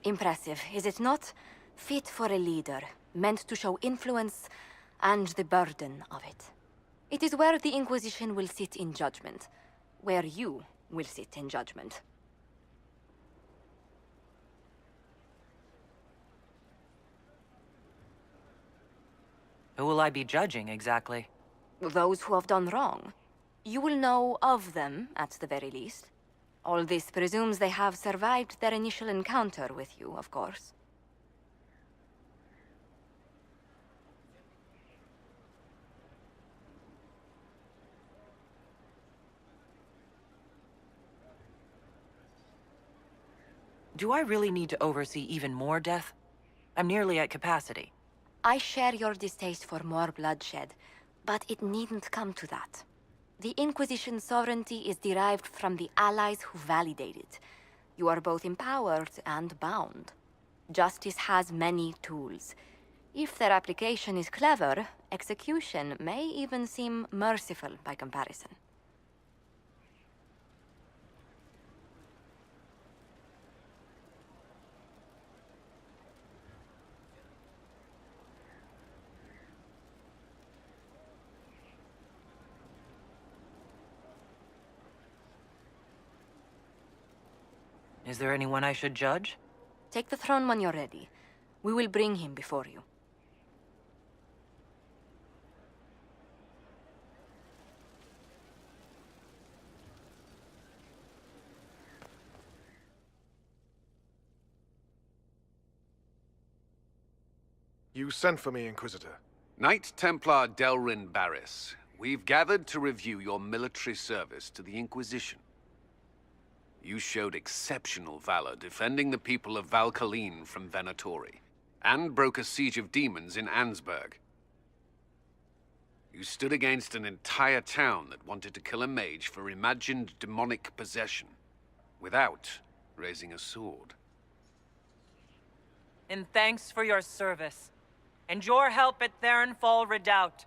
Impressive, is it not? Fit for a leader, meant to show influence and the burden of it. It is where the Inquisition will sit in judgment. Where you will sit in judgment. Who will I be judging, exactly? Those who have done wrong. You will know of them, at the very least. All this presumes they have survived their initial encounter with you, of course. Do I really need to oversee even more death? I'm nearly at capacity. I share your distaste for more bloodshed, but it needn't come to that. The Inquisition's sovereignty is derived from the allies who validate it. You are both empowered and bound. Justice has many tools. If their application is clever, execution may even seem merciful by comparison. Is there anyone I should judge? Take the throne when you're ready. We will bring him before you. You sent for me, Inquisitor. Knight Templar Delrin Barris, we've gathered to review your military service to the Inquisition. You showed exceptional valor defending the people of Valkaline from Venatori, and broke a siege of demons in Ansburg. You stood against an entire town that wanted to kill a mage for imagined demonic possession, without raising a sword. In thanks for your service, and your help at Theronfall Redoubt,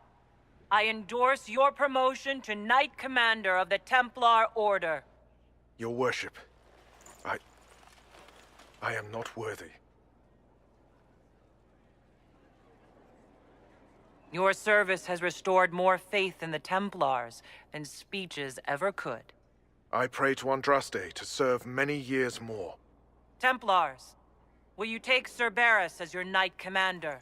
I endorse your promotion to Knight Commander of the Templar Order. Your worship, I am not worthy. Your service has restored more faith in the Templars than speeches ever could. I pray to Andraste to serve many years more. Templars, will you take Sir Barris as your Knight Commander?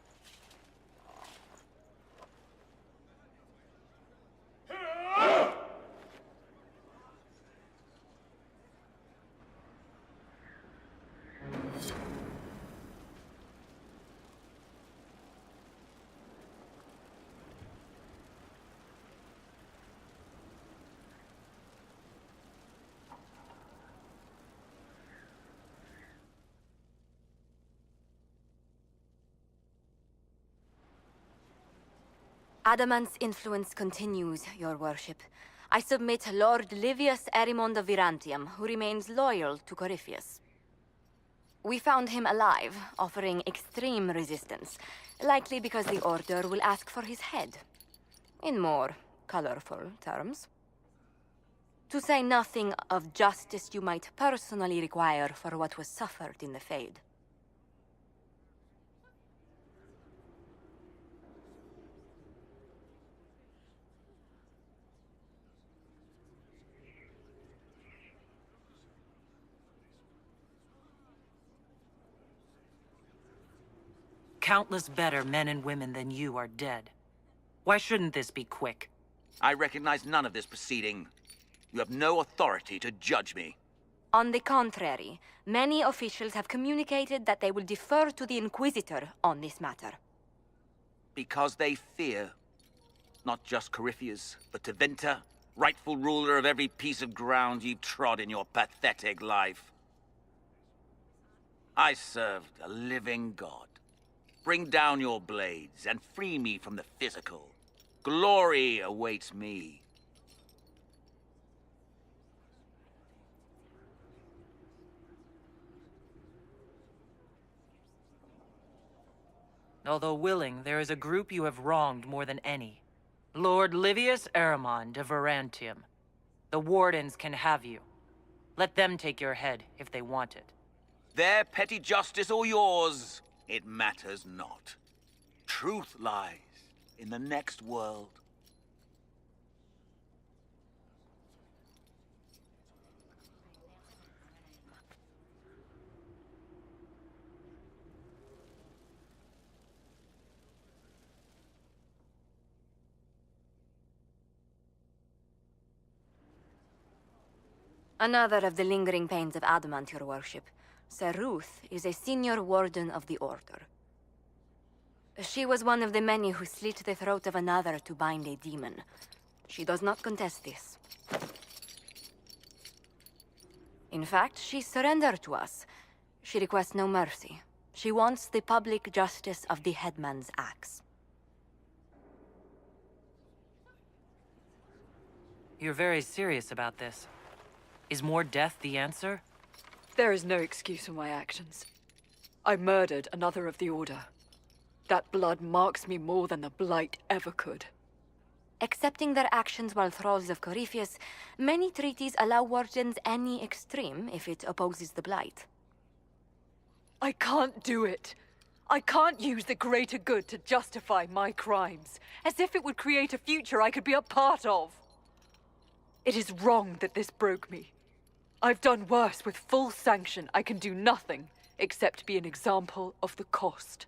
Adamant's influence continues, your worship. I submit Lord Livius Erimond of Virantium, who remains loyal to Corypheus. We found him alive, offering extreme resistance, likely because the Order will ask for his head. In more colorful terms. To say nothing of justice you might personally require for what was suffered in the Fade. Countless better men and women than you are dead. Why shouldn't this be quick? I recognize none of this proceeding. You have no authority to judge me. On the contrary, many officials have communicated that they will defer to the Inquisitor on this matter. Because they fear. Not just Corypheus, but Tevinter, rightful ruler of every piece of ground you've trod in your pathetic life. I served a living god. Bring down your blades and free me from the physical. Glory awaits me. Although willing, there is a group you have wronged more than any. Lord Livius Erimond of Virantium. The Wardens can have you. Let them take your head if they want it. Their petty justice or yours, it matters not. Truth lies in the next world. Another of the lingering pains of Adamant, your worship. Sir Ruth is a senior warden of the Order. She was one of the many who slit the throat of another to bind a demon. She does not contest this. In fact, she surrendered to us. She requests no mercy. She wants the public justice of the headman's axe. You're very serious about this. Is more death the answer? There is no excuse for my actions. I murdered another of the Order. That blood marks me more than the Blight ever could. Accepting their actions while thralls of Corypheus, many treaties allow wardens any extreme if it opposes the Blight. I can't do it. I can't use the greater good to justify my crimes, as if it would create a future I could be a part of. It is wrong that this broke me. I've done worse with full sanction. I can do nothing except be an example of the cost.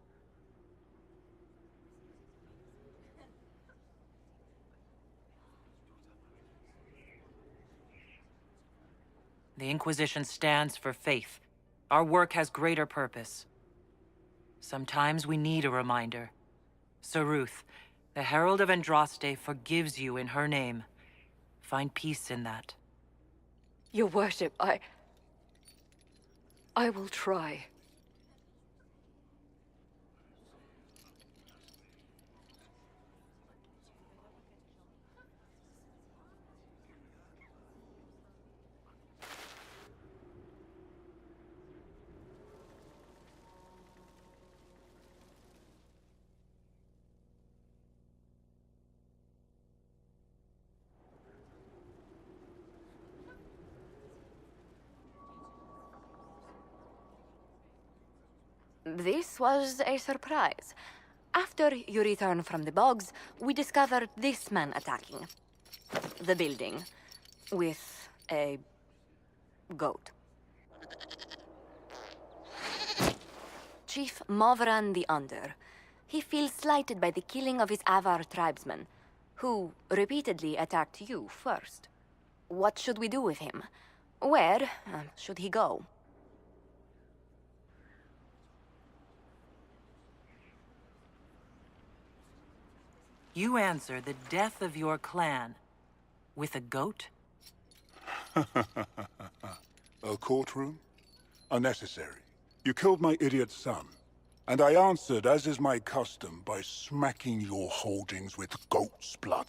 The Inquisition stands for faith. Our work has greater purpose. Sometimes we need a reminder. Sir Ruth, the Herald of Andraste forgives you in her name. Find peace in that. Your worship, I will try. This was a surprise. After you return from the bogs, we discovered this man attacking the building with a goat. Chief Movran the Under. He feels slighted by the killing of his Avar tribesmen, who repeatedly attacked you first. What should we do with him? Where should he go? You answer the death of your clan with a goat? A courtroom? Unnecessary. You killed my idiot son, and I answered, as is my custom, by smacking your holdings with goat's blood.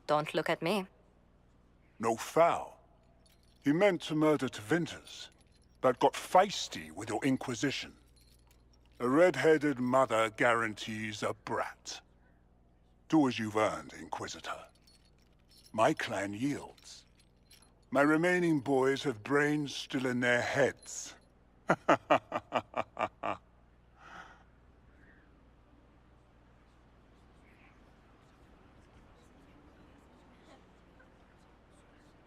Don't look at me. No foul. You meant to murder Tevinters, but got feisty with your Inquisition. A red-headed mother guarantees a brat. Do as you've earned, Inquisitor. My clan yields. My remaining boys have brains still in their heads.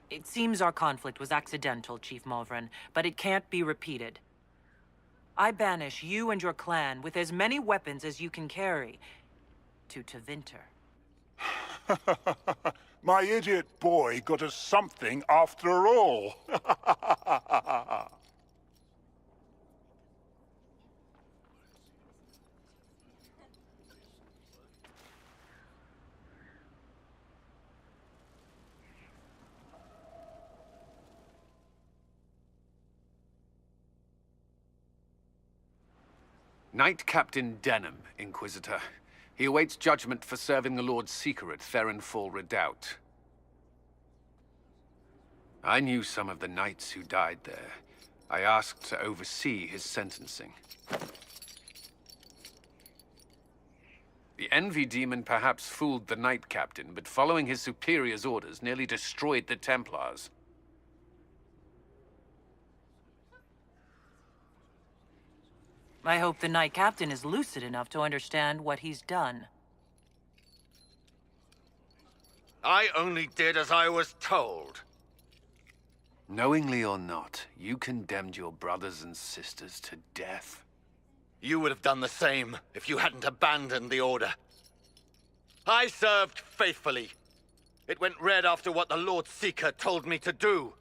It seems our conflict was accidental, Chief Movran, but it can't be repeated. I banish you and your clan with as many weapons as you can carry to Tevinter. My idiot boy got us something after all. Knight Captain Denham, Inquisitor. He awaits judgment for serving the Lord Seeker at Therenfall Redoubt. I knew some of the knights who died there. I asked to oversee his sentencing. The Envy Demon perhaps fooled the Knight Captain, but following his superior's orders nearly destroyed the Templars. I hope the Knight Captain is lucid enough to understand what he's done. I only did as I was told. Knowingly or not, you condemned your brothers and sisters to death. You would have done the same if you hadn't abandoned the Order. I served faithfully. It went red after what the Lord Seeker told me to do.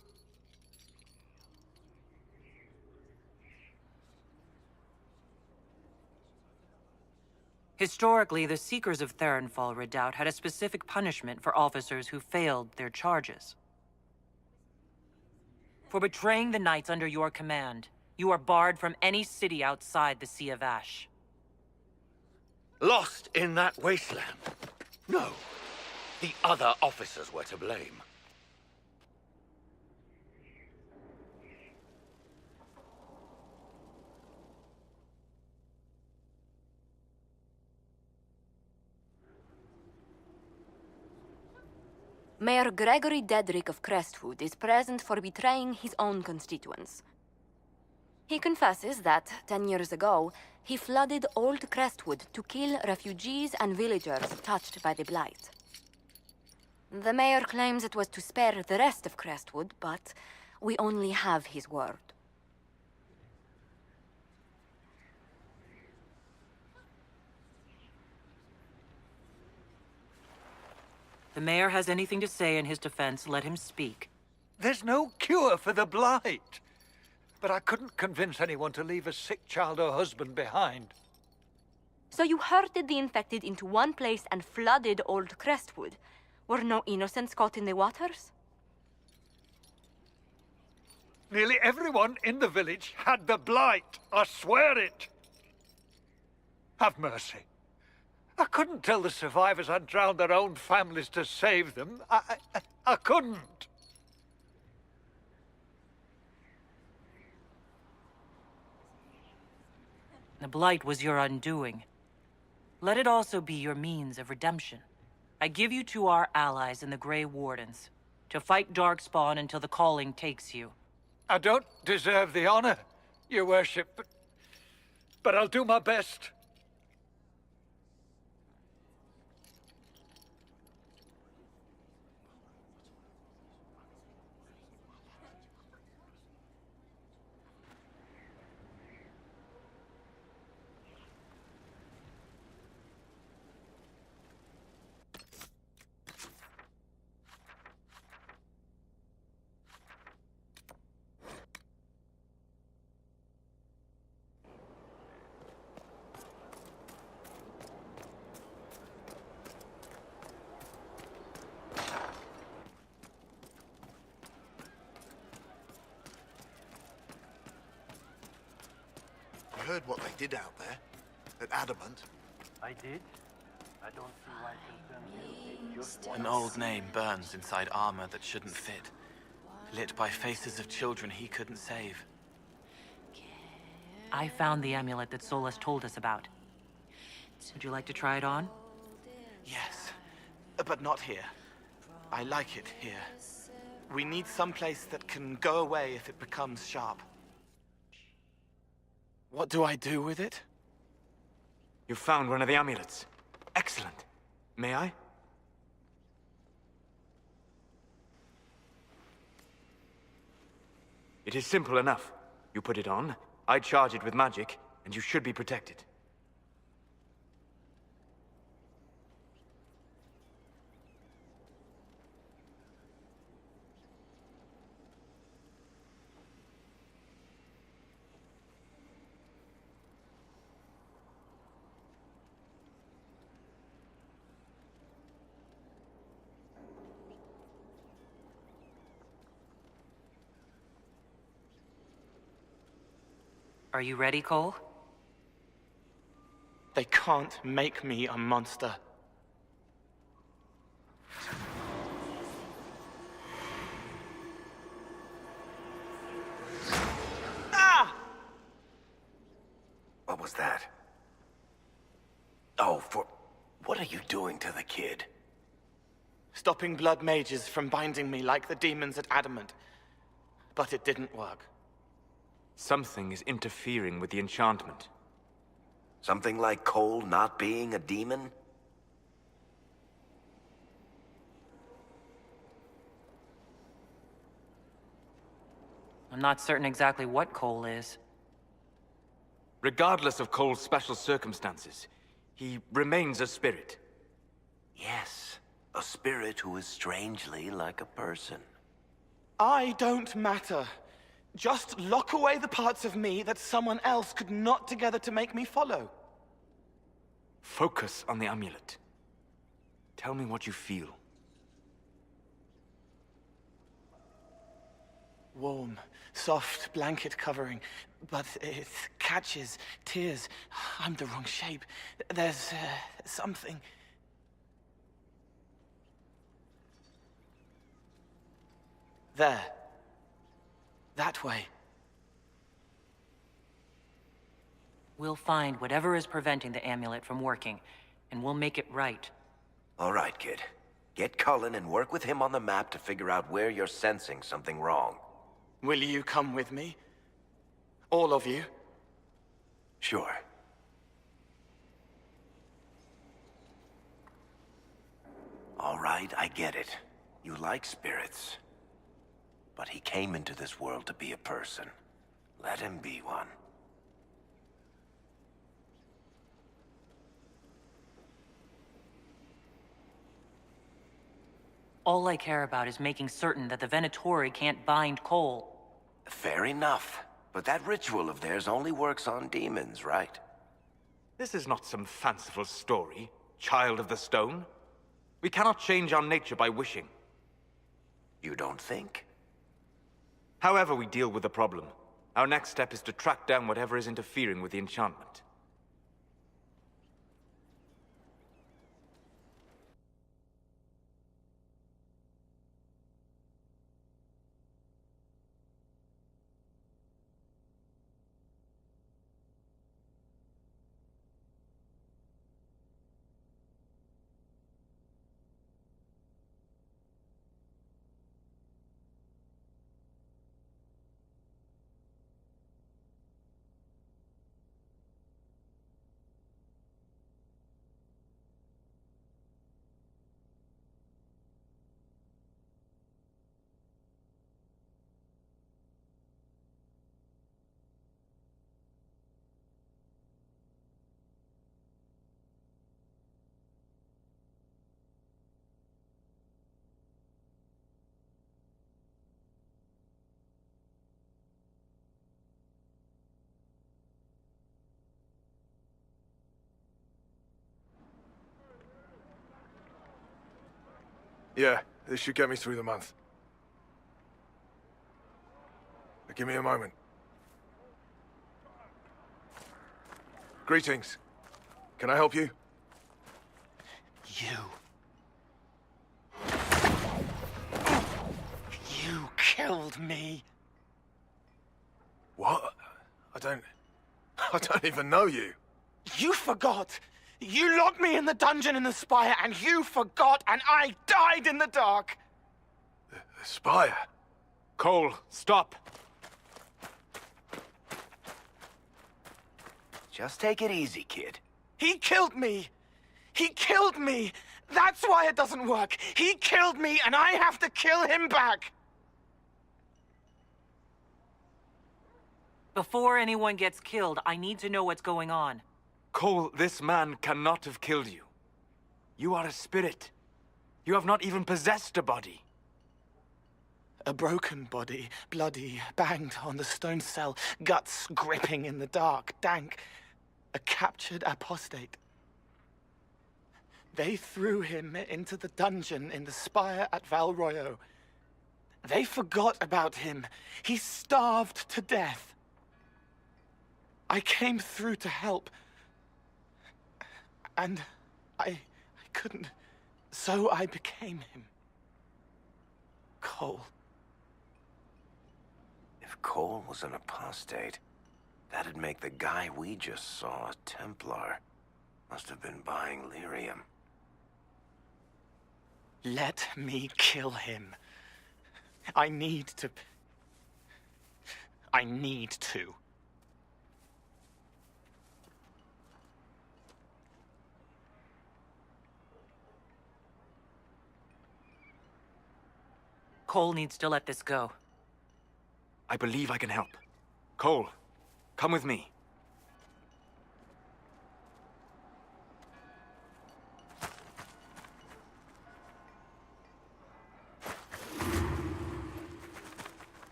Historically, the Seekers of Therenfall Redoubt had a specific punishment for officers who failed their charges. For betraying the knights under your command, you are barred from any city outside the Sea of Ash. Lost in that wasteland? No. The other officers were to blame. Mayor Gregory Dedrick of Crestwood is present for betraying his own constituents. He confesses that, 10 years ago, he flooded Old Crestwood to kill refugees and villagers touched by the Blight. The mayor claims it was to spare the rest of Crestwood, but we only have his word. The mayor has anything to say in his defense, let him speak. There's no cure for the Blight. But I couldn't convince anyone to leave a sick child or husband behind. So you herded the infected into one place and flooded Old Crestwood. Were no innocents caught in the waters? Nearly everyone in the village had the Blight. I swear it. Have mercy. I couldn't tell the survivors I'd drowned their own families to save them. I couldn't. The Blight was your undoing. Let it also be your means of redemption. I give you to our allies in the Grey Wardens, to fight Darkspawn until the calling takes you. I don't deserve the honor, your worship, but I'll do my best. You heard what they did out there? At Adamant? I did. I don't see why concern you. Just An old name burns inside armor that shouldn't fit, lit by faces of children he couldn't save. I found the amulet that Solas told us about. Would you like to try it on? Yes, but not here. I like it here. We need some place that can go away if it becomes sharp. What do I do with it? You found one of the amulets. Excellent. May I? It is simple enough. You put it on, I charge it with magic, and you should be protected. Are you ready, Cole? They can't make me a monster. Ah! What was that? Oh, what are you doing to the kid? Stopping blood mages from binding me like the demons at Adamant. But it didn't work. Something is interfering with the enchantment. Something like Cole not being a demon? I'm not certain exactly what Cole is. Regardless of Cole's special circumstances, he remains a spirit. Yes, a spirit who is strangely like a person. I don't matter. Just lock away the parts of me that someone else could knot together to make me follow. Focus on the amulet. Tell me what you feel. Warm, soft blanket covering, but it catches tears. I'm the wrong shape. There's something. There. That way. We'll find whatever is preventing the amulet from working, and we'll make it right. All right, kid. Get Cullen and work with him on the map to figure out where you're sensing something wrong. Will you come with me? All of you? Sure. All right, I get it. You like spirits. But he came into this world to be a person. Let him be one. All I care about is making certain that the Venatori can't bind Cole. Fair enough. But that ritual of theirs only works on demons, right? This is not some fanciful story, child of the stone. We cannot change our nature by wishing. You don't think? However we deal with the problem, our next step is to track down whatever is interfering with the enchantment. Yeah, this should get me through the month. But give me a moment. Greetings. Can I help you? You killed me. What? I don't even know you. You forgot. You locked me in the dungeon in the Spire, and you forgot, and I died in the dark. The Spire? Cole, stop. Just take it easy, kid. He killed me. He killed me. That's why it doesn't work. He killed me, and I have to kill him back. Before anyone gets killed, I need to know what's going on. Cole, this man cannot have killed you. You are a spirit. You have not even possessed a body. A broken body, bloody, banged on the stone cell, guts gripping in the dark, dank. A captured apostate. They threw him into the dungeon in the Spire at Val Royeaux. They forgot about him. He starved to death. I came through to help. And I couldn't. So I became him. Cole. If Cole was an apostate, that'd make the guy we just saw a Templar. Must have been buying lyrium. Let me kill him. I need to. Cole needs to let this go. I believe I can help. Cole, come with me.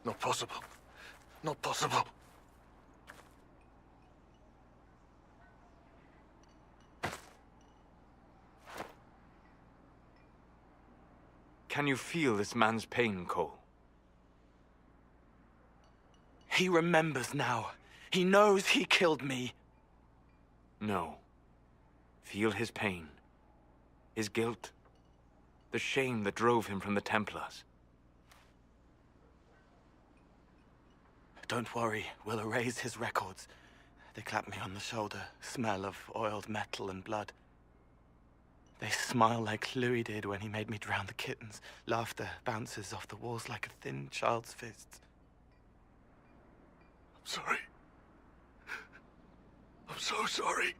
Not possible. Not possible. Can you feel this man's pain, Cole? He remembers now. He knows he killed me. No. Feel his pain. His guilt. The shame that drove him from the Templars. Don't worry, we'll erase his records. They clap me on the shoulder, smell of oiled metal and blood. They smile like Louis did when he made me drown the kittens. Laughter bounces off the walls like a thin child's fist. I'm sorry. I'm so sorry.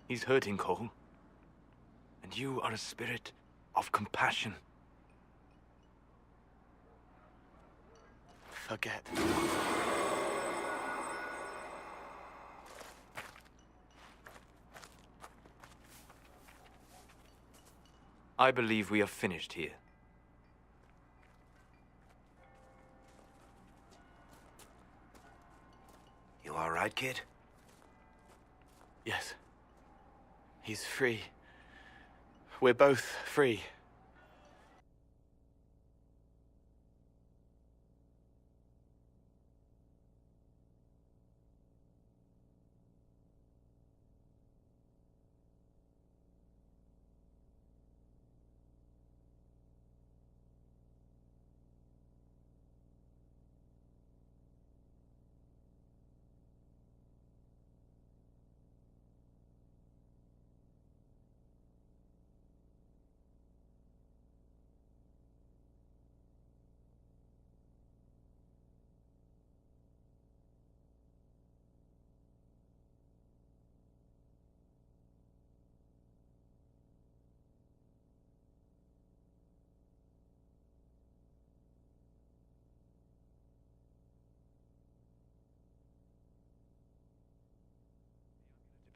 He's hurting, Cole. And you are a spirit of compassion. Forget. I believe we are finished here. You all right, kid? Yes. He's free. We're both free.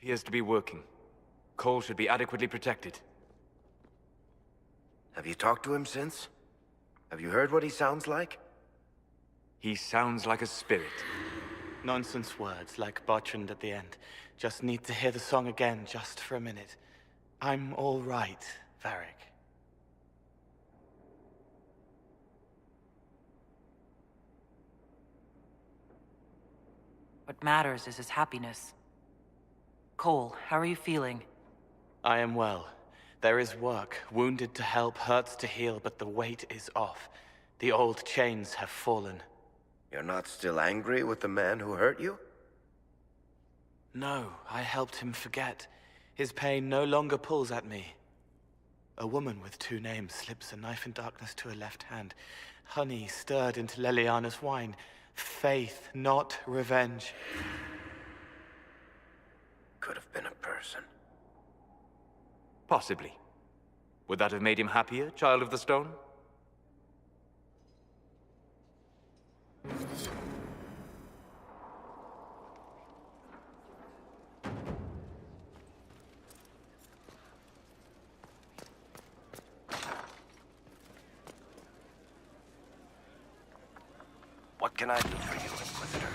Appears to be working. Cole should be adequately protected. Have you talked to him since? Have you heard what he sounds like? He sounds like a spirit. Nonsense words like Bertrand at the end. Just need to hear the song again just for a minute. I'm all right, Varric. What matters is his happiness. Cole, how are you feeling? I am well. There is work. Wounded to help, hurts to heal, but the weight is off. The old chains have fallen. You're not still angry with the man who hurt you? No, I helped him forget. His pain no longer pulls at me. A woman with two names slips a knife in darkness to her left hand. Honey stirred into Leliana's wine. Faith, not revenge. Could have been a person. Possibly. Would that have made him happier, Child of the Stone? What can I do for you, Inquisitor?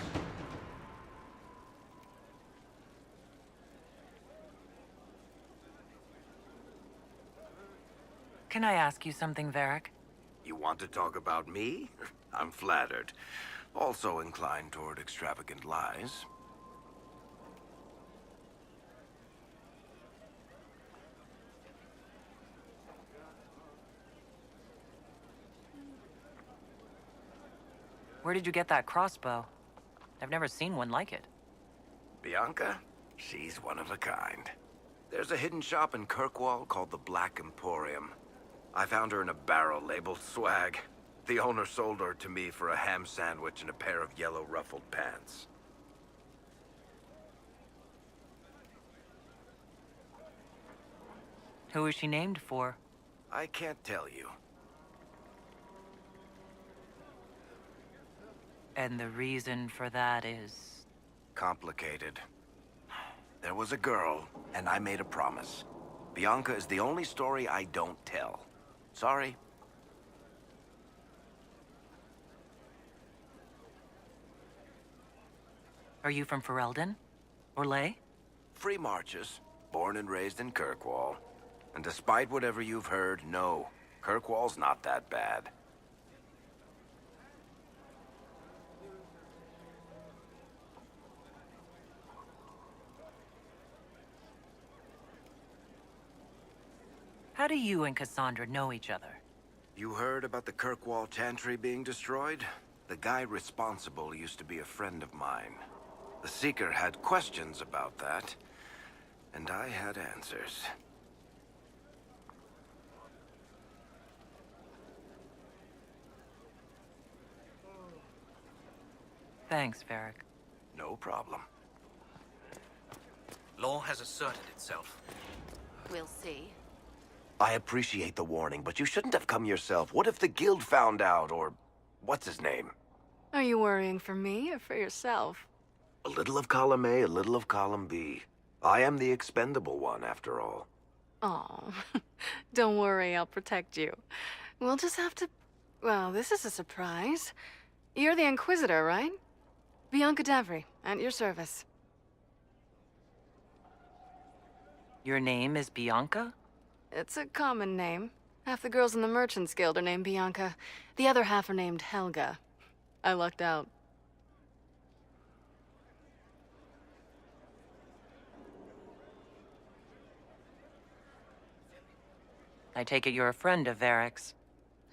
Can I ask you something, Varric? You want to talk about me? I'm flattered. Also inclined toward extravagant lies. Where did you get that crossbow? I've never seen one like it. Bianca? She's one of a kind. There's a hidden shop in Kirkwall called the Black Emporium. I found her in a barrel labeled swag. The owner sold her to me for a ham sandwich and a pair of yellow ruffled pants. Who is she named for? I can't tell you. And the reason for that is... Complicated. There was a girl, and I made a promise. Bianca is the only story I don't tell. Sorry. Are you from Ferelden? Orlais? Free Marches, born and raised in Kirkwall. And despite whatever you've heard, no, Kirkwall's not that bad. How do you and Cassandra know each other? You heard about the Kirkwall Chantry being destroyed? The guy responsible used to be a friend of mine. The Seeker had questions about that, and I had answers. Thanks, Varric. No problem. Law has asserted itself. We'll see. I appreciate the warning, but you shouldn't have come yourself. What if the Guild found out, or... what's his name? Are you worrying for me or for yourself? A little of column A, a little of column B. I am the expendable one, after all. Oh, don't worry, I'll protect you. We'll just have to... Well, this is a surprise. You're the Inquisitor, right? Bianca Davry, at your service. Your name is Bianca? It's a common name. Half the girls in the Merchants Guild are named Bianca. The other half are named Helga. I lucked out. I take it you're a friend of Varric's.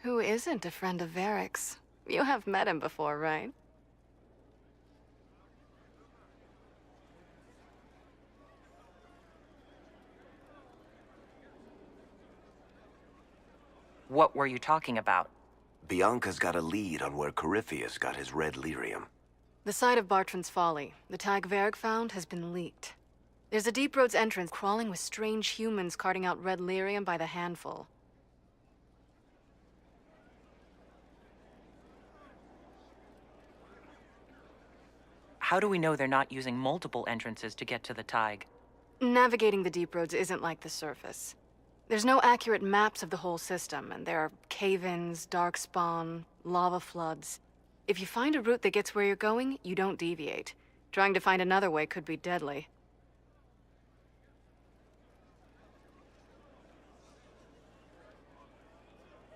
Who isn't a friend of Varric's? You have met him before, right? What were you talking about? Bianca's got a lead on where Corypheus got his red lyrium. The site of Bartran's Folly, the tag Varric found, has been leaked. There's a Deep Roads entrance crawling with strange humans carting out red lyrium by the handful. How do we know they're not using multiple entrances to get to the Tig? Navigating the Deep Roads isn't like the surface. There's no accurate maps of the whole system, and there are cave-ins, darkspawn, lava floods. If you find a route that gets where you're going, you don't deviate. Trying to find another way could be deadly.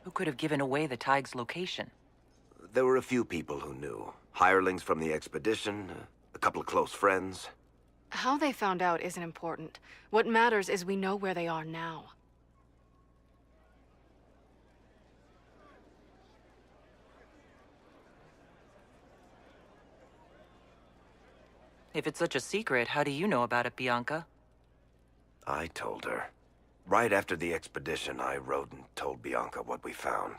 Who could have given away the Tig's location? There were a few people who knew. Hirelings from the expedition, a couple of close friends. How they found out isn't important. What matters is we know where they are now. If it's such a secret, how do you know about it, Bianca? I told her. Right after the expedition, I wrote and told Bianca what we found.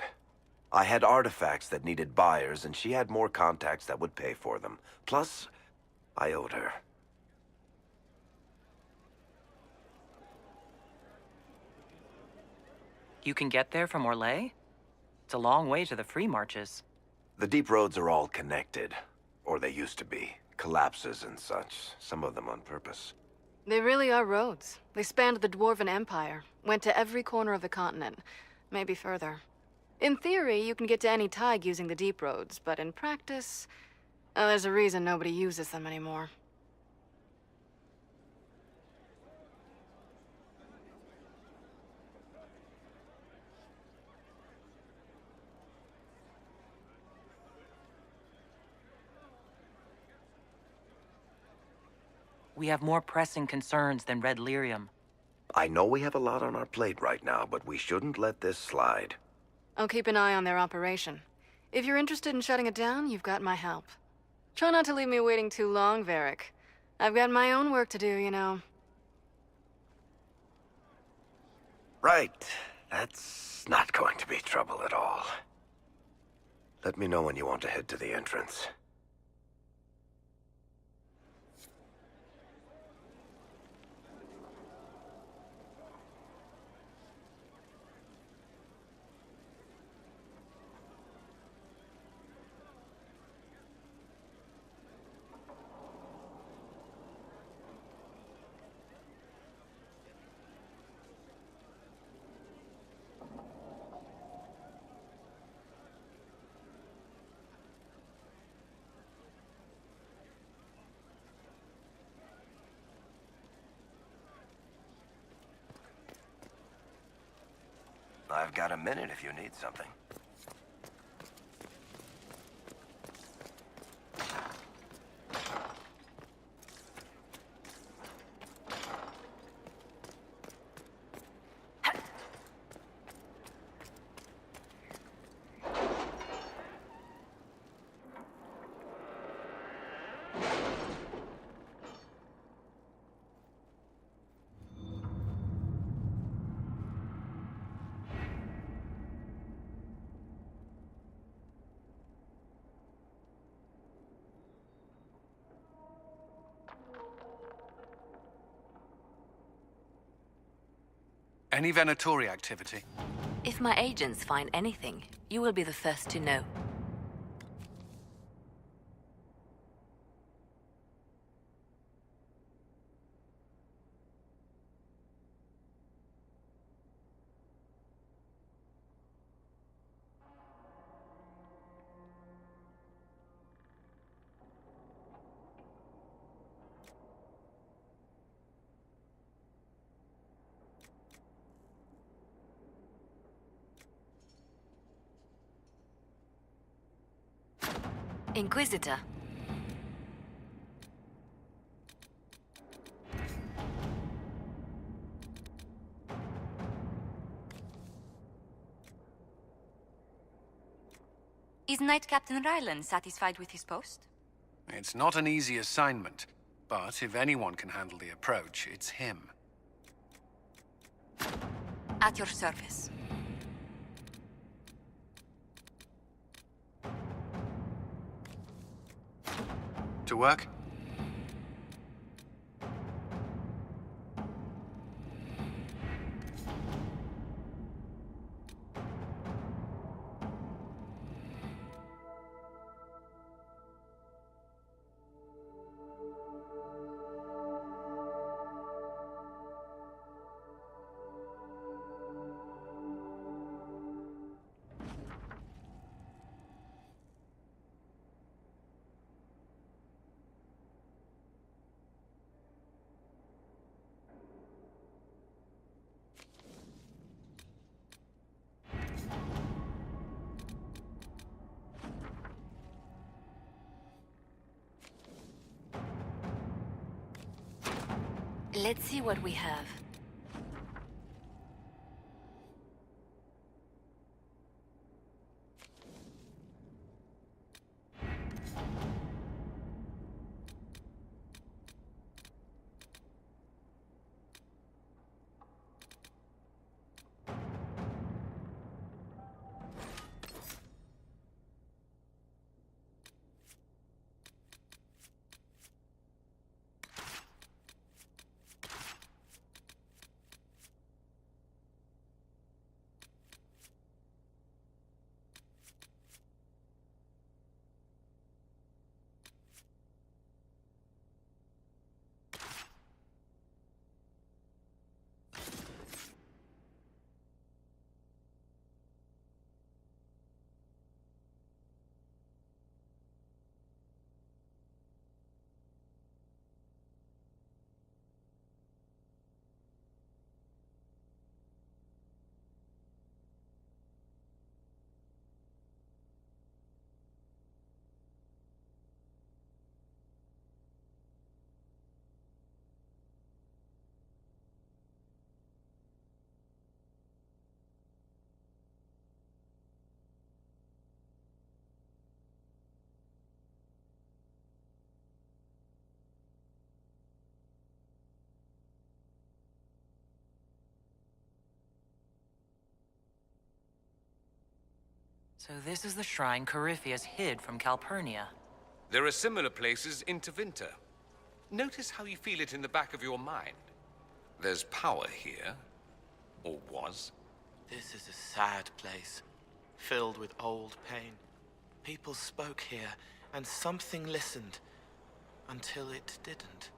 I had artifacts that needed buyers, and she had more contacts that would pay for them. Plus, I owed her. You can get there from Orlais? It's a long way to the Free Marches. The Deep Roads are all connected. Or they used to be. Collapses and such, some of them on purpose. They really are roads. They spanned the Dwarven Empire, went to every corner of the continent, maybe further. In theory, you can get to any Tig using the Deep Roads, but in practice, there's a reason nobody uses them anymore. We have more pressing concerns than red lyrium. I know we have a lot on our plate right now, but we shouldn't let this slide. I'll keep an eye on their operation. If you're interested in shutting it down, you've got my help. Try not to leave me waiting too long, Varric. I've got my own work to do, you know. Right. That's not going to be trouble at all. Let me know when you want to head to the entrance. I've got a minute if you need something. Any Venatori activity? If my agents find anything, you will be the first to know. Inquisitor. Is Knight Captain Ryland satisfied with his post? It's not an easy assignment, but if anyone can handle the approach, it's him. At your service. To work? Let's see what we have. So this is the shrine Corypheus hid from Calpurnia. There are similar places in Tevinter. Notice how you feel it in the back of your mind. There's power here. Or was. This is a sad place, filled with old pain. People spoke here, and something listened, until it didn't.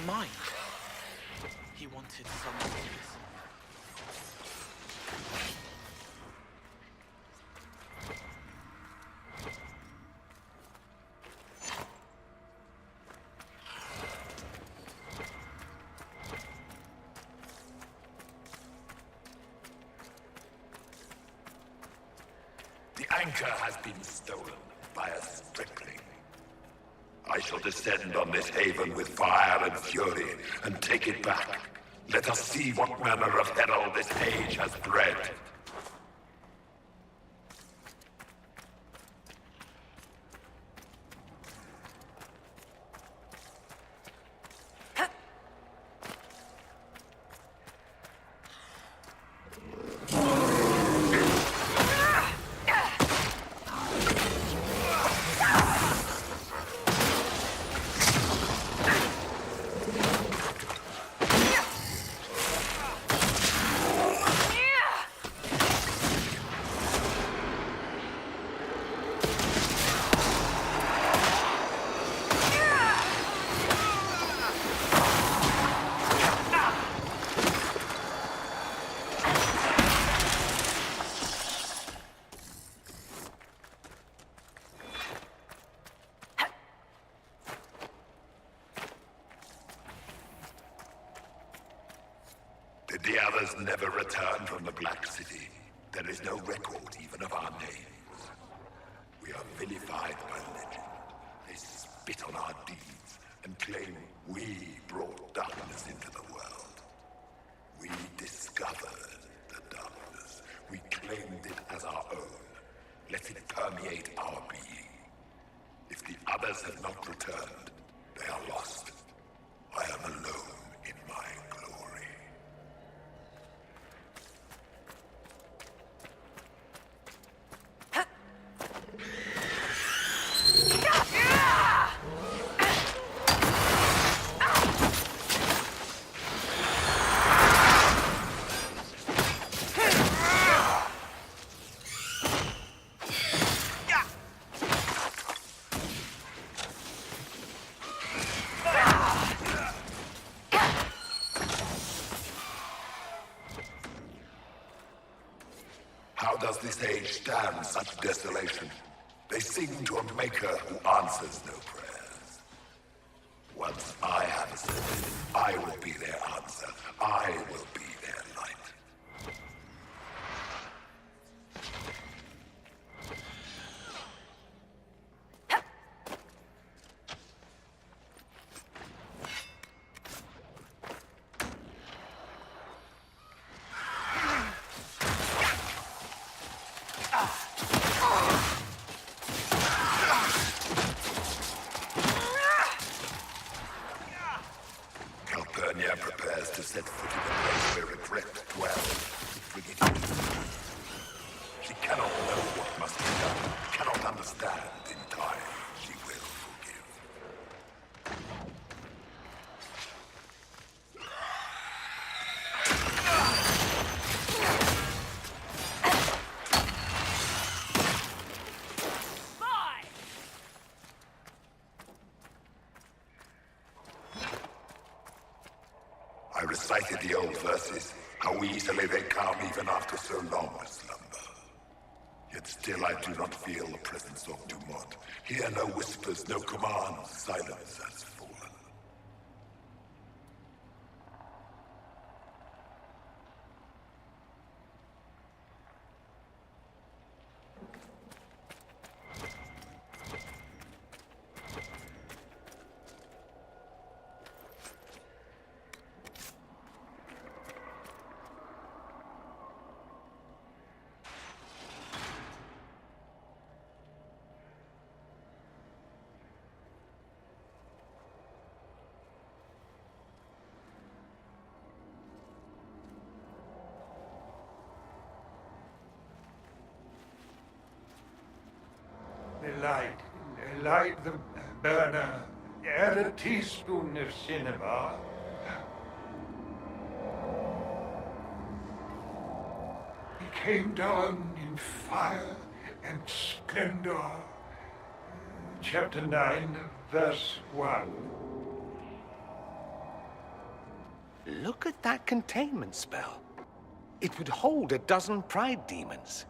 mind. He wanted someone to listen. The anchor has been stolen by a stripling. I shall descend on this haven with fire and fury and take it back. Let us see what manner of herald this age has bred. Did the others never return from the Black City? There is no record even of our names. We are vilified by legend. They spit on our deeds and claim we brought darkness into the world. We discovered the darkness. We claimed it as our own. Let it permeate our being. If the others have not returned, they are lost. I am alone in my glory. How does this age stand such desolation? They sing to a maker who answers no prayers. Once I have ascended, I will be their answer. I will be their light. Calpurnia prepares to set foot in the place where regret dwells. Bring it to her. She cannot know what must be done, cannot understand. In time, she will forgive. I recited the old verses, how easily they come even after so long a slumber. Yet still I do not feel the presence of Dumont. Hear no whispers, no commands, silence has fallen. Light the burner, add a teaspoon of cinema. He came down in fire and splendor. Chapter 9, verse 1. Look at that containment spell. It would hold a dozen pride demons.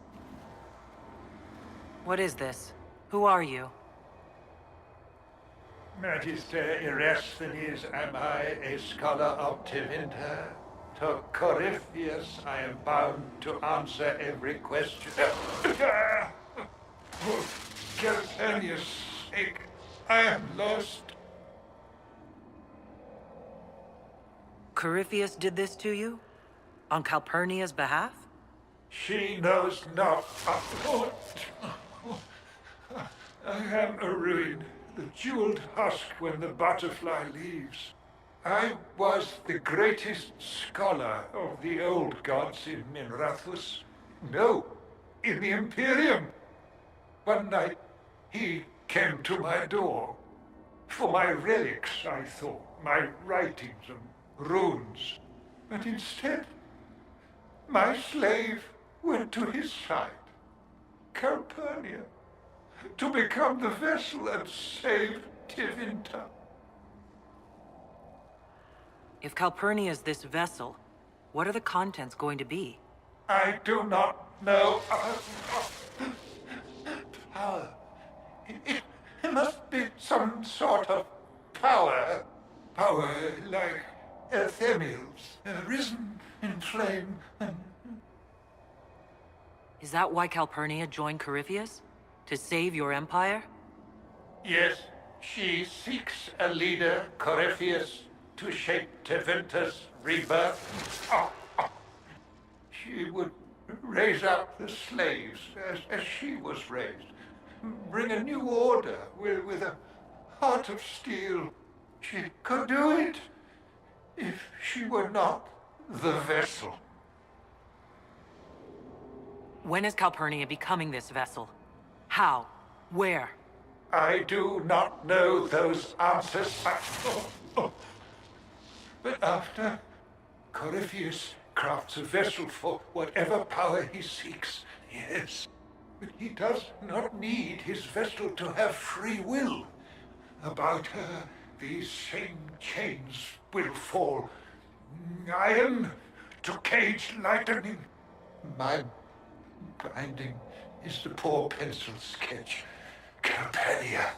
What is this? Who are you? Magister Eresthenes am I, a scholar of Tevinter. To Corypheus I am bound to answer every question. For Calpurnius' sake, I am lost. Corypheus did this to you? On Calpurnia's behalf? She knows not of what. I am a ruin, the jeweled husk when the butterfly leaves. I was the greatest scholar of the old gods in Minrathus. No, in the Imperium. One night, he came to my door. For my relics, I thought, my writings and runes. But instead, my slave went to his side, Calpurnia, to become the vessel and save Tevinter. If Calpurnia is this vessel, what are the contents going to be? I do not know. Power. It must be some sort of power. Power like Earthemials, risen in flame and... Is that why Calpurnia joined Corypheus? To save your empire? Yes, she seeks a leader, Corypheus, to shape Tevinter's rebirth. She would raise up the slaves as she was raised. Bring a new order with a heart of steel. She could do it if she were not the vessel. When is Calpurnia becoming this vessel? How? Where? I do not know those answers. But after Corypheus crafts a vessel for whatever power he seeks, yes. But he does not need his vessel to have free will. About her, these same chains will fall. Iron to cage lightning. My binding is the poor pencil sketch. Calpurnia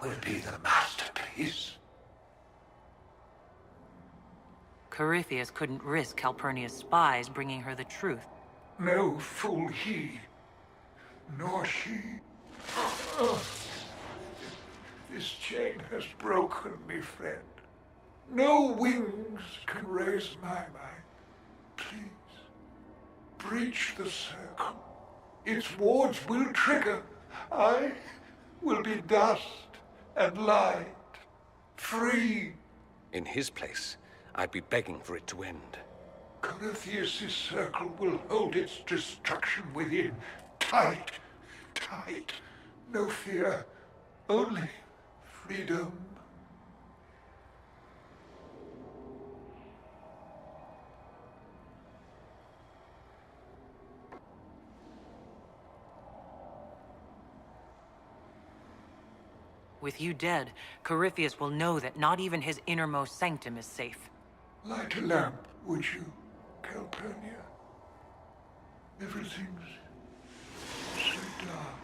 will be the masterpiece. Corypheus couldn't risk Calpurnia's spies bringing her the truth. No fool he, nor she. This chain has broken me, friend. No wings can raise my mind. Please, breach the circle. Its wards will trigger. I will be dust and light, free. In his place, I'd be begging for it to end. Corypheus' circle will hold its destruction within. Tight, tight. No fear, only freedom. With you dead, Corypheus will know that not even his innermost sanctum is safe. Light a lamp, would you, Calpurnia? Everything's so dark.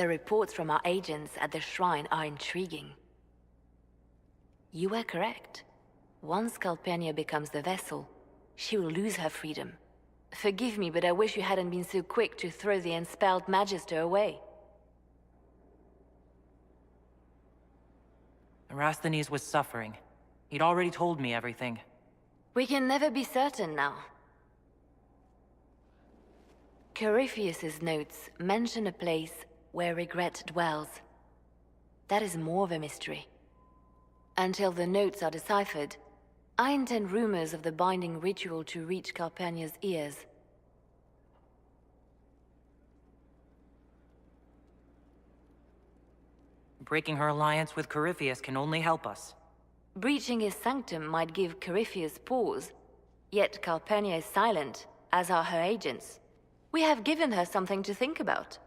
The reports from our agents at the shrine are intriguing. You were correct. Once Calpurnia becomes the vessel, she will lose her freedom. Forgive me, but I wish you hadn't been so quick to throw the Enspelled Magister away. Erasthenes was suffering. He'd already told me everything. We can never be certain now. Corypheus's notes mention a place where regret dwells. That is more of a mystery. Until the notes are deciphered, I intend rumors of the binding ritual to reach Calpurnia's ears. Breaking her alliance with Corypheus can only help us. Breaching his sanctum might give Corypheus pause, yet Calpurnia is silent, as are her agents. We have given her something to think about.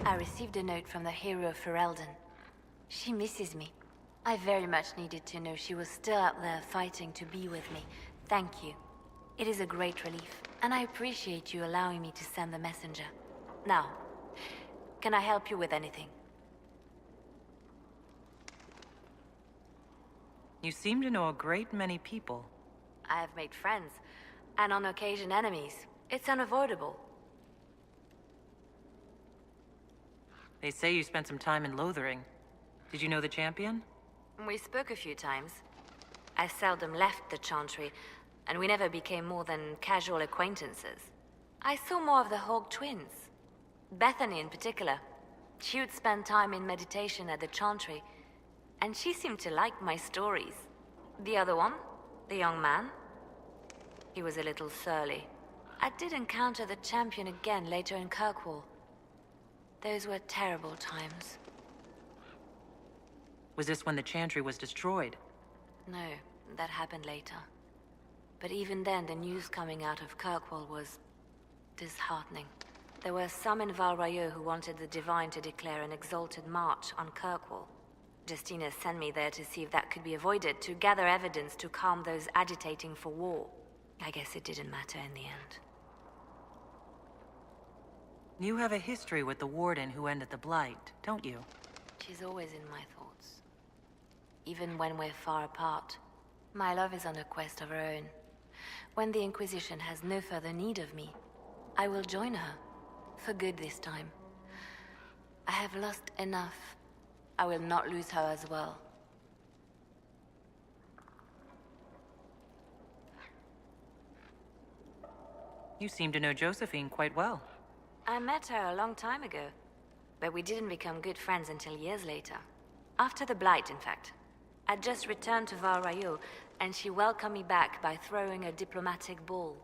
I received a note from the hero of Ferelden. She misses me. I very much needed to know she was still out there fighting to be with me. Thank you. It is a great relief, and I appreciate you allowing me to send the messenger. Now, can I help you with anything? You seem to know a great many people. I have made friends, and on occasion enemies. It's unavoidable. They say you spent some time in Lothering. Did you know the champion? We spoke a few times. I seldom left the Chantry, and we never became more than casual acquaintances. I saw more of the Hawk twins. Bethany in particular. She would spend time in meditation at the Chantry, and she seemed to like my stories. The other one, the young man, he was a little surly. I did encounter the champion again later in Kirkwall. Those were terrible times. Was this when the Chantry was destroyed? No, that happened later. But even then, the news coming out of Kirkwall was disheartening. There were some in Val Royeaux who wanted the Divine to declare an exalted march on Kirkwall. Justina sent me there to see if that could be avoided, to gather evidence to calm those agitating for war. I guess it didn't matter in the end. You have a history with the Warden who ended the Blight, don't you? She's always in my thoughts. Even when we're far apart. My love is on a quest of her own. When the Inquisition has no further need of me, I will join her. For good this time. I have lost enough. I will not lose her as well. You seem to know Josephine quite well. I met her a long time ago, but we didn't become good friends until years later. After the Blight, in fact. I'd just returned to Val Royeaux, and she welcomed me back by throwing a diplomatic ball.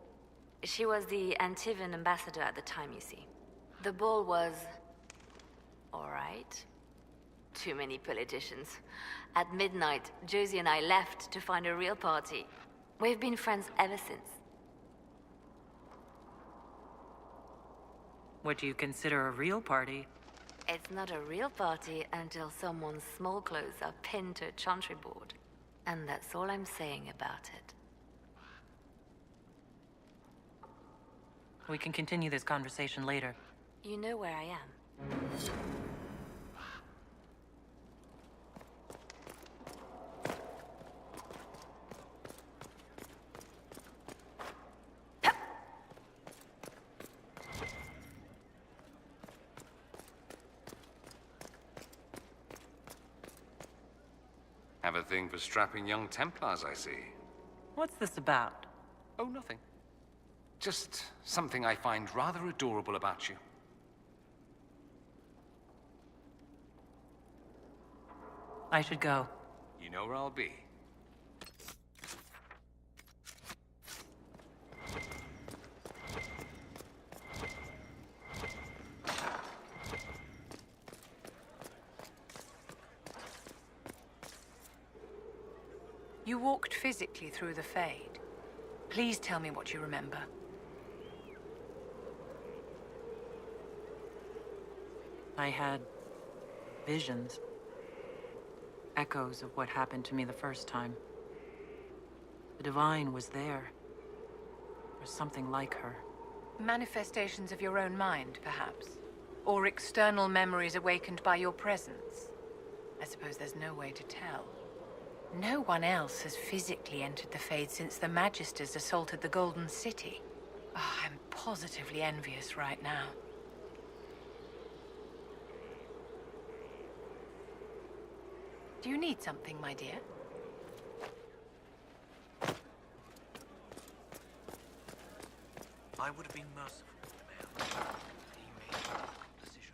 She was the Antivan ambassador at the time, you see. The ball was... all right. Too many politicians. At midnight, Josie and I left to find a real party. We've been friends ever since. What do you consider a real party? It's not a real party until someone's small clothes are pinned to a chantry board. And that's all I'm saying about it. We can continue this conversation later. You know where I am. Have a thing for strapping young Templars, I see. What's this about? Oh, nothing. Just something I find rather adorable about you. I should go. You know where I'll be. You walked physically through the Fade. Please tell me what you remember. I had visions. Echoes of what happened to me the first time. The Divine was there. Or something like her. Manifestations of your own mind, perhaps? Or external memories awakened by your presence? I suppose there's no way to tell. No one else has physically entered the Fade since the Magisters assaulted the Golden City. Oh, I'm positively envious right now. Do you need something, my dear? I would have been merciful to the man. He made a wrong decision.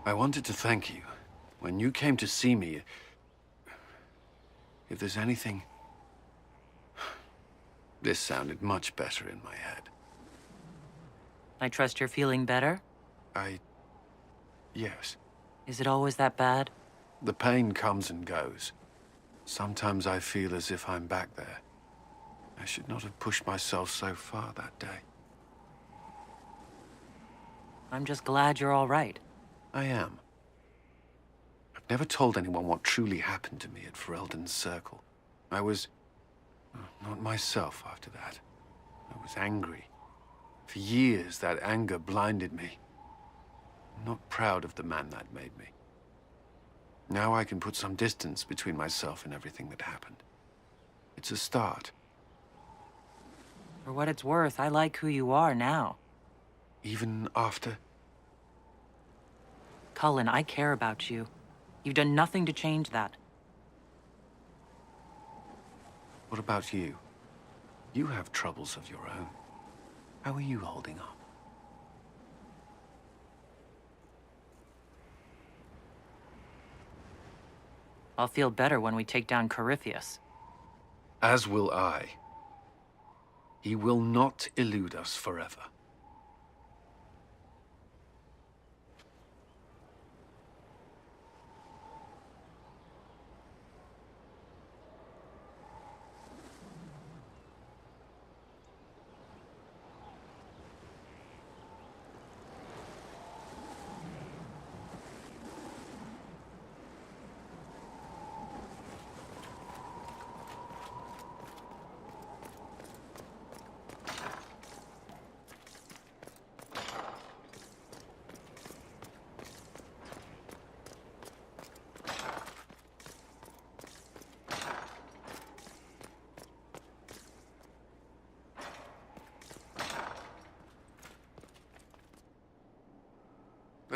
I wanted to thank you. When you came to see me, if there's anything... This sounded much better in my head. I trust you're feeling better? Yes. Is it always that bad? The pain comes and goes. Sometimes I feel as if I'm back there. I should not have pushed myself so far that day. I'm just glad you're all right. I am. I've never told anyone what truly happened to me at Ferelden's Circle. I was... not myself after that. I was angry. For years, that anger blinded me. I'm not proud of the man that made me. Now I can put some distance between myself and everything that happened. It's a start. For what it's worth, I like who you are now. Even after... Cullen, I care about you. You've done nothing to change that. What about you? You have troubles of your own. How are you holding up? I'll feel better when we take down Corypheus. As will I. He will not elude us forever.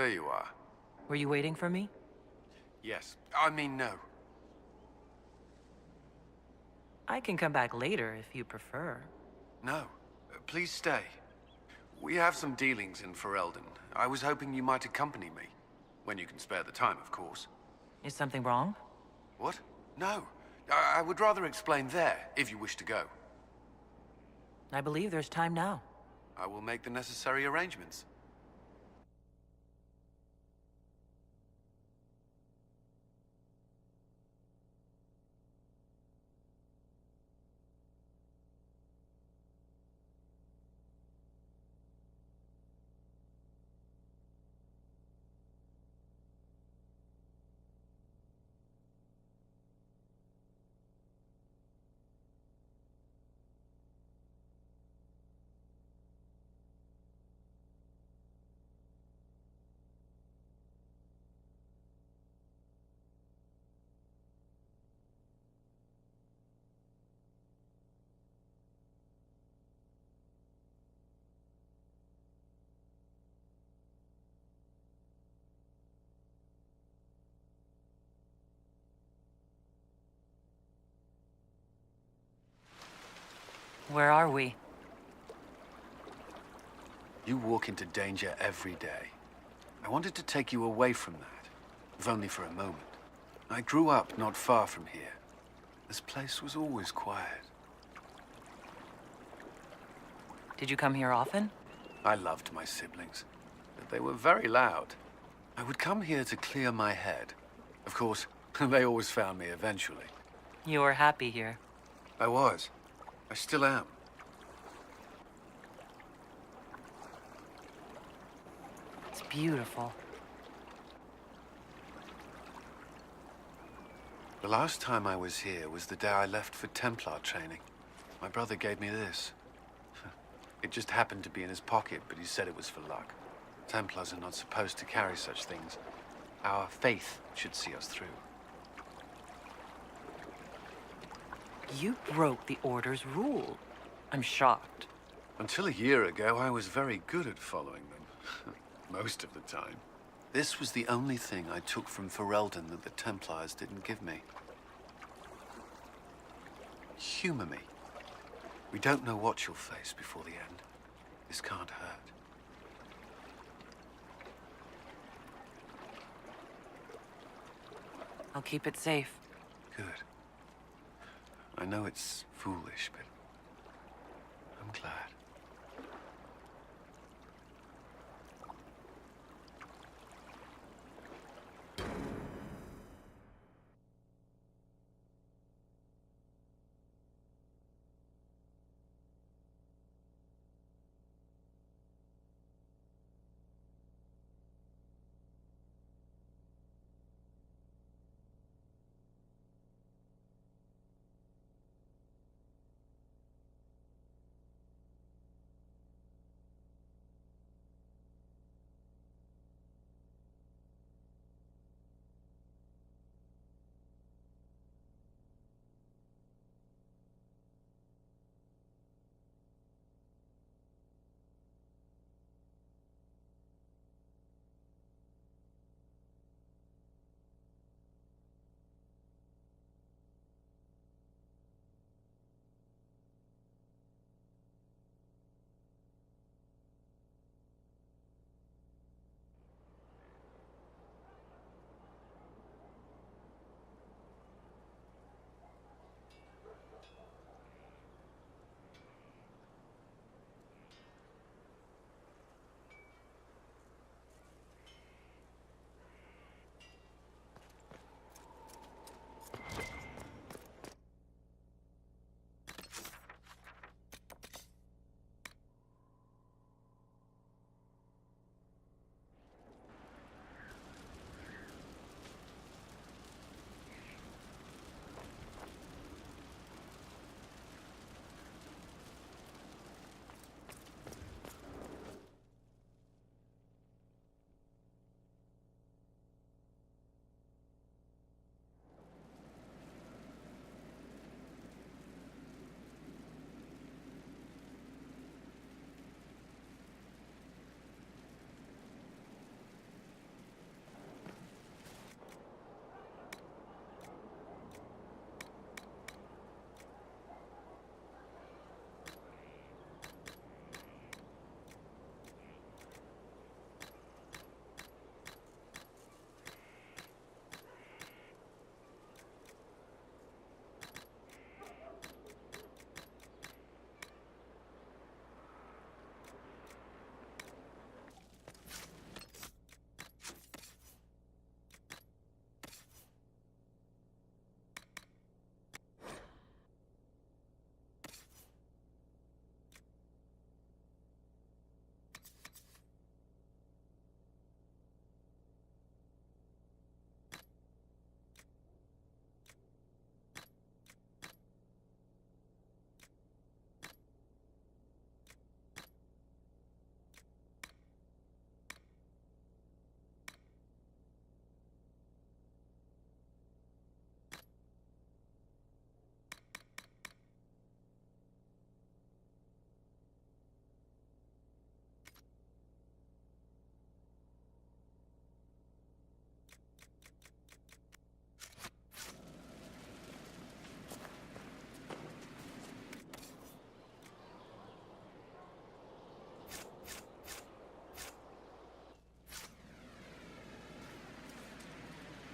There you are. Were you waiting for me? Yes. I mean, no. I can come back later if you prefer. No. Please stay. We have some dealings in Ferelden. I was hoping you might accompany me. When you can spare the time, of course. Is something wrong? What? No. I would rather explain there, if you wish to go. I believe there's time now. I will make the necessary arrangements. Where are we? You walk into danger every day. I wanted to take you away from that, if only for a moment. I grew up not far from here. This place was always quiet. Did you come here often? I loved my siblings, but they were very loud. I would come here to clear my head. Of course, they always found me eventually. You were happy here. I was. I still am. It's beautiful. The last time I was here was the day I left for Templar training. My brother gave me this. It just happened to be in his pocket, but he said it was for luck. Templars are not supposed to carry such things. Our faith should see us through. You broke the Order's rule. I'm shocked. Until a year ago, I was very good at following them. Most of the time. This was the only thing I took from Ferelden that the Templars didn't give me. Humor me. We don't know what you'll face before the end. This can't hurt. I'll keep it safe. Good. I know it's foolish, but I'm glad.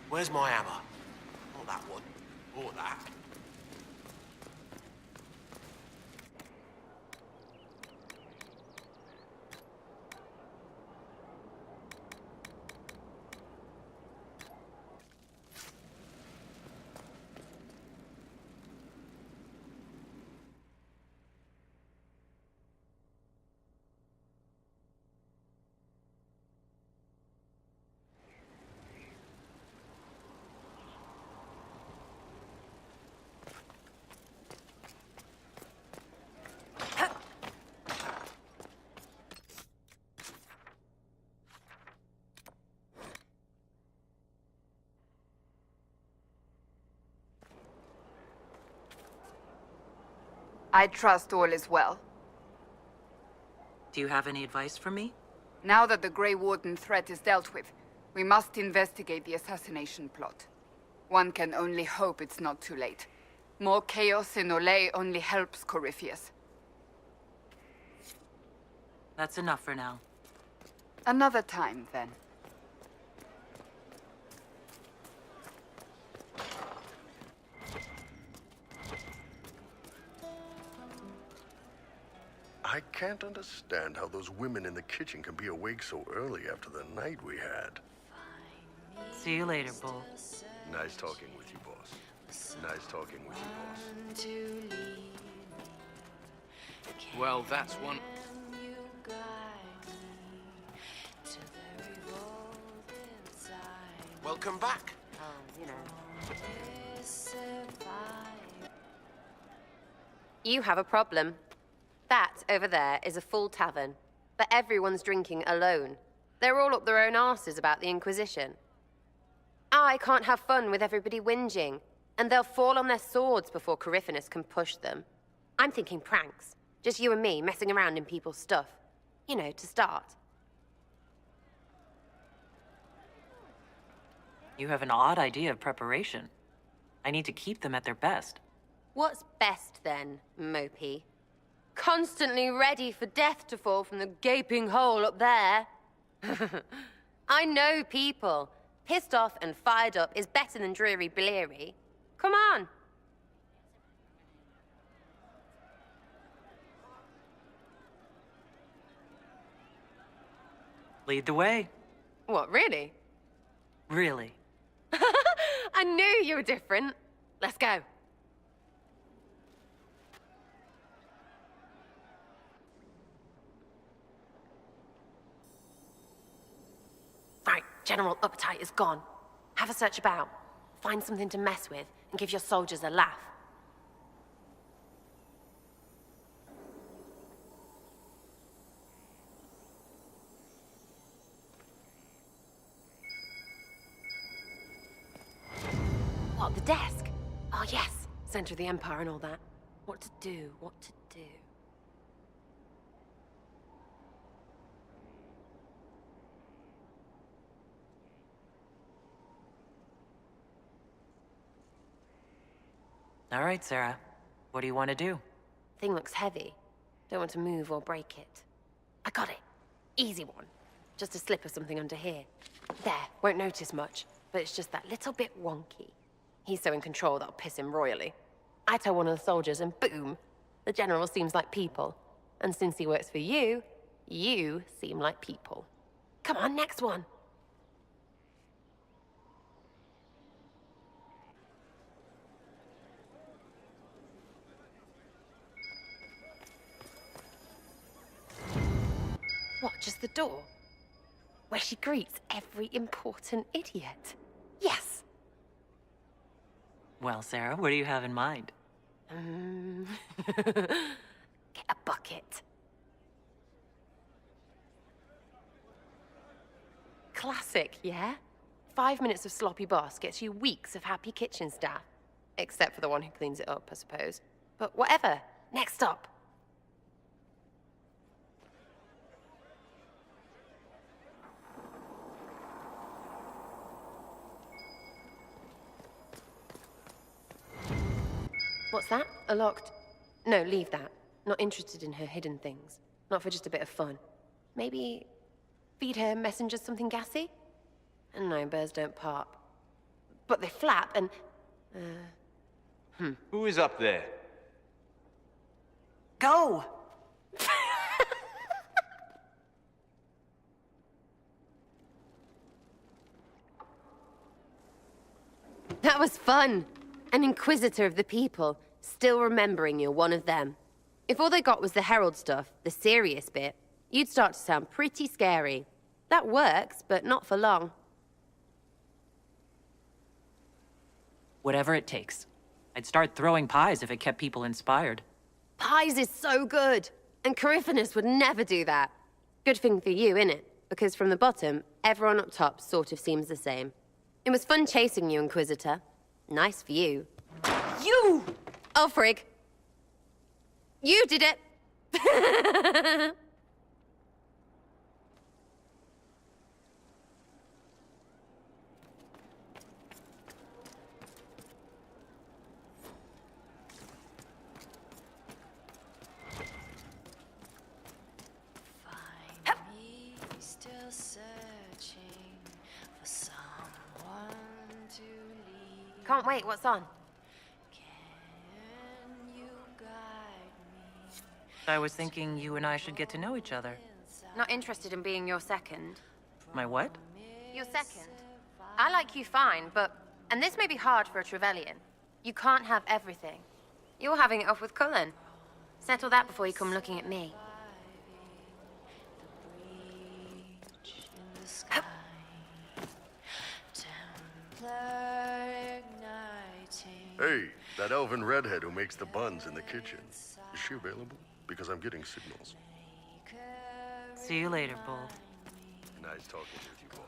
Where's my hammer? Not that one. Or that. I trust all is well. Do you have any advice for me? Now that the Grey Warden threat is dealt with, we must investigate the assassination plot. One can only hope it's not too late. More chaos in Olay only helps Corypheus. That's enough for now. Another time, then. I can't understand how those women in the kitchen can be awake so early after the night we had. See you later, Bull. Nice talking with you, boss. Nice talking with you, boss. Well, that's one. Welcome back. You have a problem. That over there is a full tavern, but everyone's drinking alone. They're all up their own arses about the Inquisition. I can't have fun with everybody whinging, and they'll fall on their swords before Corypheus can push them. I'm thinking pranks. Just you and me messing around in people's stuff. You know, to start. You have an odd idea of preparation. I need to keep them at their best. What's best then, Mopey? Constantly ready for death to fall from the gaping hole up there. I know people. Pissed off and fired up is better than dreary bleary. Come on. Lead the way. What, really? Really? I knew you were different. Let's go. Right, general appetite is gone. Have a search about. Find something to mess with and give your soldiers a laugh. What, the desk? Oh, yes. Center of the Empire and all that. What to do, what to do. All right, Sarah. What do you want to do? Thing looks heavy. Don't want to move or break it. I got it. Easy one. Just a slip of something under here. There, won't notice much, but it's just that little bit wonky. He's so in control that'll piss him royally. I tell one of the soldiers and boom, the general seems like people. And since he works for you, you seem like people. Come on, next one. What, just the door? Where she greets every important idiot. Yes! Well, Sarah, what do you have in mind? Get a bucket. Classic, yeah? 5 minutes of sloppy boss gets you weeks of happy kitchen staff. Except for the one who cleans it up, I suppose. But whatever. Next up. What's that? A locked... No, leave that. Not interested in her hidden things. Not for just a bit of fun. Maybe feed her messengers something gassy? No, birds don't pop. but they flap and... Who is up there? Go! That was fun. An Inquisitor of the people, still remembering you're one of them. If all they got was the Herald stuff, the serious bit, you'd start to sound pretty scary. That works, but not for long. Whatever it takes. I'd start throwing pies if it kept people inspired. Pies is so good, and Coryphanus would never do that. Good thing for you, innit? Because from the bottom, everyone up top sort of seems the same. It was fun chasing you, Inquisitor. Nice for you. You! Oh, frig. You did it! Can't wait, what's on? I was thinking you and I should get to know each other. Not interested in being your second. My what? Your second. I like you fine, but... And this may be hard for a Trevelyan. You can't have everything. You're having it off with Cullen. Settle that before you come looking at me. Hey, that elven redhead who makes the buns in the kitchen. Is she available? Because I'm getting signals. See you later, Bull. Nice talking with you, boss.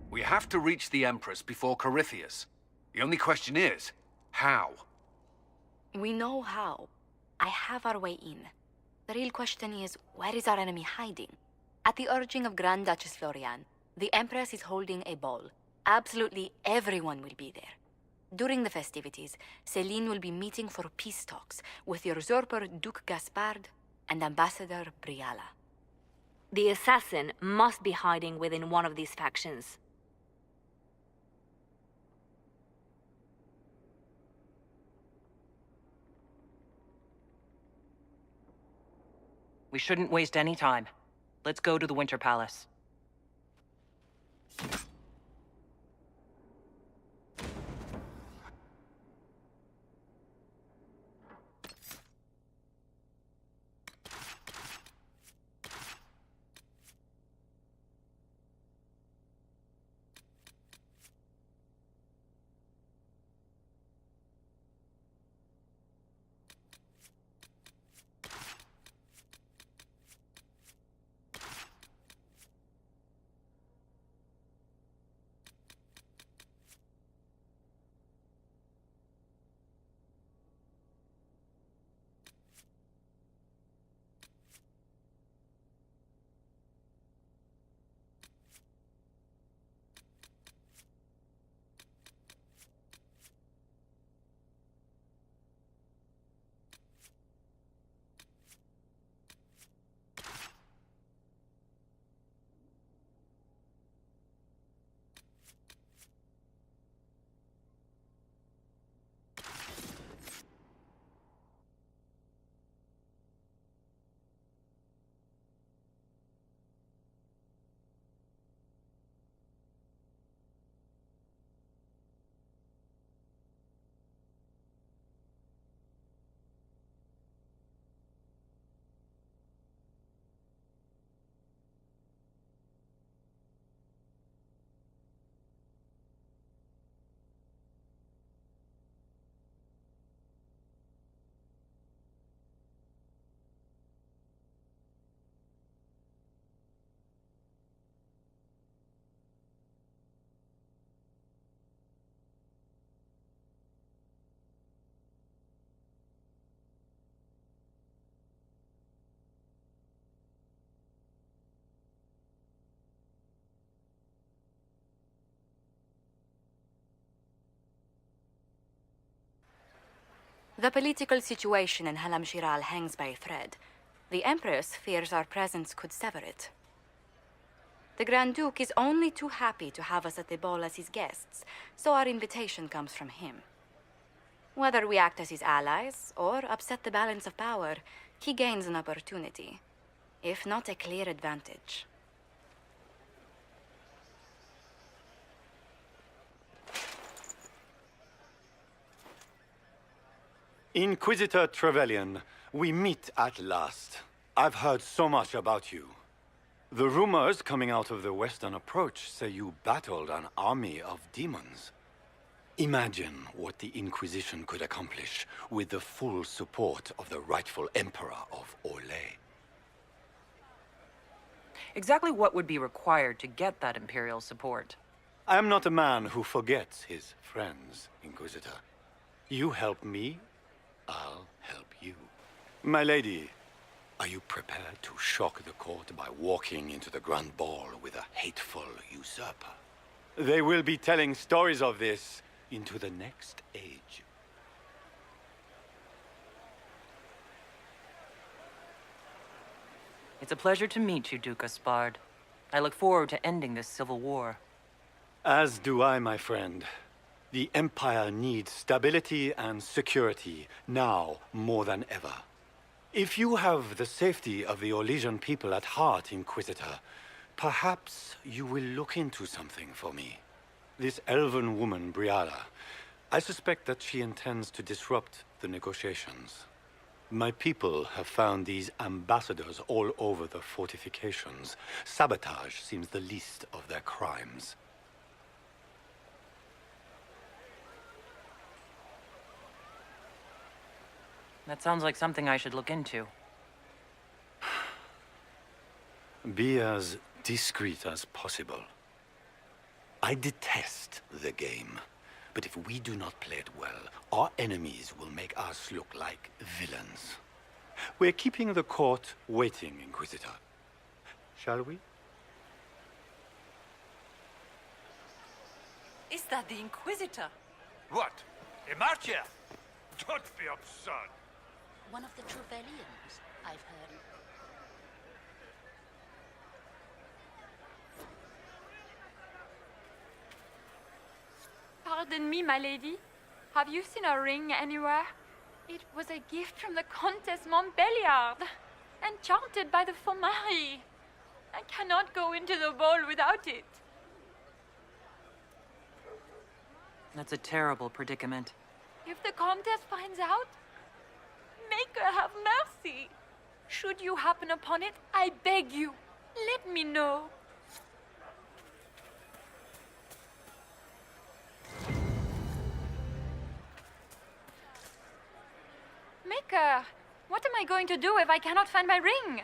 We have to reach the Empress before Corypheus. The only question is, how? We know how. I have our way in. The real question is, where is our enemy hiding? At the urging of Grand Duchess Florian, the Empress is holding a ball. Absolutely everyone will be there. During the festivities, Céline will be meeting for peace talks with the usurper Duke Gaspard and Ambassador Briala. The assassin must be hiding within one of these factions. We shouldn't waste any time. Let's go to the Winter Palace. The political situation in Halam Shiral hangs by a thread. The Empress fears our presence could sever it. The Grand Duke is only too happy to have us at the ball as his guests, so our invitation comes from him. Whether we act as his allies or upset the balance of power, he gains an opportunity, if not a clear advantage. Inquisitor Trevelyan, we meet at last. I've heard so much about you. The rumors coming out of the Western Approach say you battled an army of demons. Imagine what the Inquisition could accomplish with the full support of the rightful Emperor of Orlais. Exactly what would be required to get that Imperial support? I am not a man who forgets his friends, Inquisitor. You help me, I'll help you. My lady, are you prepared to shock the court by walking into the Grand Ball with a hateful usurper? They will be telling stories of this into the next age. It's a pleasure to meet you, Duke Aspard. I look forward to ending this civil war. As do I, my friend. The Empire needs stability and security, now more than ever. If you have the safety of the Orlesian people at heart, Inquisitor, perhaps you will look into something for me. This elven woman, Briala, I suspect that she intends to disrupt the negotiations. My people have found these ambassadors all over the fortifications. Sabotage seems the least of their crimes. That sounds like something I should look into. Be as discreet as possible. I detest the game, but if we do not play it well, our enemies will make us look like villains. We're keeping the court waiting, Inquisitor. Shall we? Is that the Inquisitor? What? Emartia? Don't be absurd. One of the Trevellians, I've heard. Pardon me, my lady. Have you seen a ring anywhere? It was a gift from the Countess Montbelliard, enchanted by the Fomari. I cannot go into the ball without it. That's a terrible predicament. If the Countess finds out, make her have mercy. Should you happen upon it, I beg you, let me know. Maker, what am I going to do if I cannot find my ring?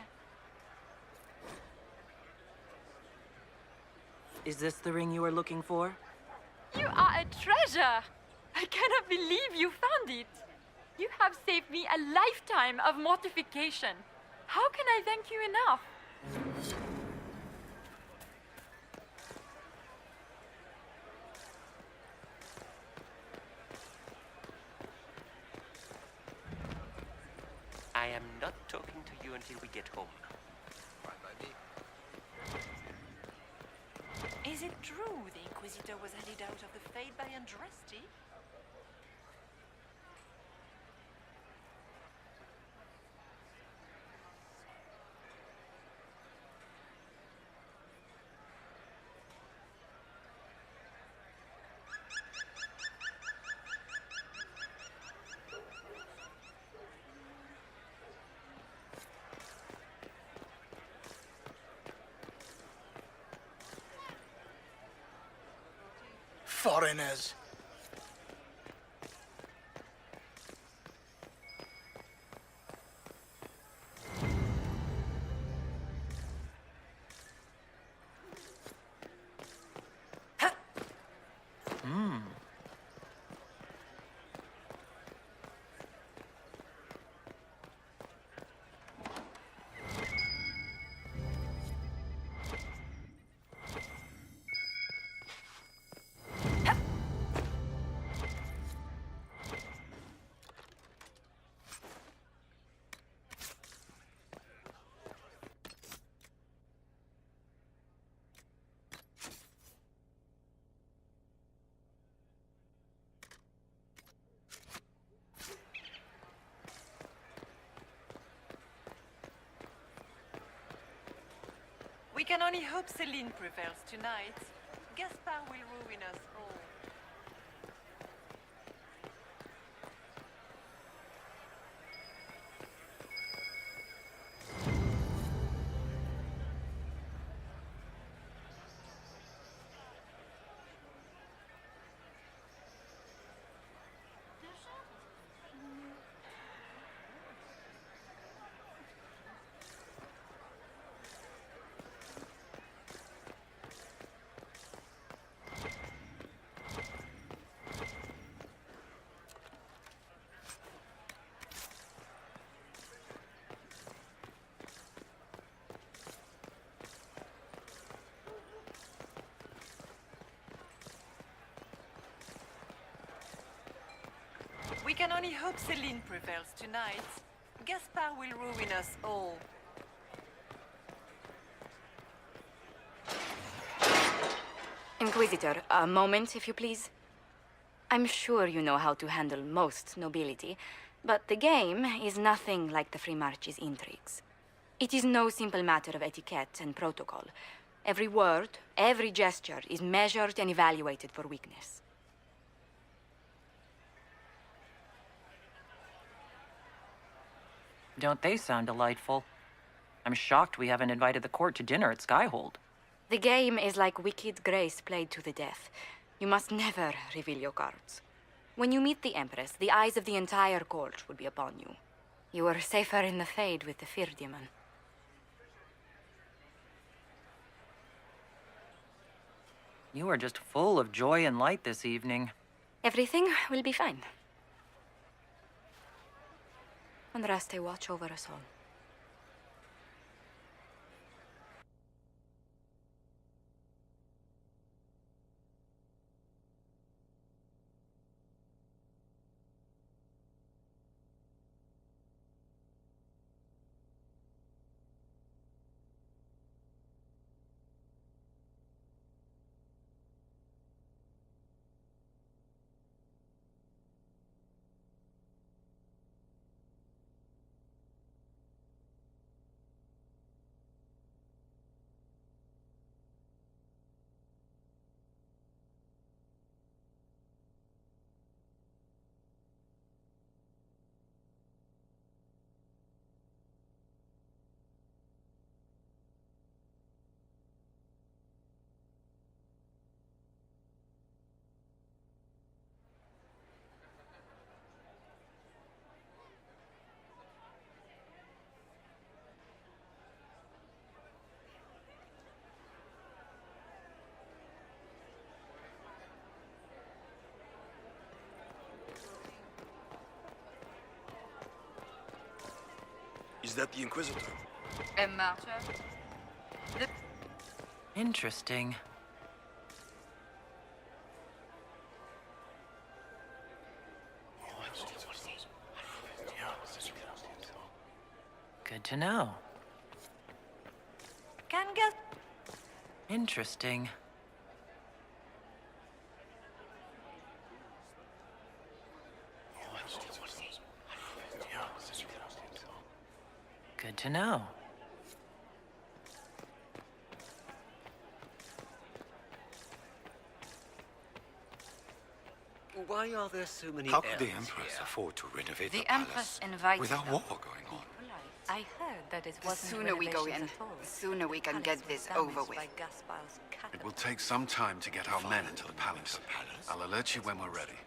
Is this the ring you are looking for? You are a treasure! I cannot believe you found it. You have saved me a lifetime of mortification. How can I thank you enough? I am not talking to you until we get home. Fine by me. Is it true the Inquisitor was headed out of the Fade by Andraste? Foreigners. can only hope Celine prevails tonight. Gaspard will ruin us all. We can only hope Celine prevails tonight. Gaspard will ruin us all. Inquisitor, a moment, if you please. I'm sure you know how to handle most nobility, but the game is nothing like the Free March's intrigues. It is no simple matter of etiquette and protocol. Every word, every gesture is measured and evaluated for weakness. Don't they sound delightful? I'm shocked we haven't invited the court to dinner at Skyhold. The game is like Wicked Grace played to the death. You must never reveal your cards. When you meet the Empress, the eyes of the entire court will be upon you. You are safer in the Fade with the Firdiaman. You are just full of joy and light this evening. Everything will be fine. Andraste, watch over us all. Is that the Inquisitor? Interesting. Good to know. Can get... Interesting. Good to know. Why are there so many How could the elves Empress here? afford to renovate the The Empress palace invited with a them. war going on? I heard that it The wasn't sooner we go in, renovations at all. the sooner we can Palace get was this damaged over with. by Gaspard's It will take some time to get our men into the palace. I'll alert you when we're ready.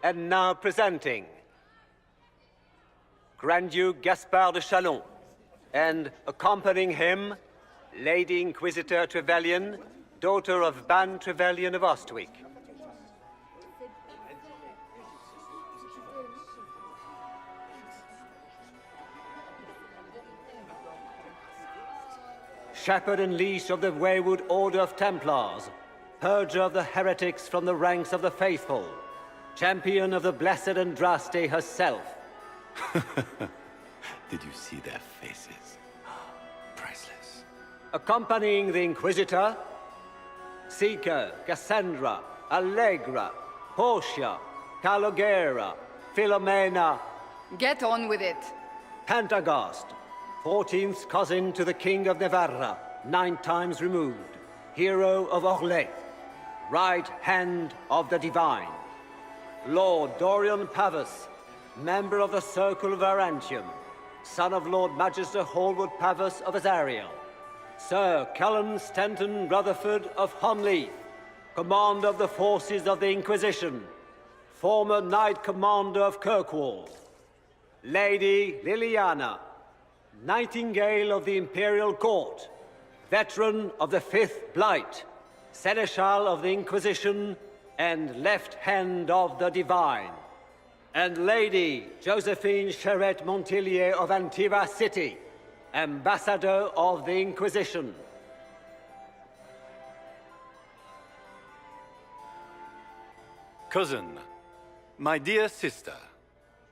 And now presenting Grand Duke Gaspard de Chalon, and accompanying him, Lady Inquisitor Trevelyan, daughter of Ban Trevelyan of Ostwick. Shepherd and leash of the Wayward Order of Templars, purger of the heretics from the ranks of the faithful, champion of the Blessed Andraste herself. Did you see their faces? Priceless. Accompanying the Inquisitor, Seeker, Cassandra, Allegra, Portia, Calogera, Philomena. Get on with it. Pantagast, 14th cousin to the King of Navarra, 9 times removed, hero of Orlais, right hand of the Divine. Lord Dorian Pavus, member of the Circle of Arantium, son of Lord Magister Hallward Pavus of Azariel. Sir Callum Stanton Rutherford of Hunleith, commander of the forces of the Inquisition, former Knight Commander of Kirkwall. Lady Liliana, Nightingale of the Imperial Court, veteran of the Fifth Blight, Seneschal of the Inquisition, and left hand of the Divine. And Lady Josephine Charette Montillier of Antiva City, Ambassador of the Inquisition. Cousin, my dear sister.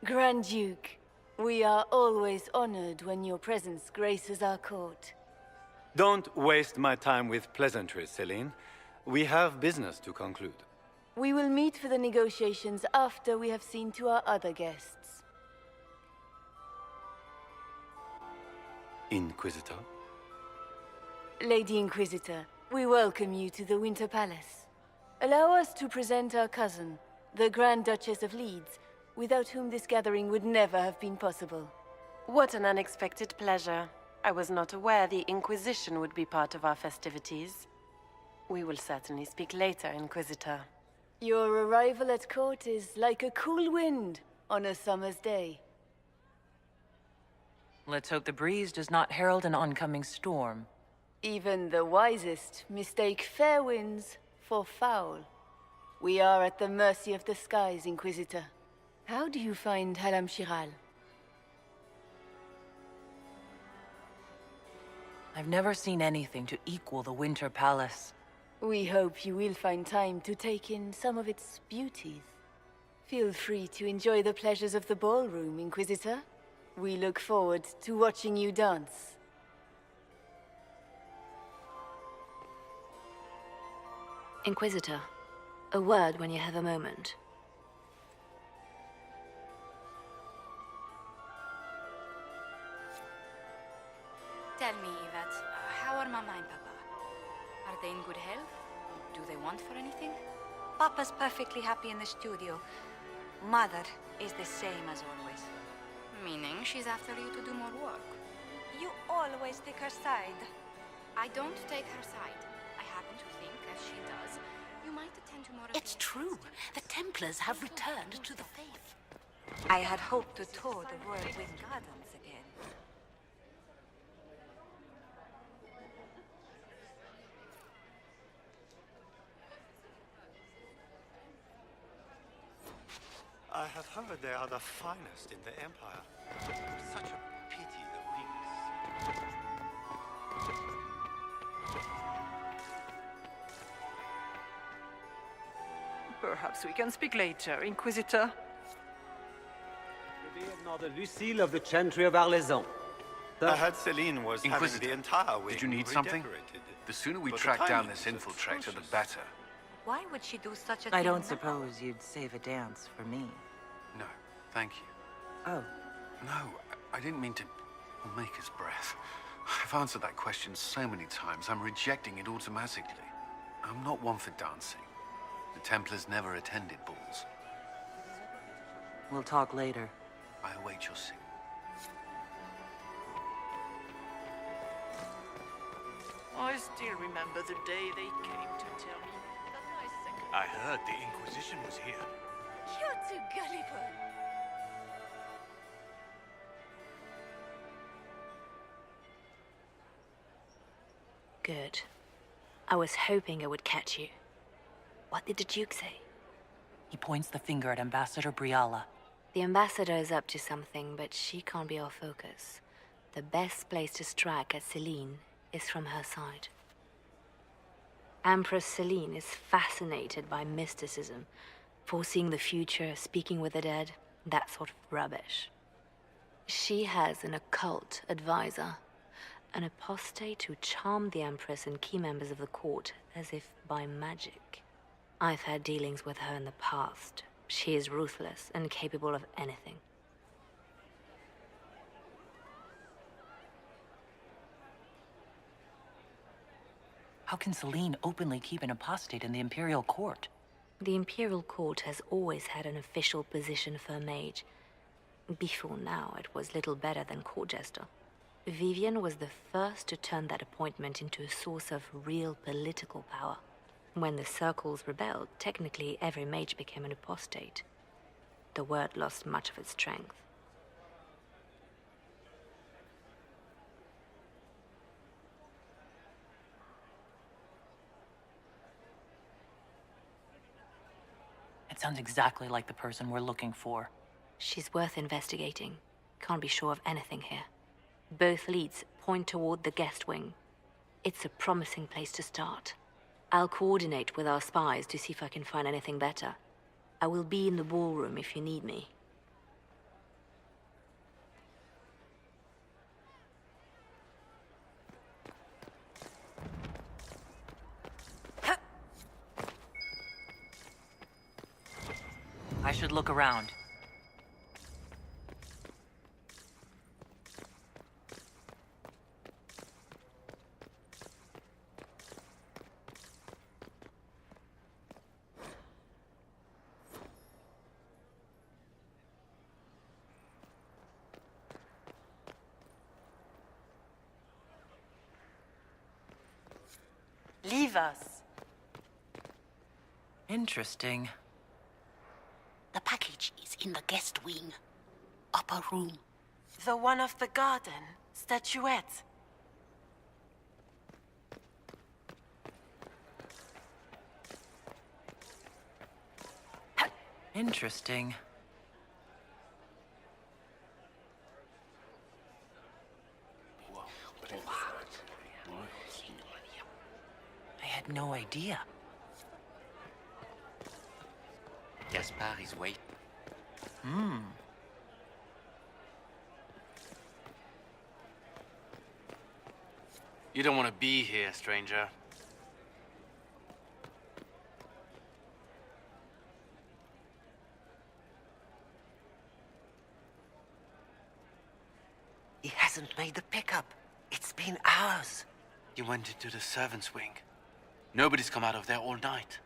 Grand Duke, we are always honored when your presence graces our court. Don't waste my time with pleasantries, Celine. We have business to conclude. We will meet for the negotiations after we have seen to our other guests. Inquisitor? Lady Inquisitor, we welcome you to the Winter Palace. Allow us to present our cousin, the Grand Duchess of Leeds, without whom this gathering would never have been possible. What an unexpected pleasure. I was not aware the Inquisition would be part of our festivities. We will certainly speak later, Inquisitor. Your arrival at court is like a cool wind on a summer's day. Let's hope the breeze does not herald an oncoming storm. Even the wisest mistake fair winds for foul. We are at the mercy of the skies, Inquisitor. How do you find Halam Shiral? I've never seen anything to equal the Winter Palace. We hope you will find time to take in some of its beauties. Feel free to enjoy the pleasures of the ballroom, Inquisitor. We look forward to watching you dance. Inquisitor, a word when you have a moment. Tell me, Yvette, how are Mama and Papa? Are they in good health? Do they want for anything? Papa's perfectly happy in the studio. Mother is the same as always. Meaning she's after you to do more work. You always take her side. I don't take her side. I happen to think, as she does, you might attend to more of It's true. The Templars have returned to the faith. I had hoped to tour the Whirlwind Gardens again. I have heard they are the finest in the Empire. Such a pity the wings. Perhaps we can speak later, Inquisitor. Another Lucille of the Chantry of Arlezon. I heard Celine was having Inquisitor, the entire wing did you need something? redecorated. The sooner we But the track down timing this was infiltrator, the atrocious. better. Why would she do such a I thing don't now? suppose you'd save a dance for me. No, thank you. Oh. No, I didn't mean to make his breath. I've answered that question so many times, I'm rejecting it automatically. I'm not one for dancing. The Templars never attended balls. We'll talk later. I await your signal. I still remember the day they came to tell me that my second... I heard the Inquisition was here. You're too gullible. Good. I was hoping I would catch you. What did the Duke say? He points the finger at Ambassador Briala. The Ambassador is up to something, but she can't be our focus. The best place to strike at Celine is from her side. Empress Celine is fascinated by mysticism, foreseeing the future, speaking with the dead, that sort of rubbish. She has an occult advisor, an apostate who charmed the Empress and key members of the court as if by magic. I've had dealings with her in the past. She is ruthless and capable of anything. How can Celine openly keep an apostate in the Imperial Court? The Imperial Court has always had an official position for a mage. Before now, it was little better than court jester. Vivian was the first to turn that appointment into a source of real political power. When the circles rebelled, technically every mage became an apostate. The word lost much of its strength. It sounds exactly like the person we're looking for. She's worth investigating. Can't be sure of anything here. Both leads point toward the guest wing. It's a promising place to start. I'll coordinate with our spies to see if I can find anything better. I will be in the ballroom if you need me. I should look around. Leave us. Interesting. The package is in the guest wing. Upper room. The one of the garden. Statuette. Interesting. I had no idea. Gaspard is waiting. You don't want to be here, stranger. He hasn't made the pickup. It's been hours. You went into the servants' wing. Nobody's come out of there all night.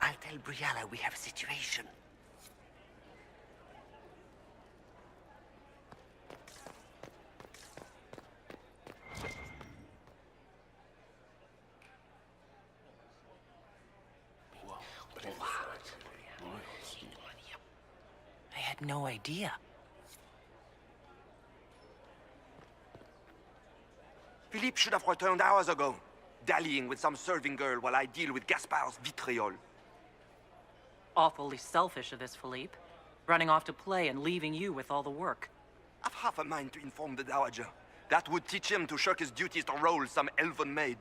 I'll tell Briala we have a situation. I had no idea. Philippe should have returned hours ago, dallying with some serving girl while I deal with Gaspard's vitriol. Awfully selfish of this, Philippe. Running off to play and leaving you with all the work. I've half a mind to inform the Dowager. That would teach him to shirk his duties to roll some elven maid.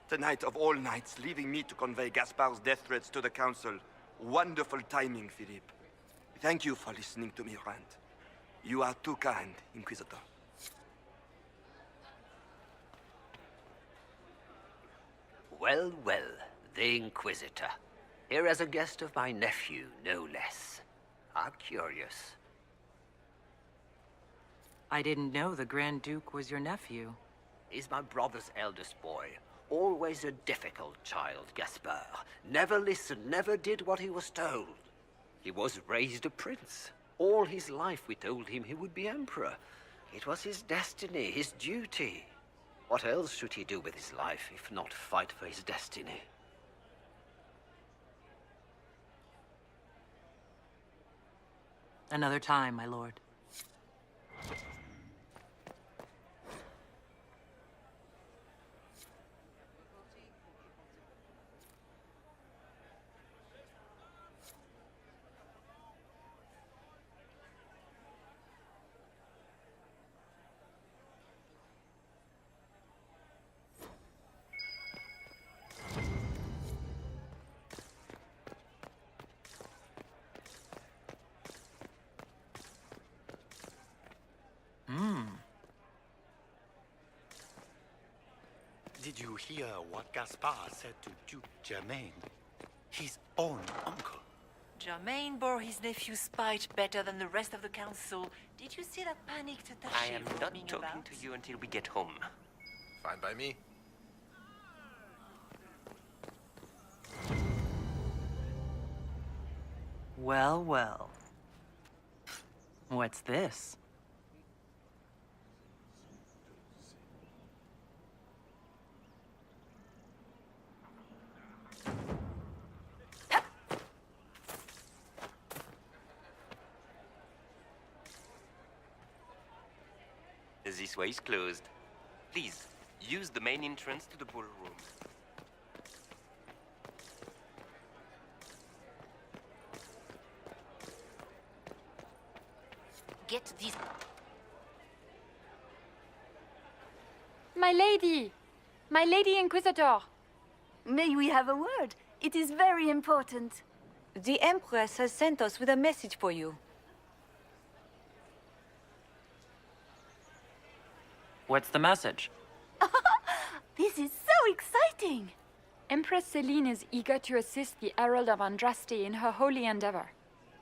Tonight of all nights, leaving me to convey Gaspard's death threats to the Council. Wonderful timing, Philippe. Thank you for listening to me rant. You are too kind, Inquisitor. Well, well, the Inquisitor. Here as a guest of my nephew, no less. How curious. I didn't know the Grand Duke was your nephew. He's my brother's eldest boy. Always a difficult child, Gaspard. Never listened, never did what he was told. He was raised a prince. All his life we told him he would be emperor. It was his destiny, his duty. What else should he do with his life, if not fight for his destiny? Another time, my lord. Did you hear what Gaspard said to Duke Germain? His own uncle. Germain bore his nephew's spite better than the rest of the council. Did you see that panicked attaché I am not roaming talking about? to you until we get home. Fine by me. Well, well. What's this? This way is closed. Please, use the main entrance to the ballroom. Get this. My lady! My lady Inquisitor! May we have a word? It is very important. The Empress has sent us with a message for you. What's the message? This is so exciting! Empress Celine is eager to assist the Herald of Andraste in her holy endeavor.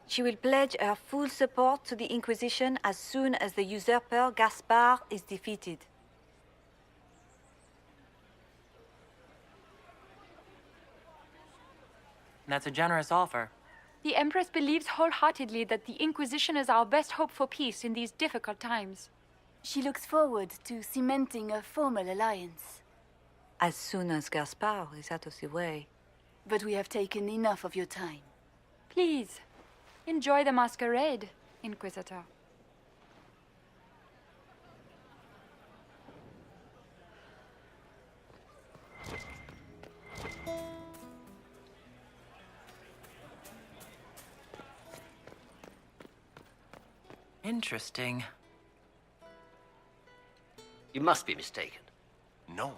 She will pledge her full support to the Inquisition as soon as the usurper Gaspard is defeated. That's a generous offer. The Empress believes wholeheartedly that the Inquisition is our best hope for peace in these difficult times. She looks forward to cementing a formal alliance. As soon as Gaspard is out of the way. But we have taken enough of your time. Please, enjoy the masquerade, Inquisitor. Interesting. You must be mistaken. No,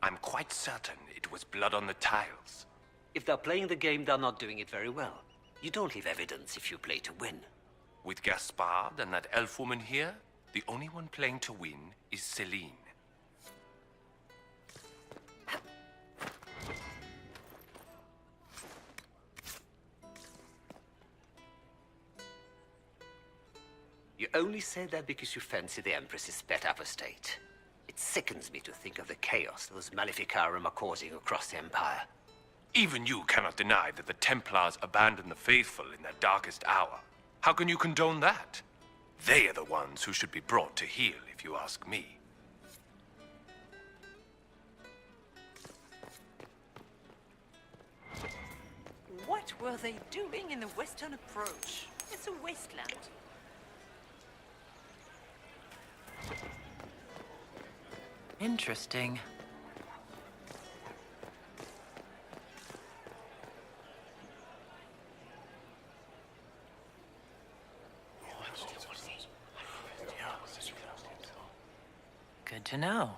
I'm quite certain it was blood on the tiles. If they're playing the game, they're not doing it very well. You don't leave evidence if you play to win. With Gaspard and that elf woman here, the only one playing to win is Celine. You only say that because you fancy the Empress's pet apostate. It sickens me to think of the chaos those Maleficarum are causing across the Empire. Even you cannot deny that the Templars abandoned the faithful in their darkest hour. How can you condone that? They are the ones who should be brought to heel, if you ask me. What were they doing in the western approach? It's a wasteland. Interesting. Good to know.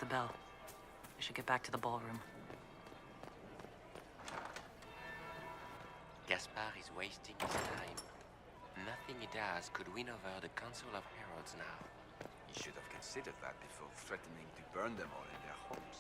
the bell. I should get back to the ballroom. Gaspard is wasting his time. Nothing he does could win over the Council of Heralds now. He should have considered that before threatening to burn them all in their homes.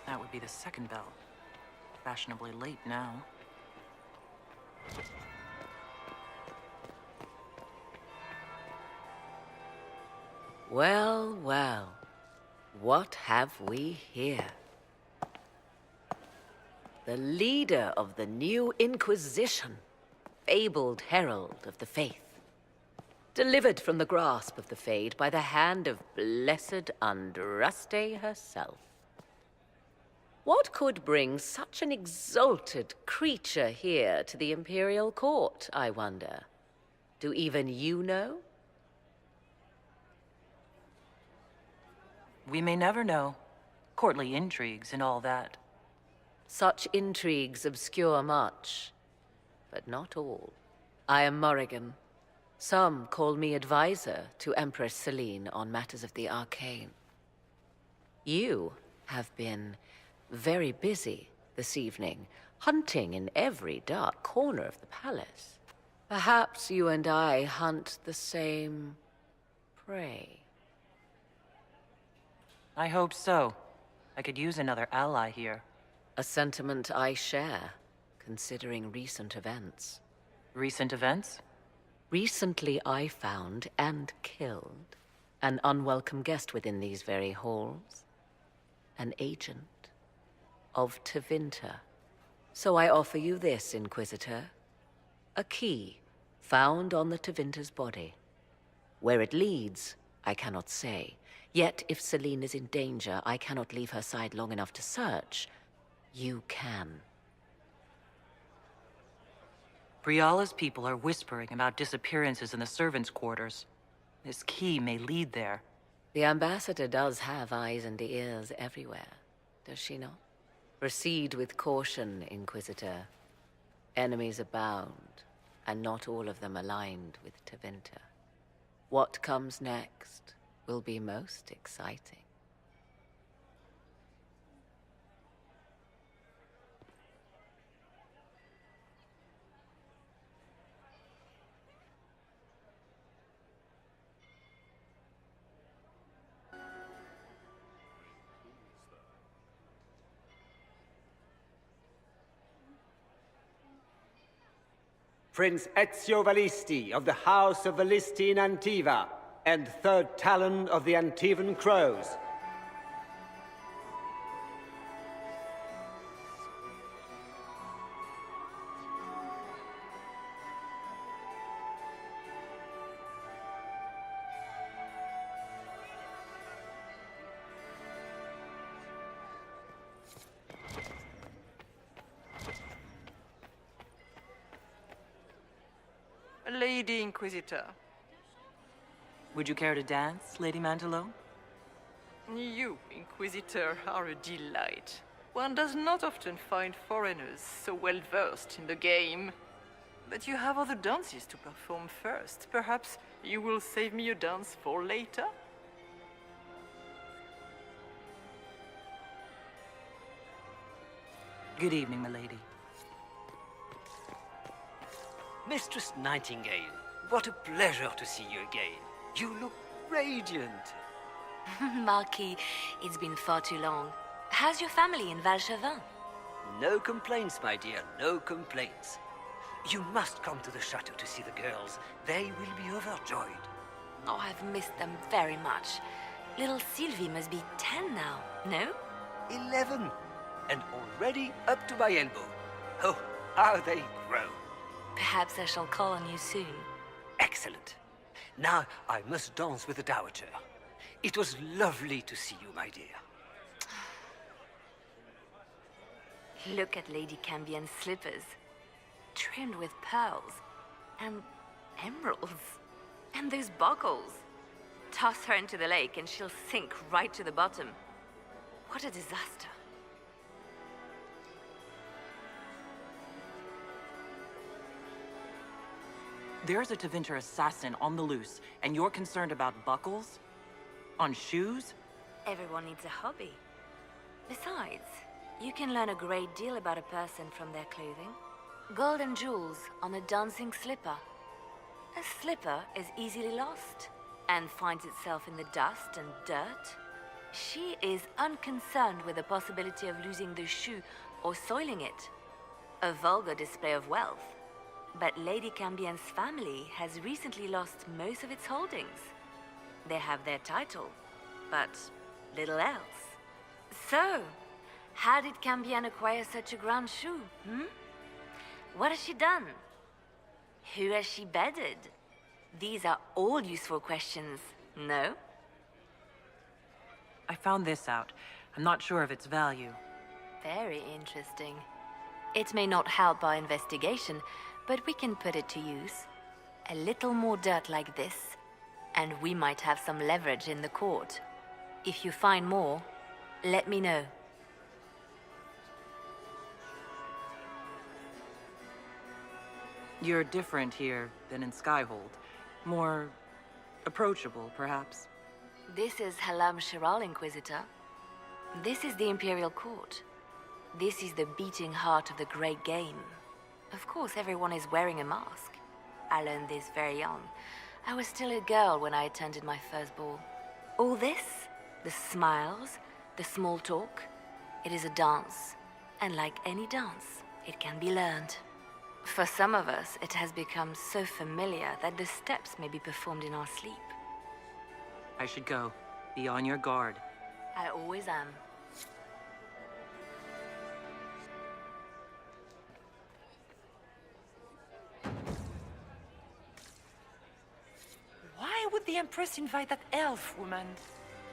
That would be the second bell. Fashionably late now. Well, well. What have we here? The leader of the new Inquisition, fabled herald of the faith. Delivered from the grasp of the Fade by the hand of blessed Andraste herself. What could bring such an exalted creature here to the Imperial Court, I wonder? Do even you know? We may never know. Courtly intrigues and all that. Such intrigues obscure much, but not all. I am Morrigan. Some call me advisor to Empress Celine on matters of the arcane. You have been very busy this evening, hunting in every dark corner of the palace. Perhaps you and I hunt the same prey. I hope so. I could use another ally here. A sentiment I share, considering recent events. Recent events? Recently I found and killed an unwelcome guest within these very halls. An agent of Tevinter. So I offer you this, Inquisitor. A key found on the Tevinter's body. Where it leads, I cannot say. Yet if Celine is in danger, I cannot leave her side long enough to search. You can. Briala's people are whispering about disappearances in the servants' quarters. This key may lead there. The ambassador does have eyes and ears everywhere, does she not? Proceed with caution, Inquisitor. Enemies abound, and not all of them aligned with Tevinter. What comes next will be most exciting. Prince Ezio Valisti of the House of Valisti in Antiva, and Third Talon of the Antivan Crows. Lady Inquisitor. Would you care to dance, Lady Mantelot? You, Inquisitor, are a delight. One does not often find foreigners so well versed in the game. But you have other dances to perform first. Perhaps you will save me a dance for later? Good evening, milady. Mistress Nightingale, what a pleasure to see you again. You look radiant. Marquis, it's been far too long. How's your family in Valchevin? No complaints, my dear, no complaints. You must come to the chateau to see the girls. They will be overjoyed. Oh, I've missed them very much. Little Sylvie must be 10 now, no? 11, and already up to my elbow. Oh, how they grow. Perhaps I shall call on you soon. Excellent. Now I must dance with the Dowager. It was lovely to see you, my dear. Look at Lady Cambion's slippers, trimmed with pearls and emeralds. And those buckles. Toss her into the lake and she'll sink right to the bottom. What a disaster. There's a Tevinter assassin on the loose, and you're concerned about buckles? On shoes? Everyone needs a hobby. Besides, you can learn a great deal about a person from their clothing. Gold and jewels on a dancing slipper. A slipper is easily lost and finds itself in the dust and dirt. She is unconcerned with the possibility of losing the shoe or soiling it. A vulgar display of wealth. But Lady Cambion's family has recently lost most of its holdings. They have their title, but little else. So, how did Cambion acquire such a grand shoe, What has she done? Who has she bedded? These are all useful questions, no? I found this out. I'm not sure of its value. Very interesting. It may not help our investigation, but we can put it to use. A little more dirt like this, and we might have some leverage in the court. If you find more, let me know. You're different here than in Skyhold. More approachable, perhaps. This is Halam Shiral, Inquisitor. This is the Imperial Court. This is the beating heart of the Great Game. Of course, everyone is wearing a mask. I learned this very young. I was still a girl when I attended my first ball. All this, the smiles, the small talk, it is a dance. And like any dance, it can be learned. For some of us, it has become so familiar that the steps may be performed in our sleep. I should go. Be on your guard. I always am. Why would the Empress invite that elf woman?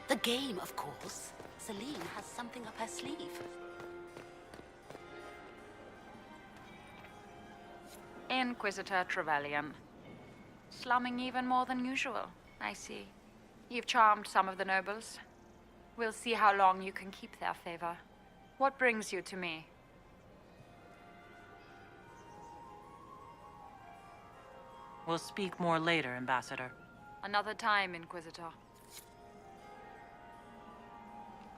The game, of course. Celine has something up her sleeve. Inquisitor Trevelyan. Slumming even more than usual, I see. You've charmed some of the nobles. We'll see how long you can keep their favor. What brings you to me? We'll speak more later, Ambassador. Another time, Inquisitor.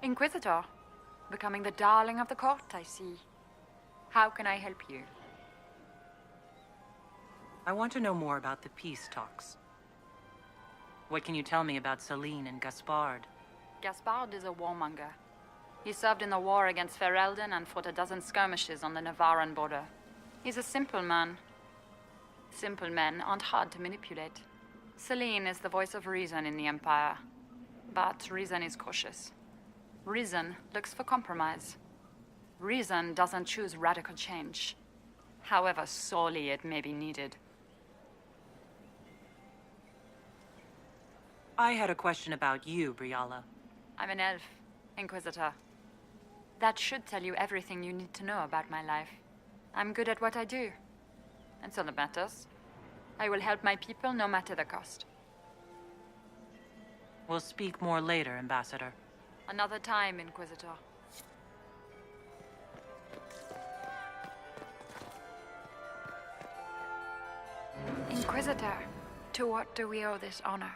Inquisitor, becoming the darling of the court, I see. How can I help you? I want to know more about the peace talks. What can you tell me about Celine and Gaspard? Gaspard is a warmonger. He served in the war against Ferelden and fought a dozen skirmishes on the Navarran border. He's a simple man. Simple men aren't hard to manipulate. Celine is the voice of reason in the Empire. But reason is cautious. Reason looks for compromise. Reason doesn't choose radical change, however sorely it may be needed. I had a question about you, Briala. I'm an elf, Inquisitor. That should tell you everything you need to know about my life. I'm good at what I do. And so that matters. I will help my people no matter the cost. We'll speak more later, Ambassador. Another time, Inquisitor. Inquisitor, to what do we owe this honor?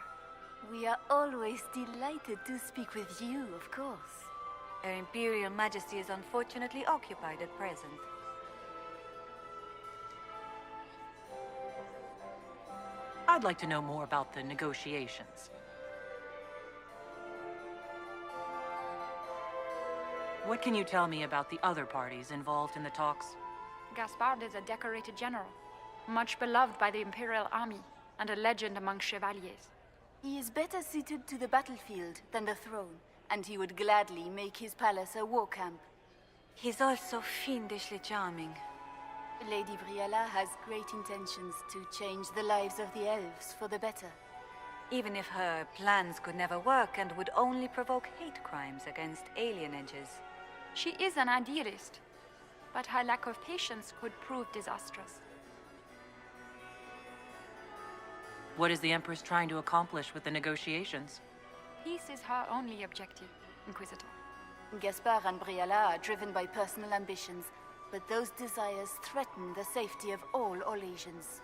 We are always delighted to speak with you, of course. Her Imperial Majesty is unfortunately occupied at present. I'd like to know more about the negotiations. What can you tell me about the other parties involved in the talks? Gaspard is a decorated general, much beloved by the Imperial army, and a legend among chevaliers. He is better suited to the battlefield than the throne, and he would gladly make his palace a war camp. He's also fiendishly charming. Lady Briala has great intentions to change the lives of the elves for the better. even if her plans could never work and would only provoke hate crimes against alienages. She is an idealist, but her lack of patience could prove disastrous. What is the Empress trying to accomplish with the negotiations? Peace is her only objective, Inquisitor. Gaspard and Briala are driven by personal ambitions, but those desires threaten the safety of all Orlesians.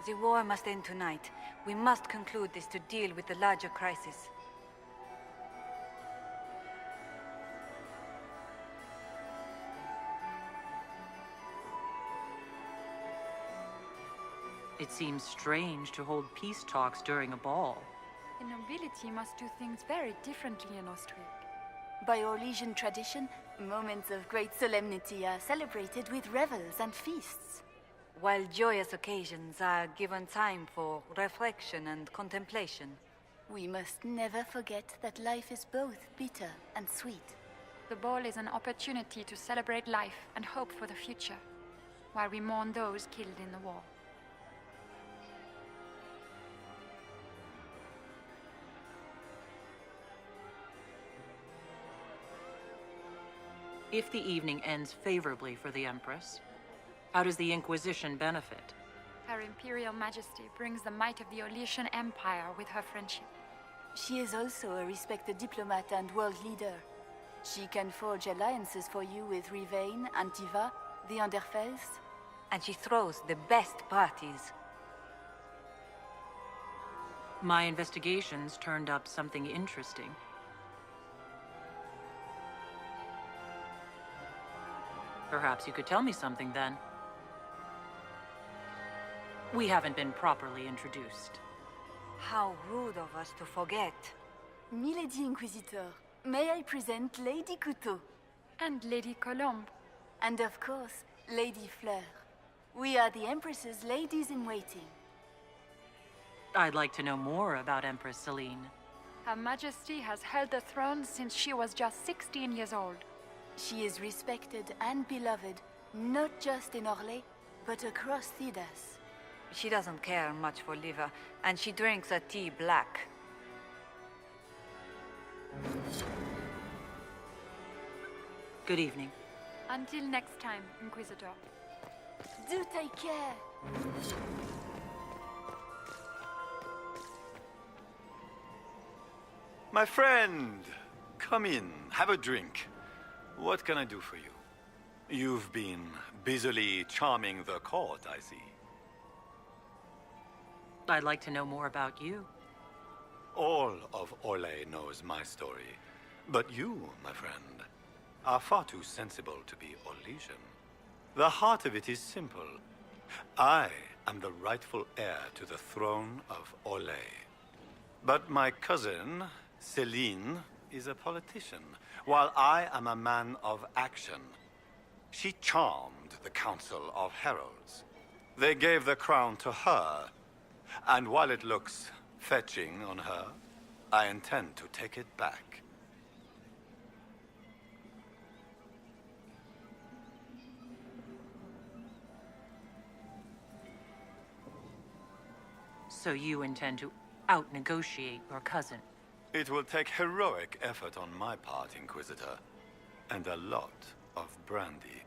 The war must end tonight. We must conclude this to deal with the larger crisis. It seems strange to hold peace talks during a ball. The nobility must do things very differently in Ostwick. By Orlesian tradition, moments of great solemnity are celebrated with revels and feasts. While joyous occasions are given time for reflection and contemplation. We must never forget that life is both bitter and sweet. The ball is an opportunity to celebrate life and hope for the future, while we mourn those killed in the war. If the evening ends favorably for the Empress, how does the Inquisition benefit? Her Imperial Majesty brings the might of the Orlesian Empire with her friendship. She is also a respected diplomat and world leader. She can forge alliances for you with Rivain, Antiva, the Anderfels. And she throws the best parties. My investigations turned up something interesting. Perhaps you could tell me something then. We haven't been properly introduced. How rude of us to forget. Milady Inquisitor, may I present Lady Couteau? And Lady Colombe. And of course, Lady Fleur. We are the Empress's ladies-in-waiting. I'd like to know more about Empress Celine. Her Majesty has held the throne since she was just 16 years old. She is respected and beloved, not just in Orlais, but across Thedas. She doesn't care much for liver, and she drinks her tea black. Good evening. Until next time, Inquisitor. Do take care. My friend, come in, have a drink. What can I do for you? You've been busily charming the court, I see. I'd like to know more about you. All of Orlais knows my story. But you, my friend, are far too sensible to be Orlesian. The heart of it is simple. I am the rightful heir to the throne of Orlais. But my cousin, Celine, is a politician, while I am a man of action. She charmed the Council of Heralds. They gave the crown to her, and while it looks fetching on her, I intend to take it back. So you intend to out-negotiate your cousin? It will take heroic effort on my part, Inquisitor, and a lot of brandy.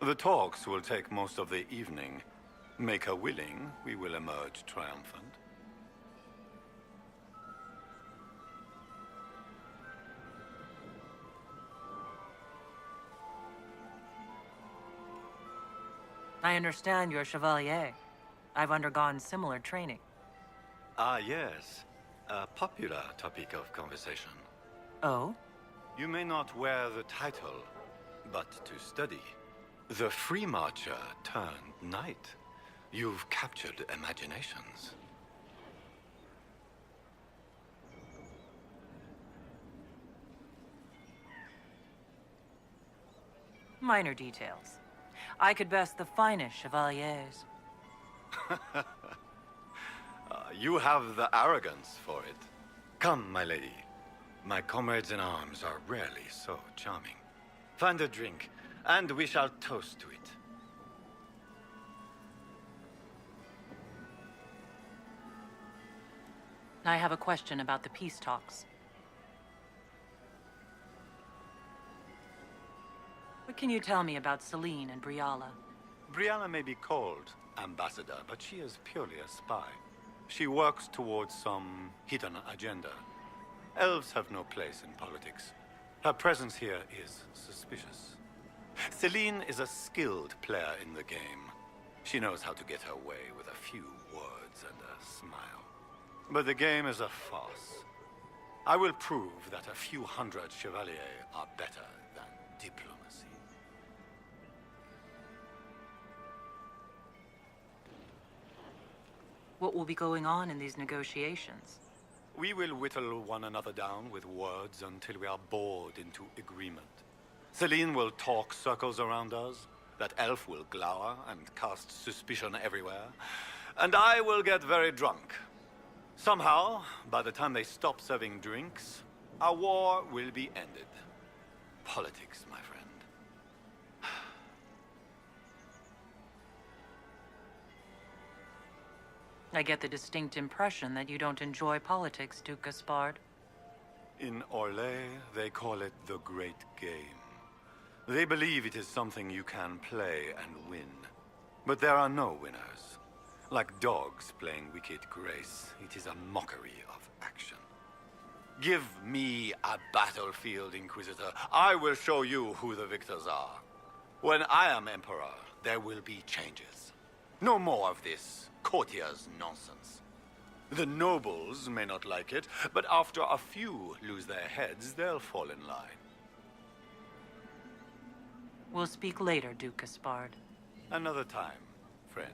The talks will take most of the evening. Make her willing, we will emerge triumphant. I understand you're a Chevalier. I've undergone similar training. Ah, yes. A popular topic of conversation. Oh? You may not wear the title, but to study. The Free Marcher turned knight. You've captured imaginations. Minor details. I could best the finest Chevaliers. You have the arrogance for it. Come, my lady. My comrades in arms are rarely so charming. Find a drink, and we shall toast to it. I have a question about the peace talks. What can you tell me about Celine and Briala? Brianna may be called ambassador, but she is purely a spy. She works towards some hidden agenda. Elves have no place in politics. Her presence here is suspicious. Celine is a skilled player in the game. She knows how to get her way with a few words and a smile. But the game is a farce. I will prove that a few hundred chevaliers are better than diplomacy. What will be going on in these negotiations? We will whittle one another down with words until we are bored into agreement. Celine will talk circles around us, that elf will glower and cast suspicion everywhere, and I will get very drunk. Somehow, by the time they stop serving drinks, our war will be ended. Politics, my friend. I get the distinct impression that you don't enjoy politics, Duke Gaspard. In Orlais, they call it the Great Game. They believe it is something you can play and win. But there are no winners. Like dogs playing wicked grace, it is a mockery of action. Give me a battlefield, Inquisitor. I will show you who the victors are. When I am Emperor, there will be changes. No more of this courtier's nonsense. The nobles may not like it, but after a few lose their heads, they'll fall in line. We'll speak later, Duke Gaspard. Another time, friend.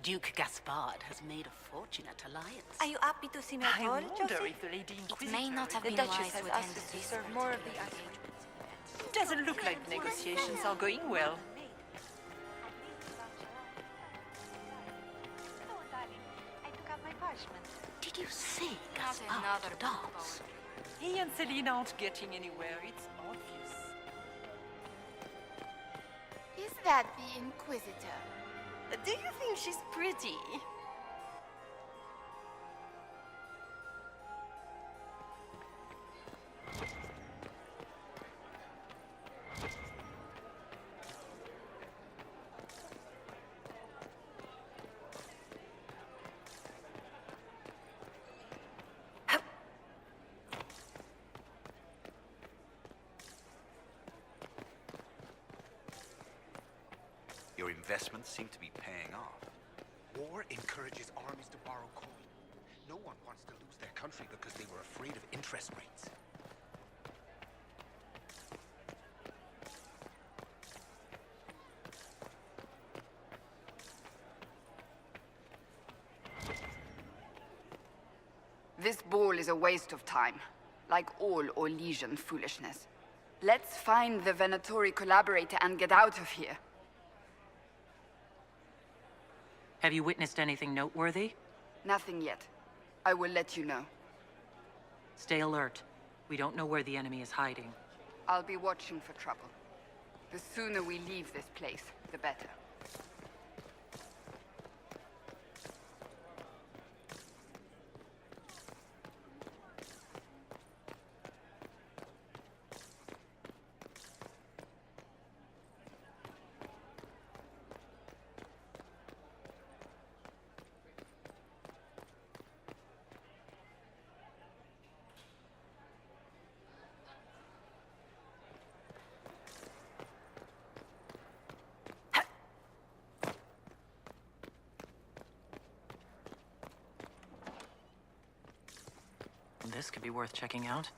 Duke Gaspard has made a fortunate alliance. Are you happy to see me at I all, wonder Josie? if the Lady It Inquisitor... may not have the been Duchess wise has to attend asked us to this serve more of the arrangements. Doesn't look like the negotiations are going well. Did you see Not Gaspard another dance? He and Celine aren't getting anywhere, it's obvious. Is that the Inquisitor? Do you think she's pretty? Your investments seem to be paying off. War encourages armies to borrow coin. No one wants to lose their country because they were afraid of interest rates. This ball is a waste of time, like all Orlesian foolishness. Let's find the Venatori collaborator and get out of here. Have you witnessed anything noteworthy? Nothing yet. I will let you know. Stay alert. We don't know where the enemy is hiding. I'll be watching for trouble. The sooner we leave this place, the better. This could be worth checking out.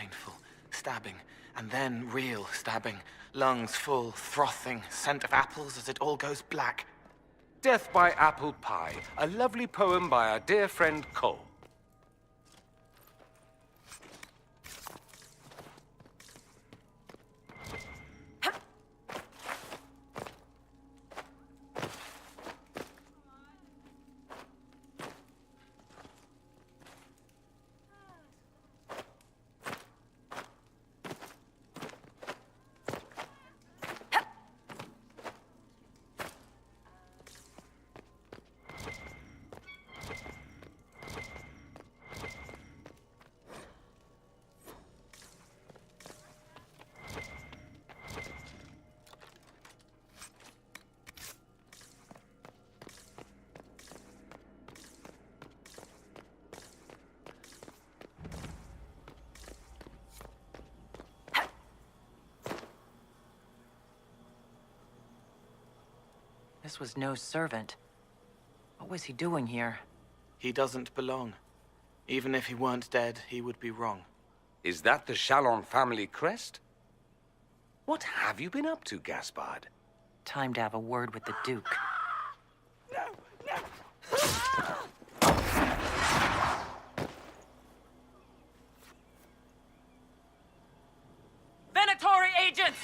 painful. Stabbing, and then real stabbing. Lungs full, frothing, scent of apples as it all goes black. Death by Apple Pie, a lovely poem by our dear friend Cole. This was no servant. What was he doing here? He doesn't belong. Even if he weren't dead, he would be wrong. Is that the Chalon family crest? What have you been up to, Gaspard? Time to have a word with the Duke. Venatori agents!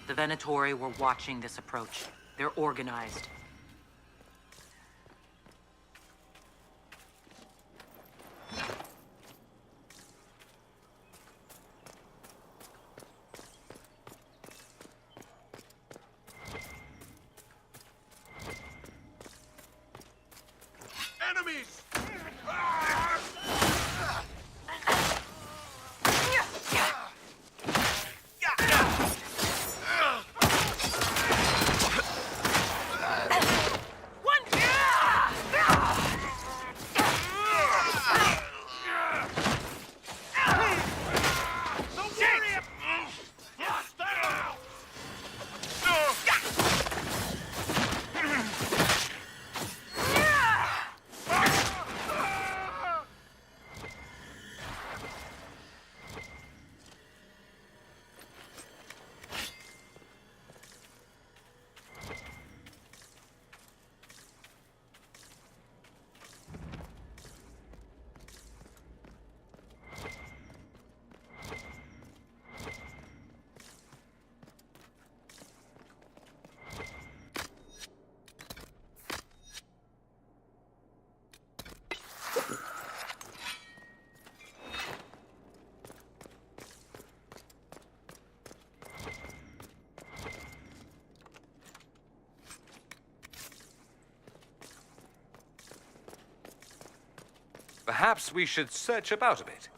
The Venatori were watching this approach. They're organized. Enemies! Perhaps we should search about a bit.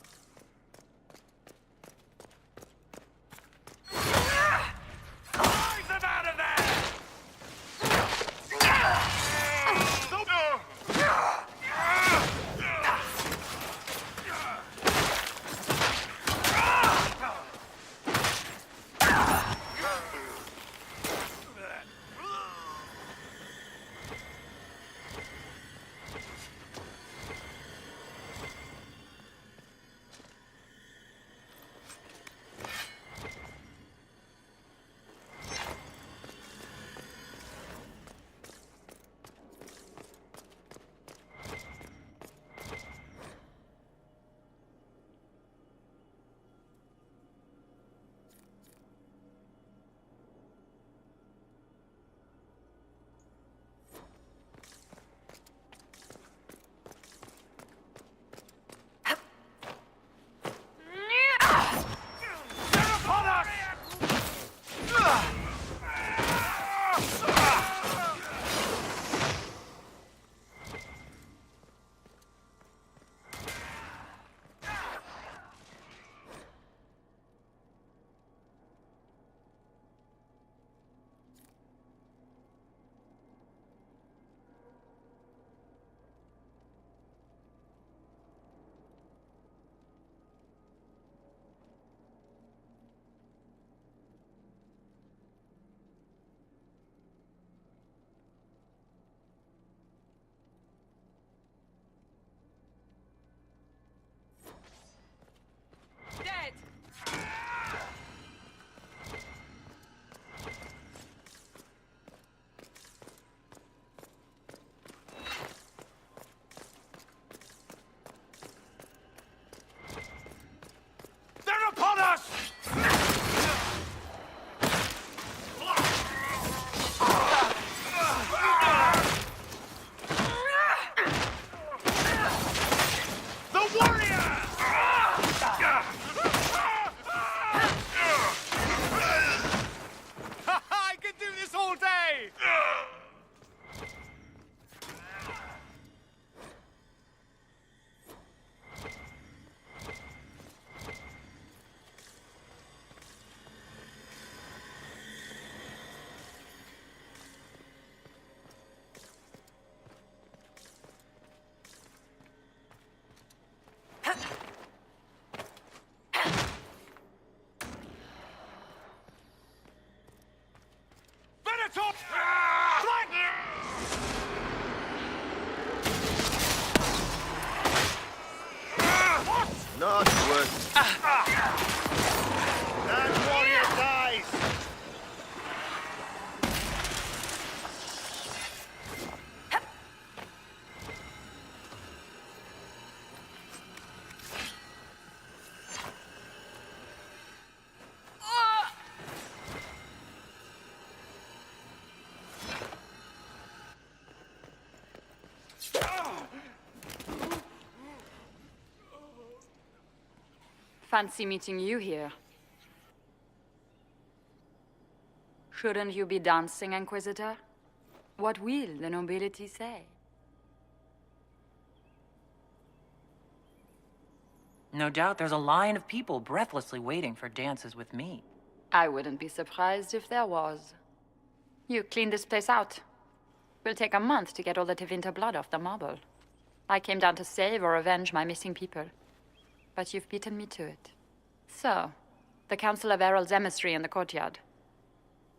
That warrior dies! Fancy meeting you here. Shouldn't you be dancing, Inquisitor? What will the nobility say? No doubt there's a line of people breathlessly waiting for dances with me. I wouldn't be surprised if there was. You cleaned this place out. Will take a month to get all the Tevinter blood off the marble. I came down to save or avenge my missing people. But you've beaten me to it. So, the Council of Herald's emissary in the courtyard.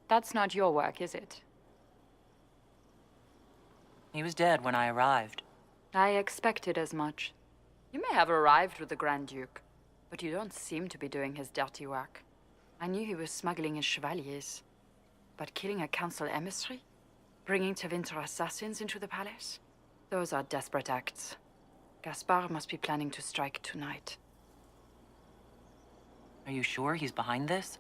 That's not your work, is it? He was dead when I arrived. I expected as much. You may have arrived with the Grand Duke, but you don't seem to be doing his dirty work. I knew he was smuggling his chevaliers. But killing a Council emissary? Bringing Tevinter assassins into the palace? Those are desperate acts. Gaspard must be planning to strike tonight. Are you sure he's behind this?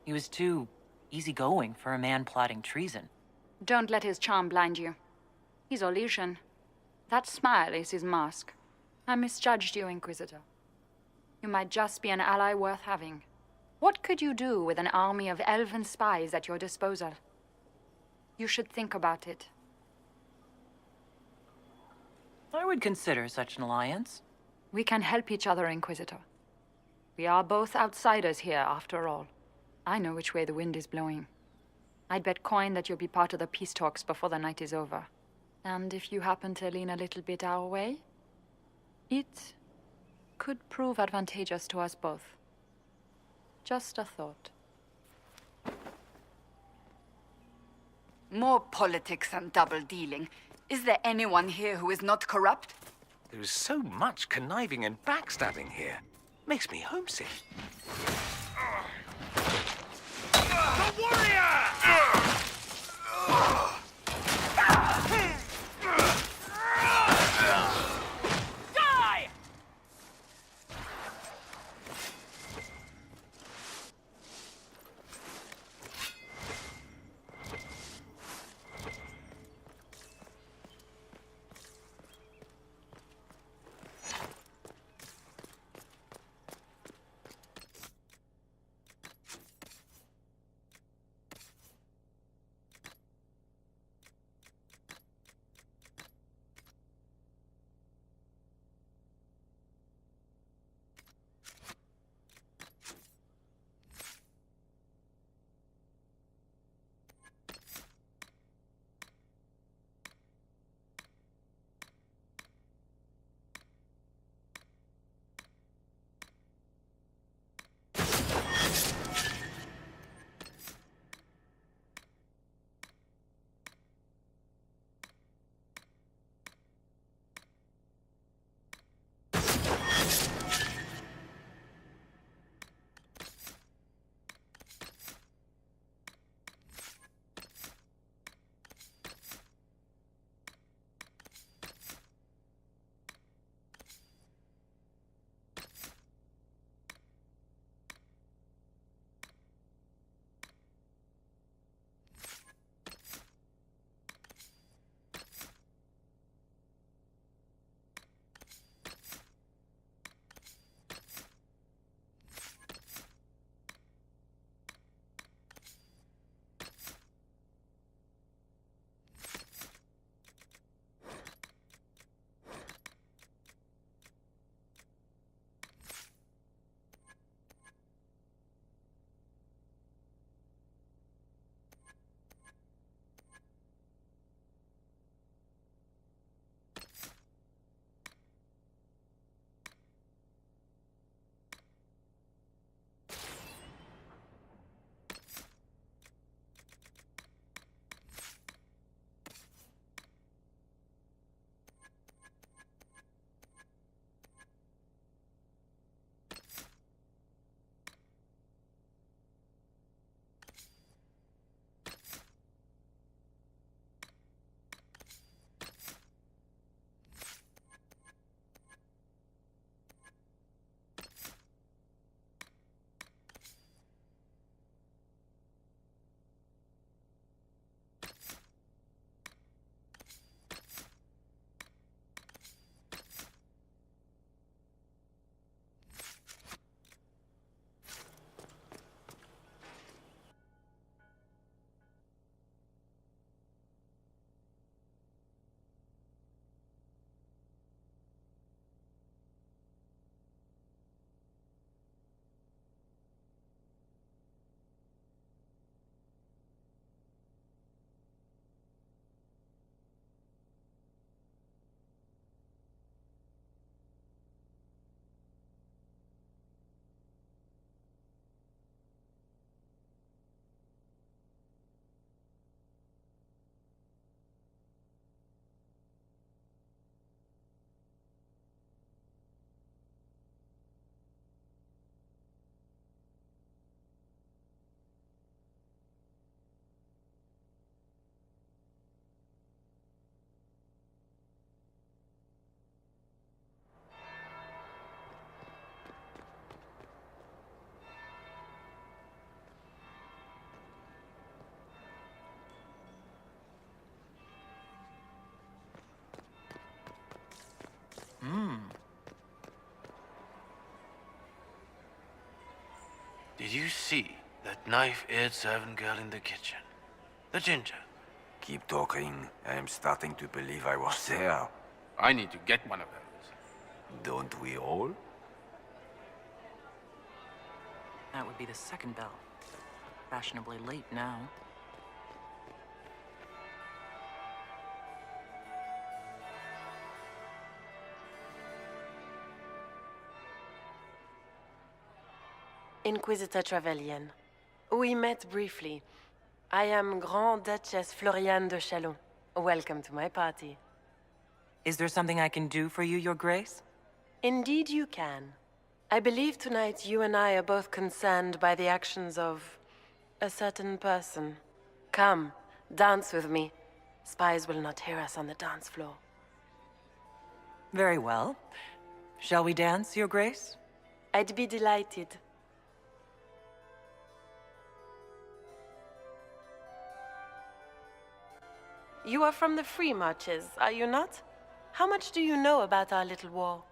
He was too easygoing for a man plotting treason. Don't let his charm blind you. He's Orlesian. That smile is his mask. I misjudged you, Inquisitor. You might just be an ally worth having. What could you do with an army of elven spies at your disposal? You should think about it. I would consider such an alliance. We can help each other, Inquisitor. We are both outsiders here, after all. I know which way the wind is blowing. I'd bet coin that you'll be part of the peace talks before the night is over. And if you happen to lean a little bit our way, it could prove advantageous to us both. Just a thought. More politics and double-dealing. Is there anyone here who is not corrupt? There is so much conniving and backstabbing here. Makes me homesick. The warrior! Die! Did you see that knife-eared servant girl in the kitchen? The ginger. Keep talking. I am starting to believe I was there. I need to get one of those. Don't we all? That would be the second bell. Fashionably late now. Inquisitor Trevelyan. We met briefly. I am Grand Duchess Floriane de Chalon. Welcome to my party. Is there something I can do for you, Your Grace? Indeed you can. I believe tonight you and I are both concerned by the actions of a certain person. Come, dance with me. Spies will not hear us on the dance floor. Very well. Shall we dance, Your Grace? I'd be delighted. You are from the Free Marches, are you not? How much do you know about our little war?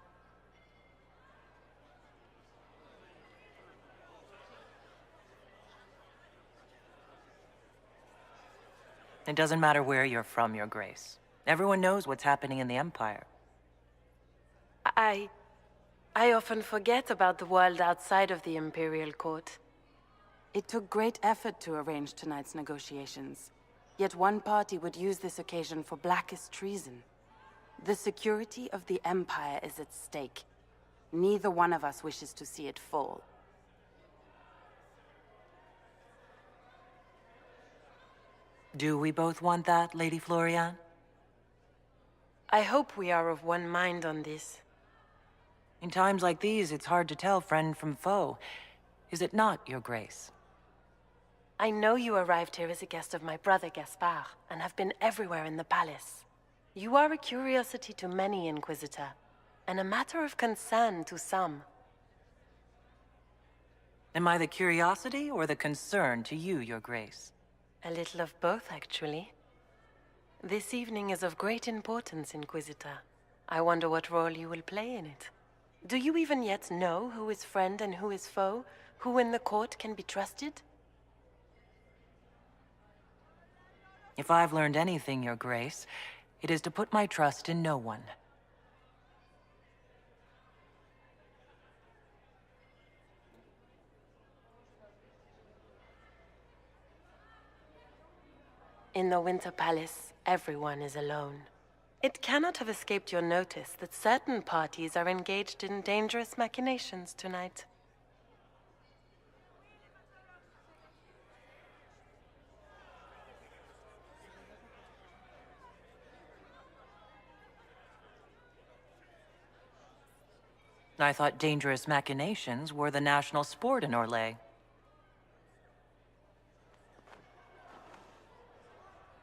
It doesn't matter where you're from, Your Grace. Everyone knows what's happening in the Empire. I often forget about the world outside of the Imperial Court. It took great effort to arrange tonight's negotiations. Yet one party would use this occasion for blackest treason. The security of the Empire is at stake. Neither one of us wishes to see it fall. Do we both want that, Lady Floriane? I hope we are of one mind on this. In times like these, it's hard to tell friend from foe. Is it not, Your Grace? I know you arrived here as a guest of my brother Gaspard, and have been everywhere in the palace. You are a curiosity to many, Inquisitor, and a matter of concern to some. Am I the curiosity or the concern to you, Your Grace? A little of both, actually. This evening is of great importance, Inquisitor. I wonder what role you will play in it. Do you even yet know who is friend and who is foe? Who in the court can be trusted? If I've learned anything, Your Grace, it is to put my trust in no one. In the Winter Palace, everyone is alone. It cannot have escaped your notice that certain parties are engaged in dangerous machinations tonight. I thought dangerous machinations were the national sport in Orlais.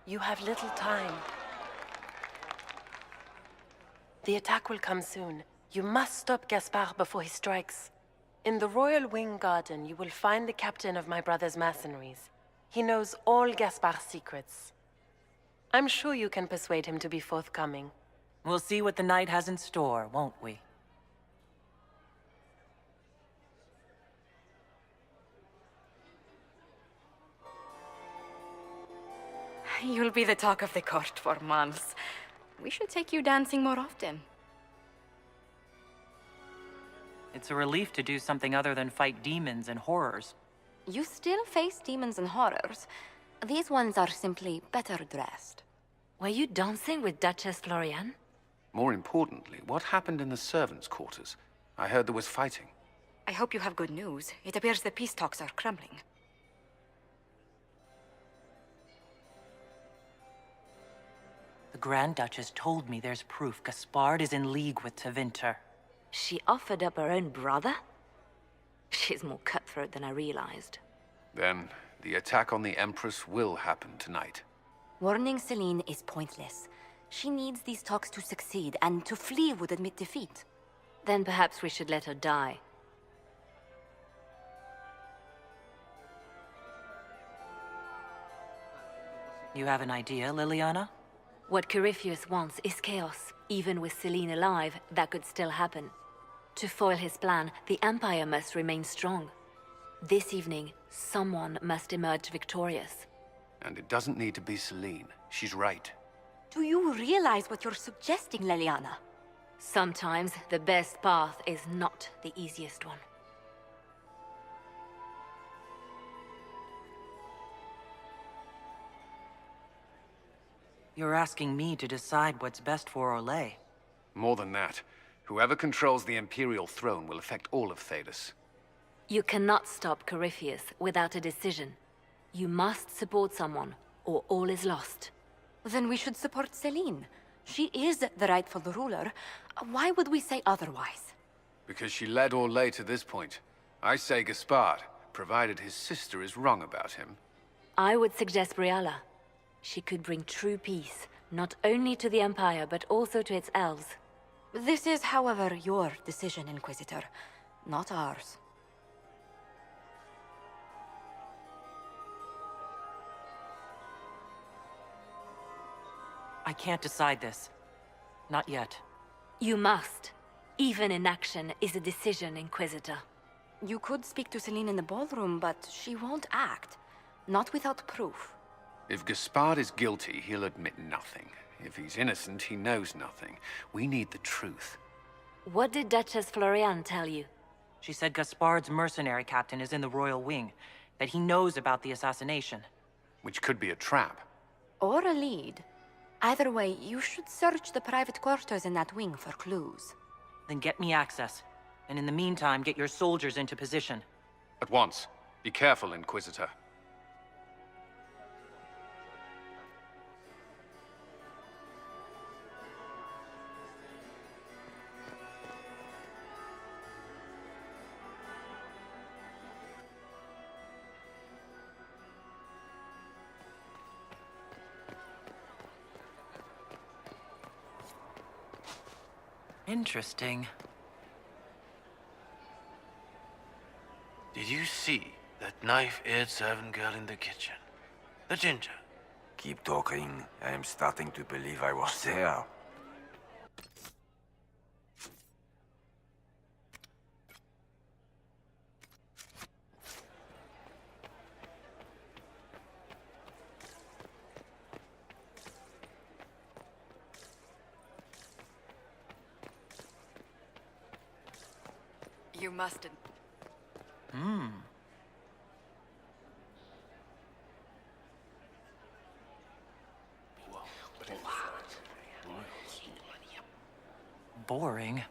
You have little time. The attack will come soon. You must stop Gaspard before he strikes. In the Royal Wing Garden, you will find the captain of my brother's mercenaries. He knows all Gaspard's secrets. I'm sure you can persuade him to be forthcoming. We'll see what the night has in store, won't we? You'll be the talk of the court for months. We should take you dancing more often. It's a relief to do something other than fight demons and horrors. You still face demons and horrors. These ones are simply better dressed. Were you dancing with Duchess Floriane? More importantly, what happened in the servants' quarters? I heard there was fighting. I hope you have good news. It appears the peace talks are crumbling. The Grand Duchess told me there's proof Gaspard is in league with Tevinter. She offered up her own brother? She's more cutthroat than I realized. Then, the attack on the Empress will happen tonight. Warning Celine is pointless. She needs these talks to succeed, and to flee would admit defeat. Then perhaps we should let her die. You have an idea, Liliana? What Corypheus wants is chaos. Even with Celine alive, that could still happen. To foil his plan, the Empire must remain strong. This evening, someone must emerge victorious. And it doesn't need to be Celine. She's right. Do you realize what you're suggesting, Leliana? Sometimes the best path is not the easiest one. You're asking me to decide what's best for Orlais. More than that, whoever controls the Imperial throne will affect all of Thedas. You cannot stop Corypheus without a decision. You must support someone, or all is lost. Then we should support Celine. She is the rightful ruler. Why would we say otherwise? Because she led Orlais to this point. I say Gaspard, provided his sister is wrong about him. I would suggest Briala. She could bring true peace, not only to the Empire, but also to its elves. This is, however, your decision, Inquisitor, not ours. I can't decide this. Not yet. You must. Even inaction is a decision, Inquisitor. You could speak to Celine in the ballroom, but she won't act. Not without proof. If Gaspard is guilty, he'll admit nothing. If he's innocent, he knows nothing. We need the truth. What did Duchess Floriane tell you? She said Gaspard's mercenary captain is in the Royal Wing, that he knows about the assassination. Which could be a trap. Or a lead. Either way, you should search the private quarters in that wing for clues. Then get me access. And in the meantime, get your soldiers into position. At once. Be careful, Inquisitor. Interesting. Did you see that knife-eared servant girl in the kitchen? The ginger. Keep talking. I am starting to believe I was there. You mustn't. Boring.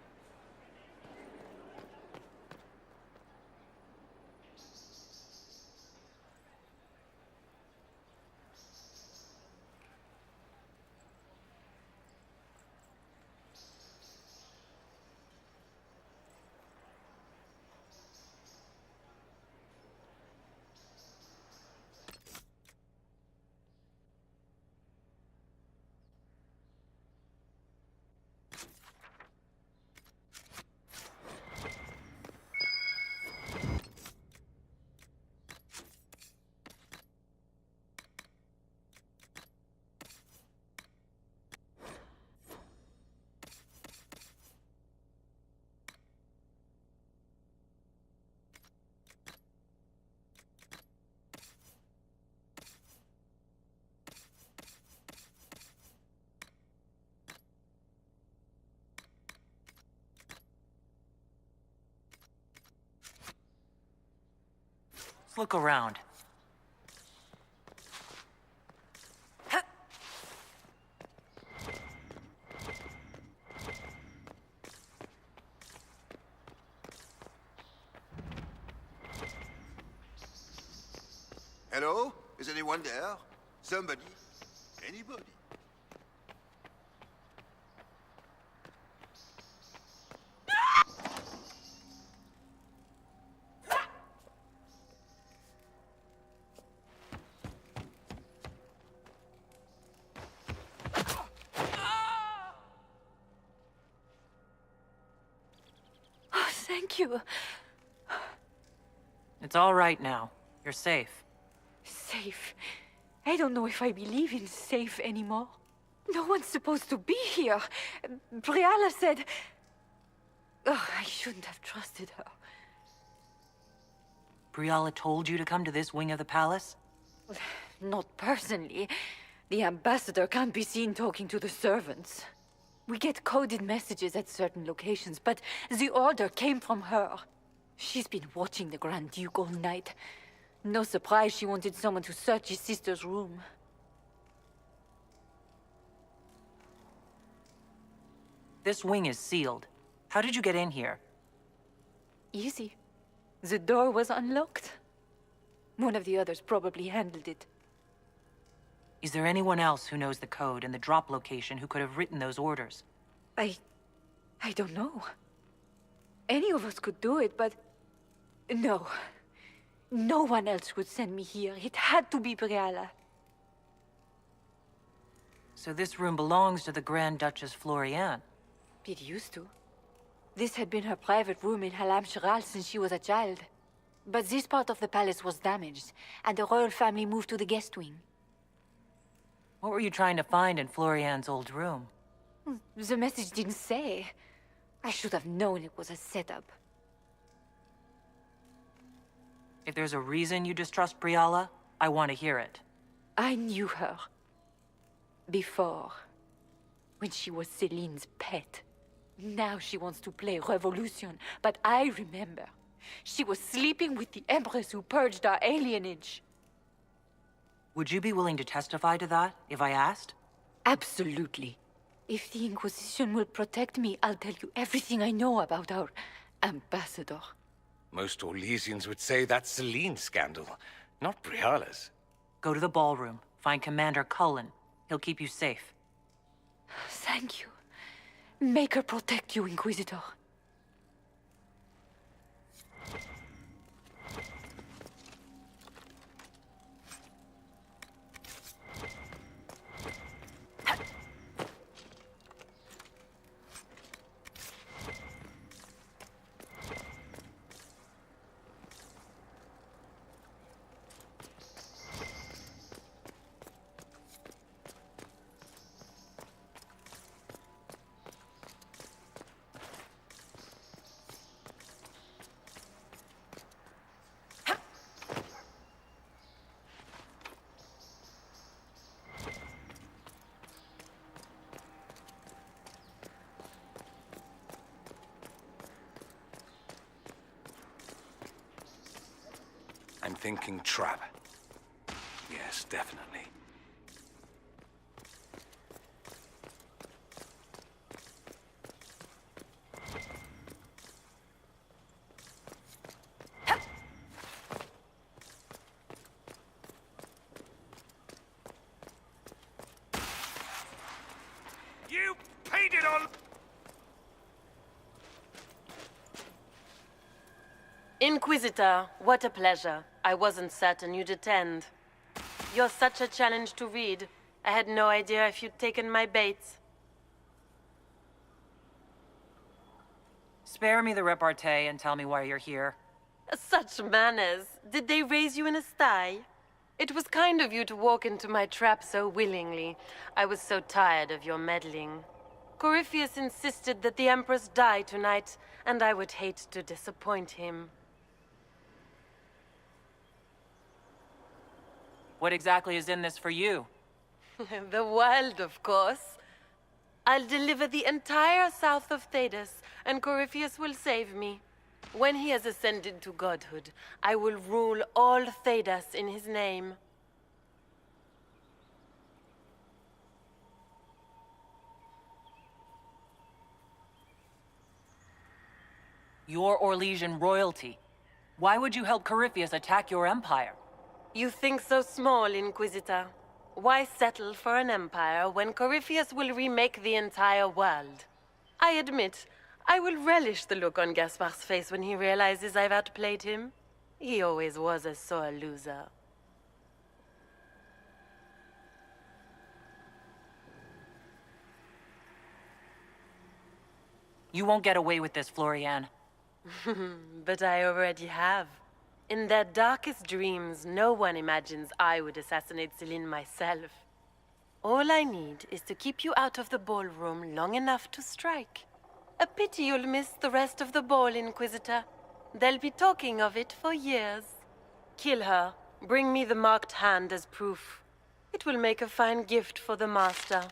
Let's look around. Hello? Is anyone there? Somebody? Anybody? Oh, thank you. It's all right now. You're safe. Safe? I don't know if I believe in safe anymore. No one's supposed to be here. Briala said... Oh, I shouldn't have trusted her. Briala told you to come to this wing of the palace? Not personally. The ambassador can't be seen talking to the servants. We get coded messages at certain locations, but the order came from her. She's been watching the Grand Duke all night. No surprise she wanted someone to search his sister's room. This wing is sealed. How did you get in here? Easy. The door was unlocked. One of the others probably handled it. Is there anyone else who knows the code and the drop location who could have written those orders? I don't know. Any of us could do it, but... No. No one else would send me here. It had to be Briala. So this room belongs to the Grand Duchess Floriane? It used to. This had been her private room in Halam Shiral since she was a child. But this part of the palace was damaged, and the royal family moved to the guest wing. What were you trying to find in Floriane's old room? The message didn't say. I should have known it was a setup. If there's a reason you distrust Briala, I want to hear it. I knew her. Before. When she was Celine's pet. Now she wants to play Revolution, but I remember. She was sleeping with the Empress who purged our alienage. Would you be willing to testify to that, if I asked? Absolutely. If the Inquisition will protect me, I'll tell you everything I know about our ambassador. Most Orlesians would say that's Celine's scandal, not Briala's. Go to the ballroom. Find Commander Cullen. He'll keep you safe. Thank you. Make her protect you, Inquisitor. I'm thinking trap. Yes, definitely. You paid it on... Inquisitor, what a pleasure. I wasn't certain you'd attend. You're such a challenge to read. I had no idea if you'd taken my bait. Spare me the repartee and tell me why you're here. Such manners. Did they raise you in a sty? It was kind of you to walk into my trap so willingly. I was so tired of your meddling. Corypheus insisted that the Empress die tonight, and I would hate to disappoint him. What exactly is in this for you? The wild, of course. I'll deliver the entire south of Thedas, and Corypheus will save me. When he has ascended to godhood, I will rule all Thedas in his name. You're Orlesian royalty. Why would you help Corypheus attack your empire? You think so small, Inquisitor. Why settle for an empire when Corypheus will remake the entire world? I admit, I will relish the look on Gaspar's face when he realizes I've outplayed him. He always was a sore loser. You won't get away with this, Floriane. But I already have. In their darkest dreams, no one imagines I would assassinate Celine myself. All I need is to keep you out of the ballroom long enough to strike. A pity you'll miss the rest of the ball, Inquisitor. They'll be talking of it for years. Kill her. Bring me the marked hand as proof. It will make a fine gift for the master.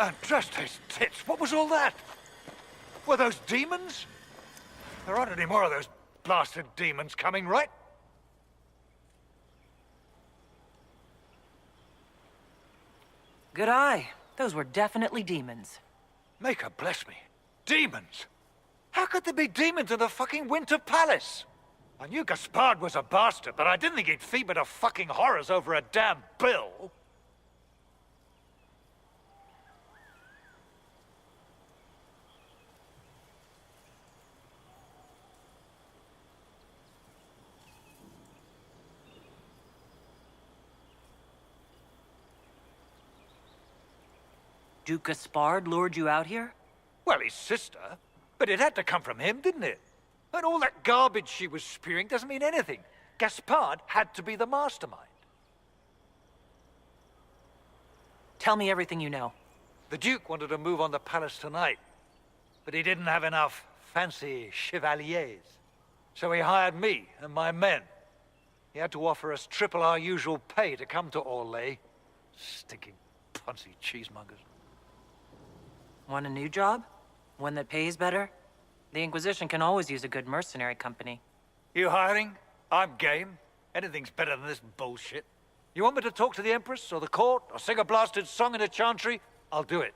And just his tits, what was all that? Were those demons? There aren't any more of those blasted demons coming, right? Good eye. Those were definitely demons. Maker bless me. Demons? How could there be demons in the fucking Winter Palace? I knew Gaspard was a bastard, but I didn't think he'd feed to fucking horrors over a damn bill. Duke Gaspard lured you out here? Well, his sister. But it had to come from him, didn't it? And all that garbage she was spewing doesn't mean anything. Gaspard had to be the mastermind. Tell me everything you know. The Duke wanted to move on the palace tonight, but he didn't have enough fancy chevaliers. So he hired me and my men. He had to offer us triple our usual pay to come to Orlais. Stinking punsy cheesemongers. Want a new job? One that pays better? The Inquisition can always use a good mercenary company. You hiring? I'm game. Anything's better than this bullshit. You want me to talk to the Empress or the court or sing a blasted song in a chantry? I'll do it.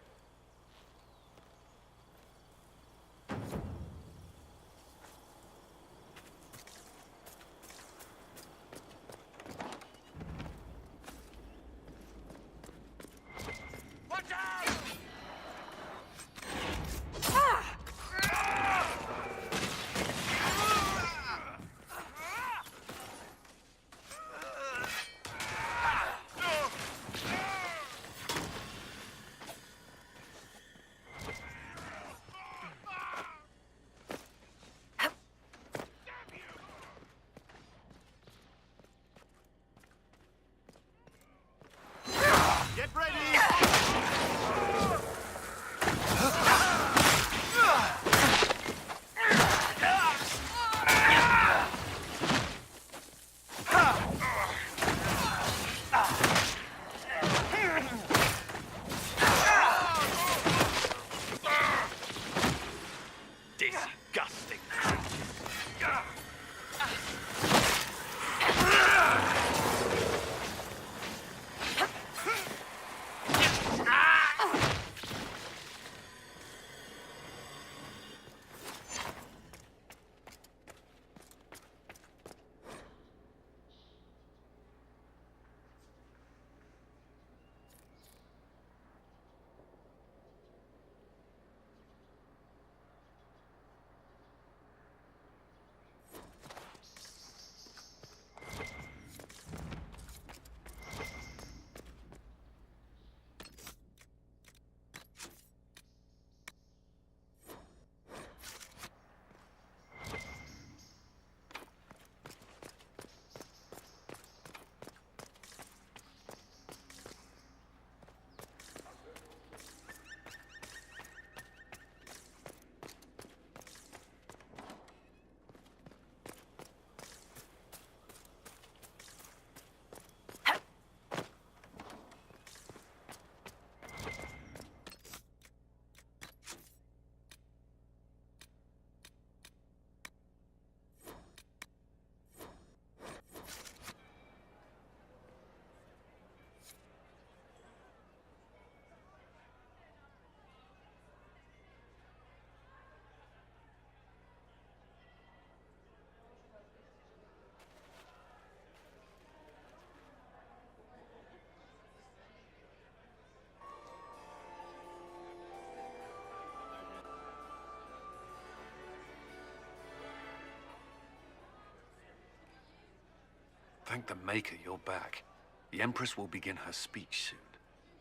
Thank the Maker you're back. The Empress will begin her speech soon.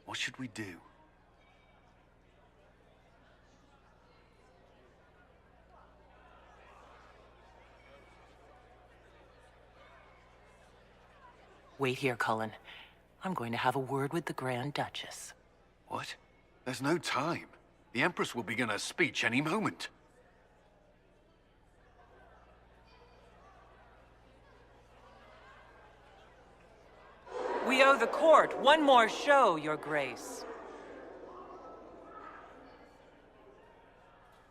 What should we do? Wait here, Cullen. I'm going to have a word with the Grand Duchess. What? There's no time. The Empress will begin her speech any moment. We owe the court one more show, Your Grace.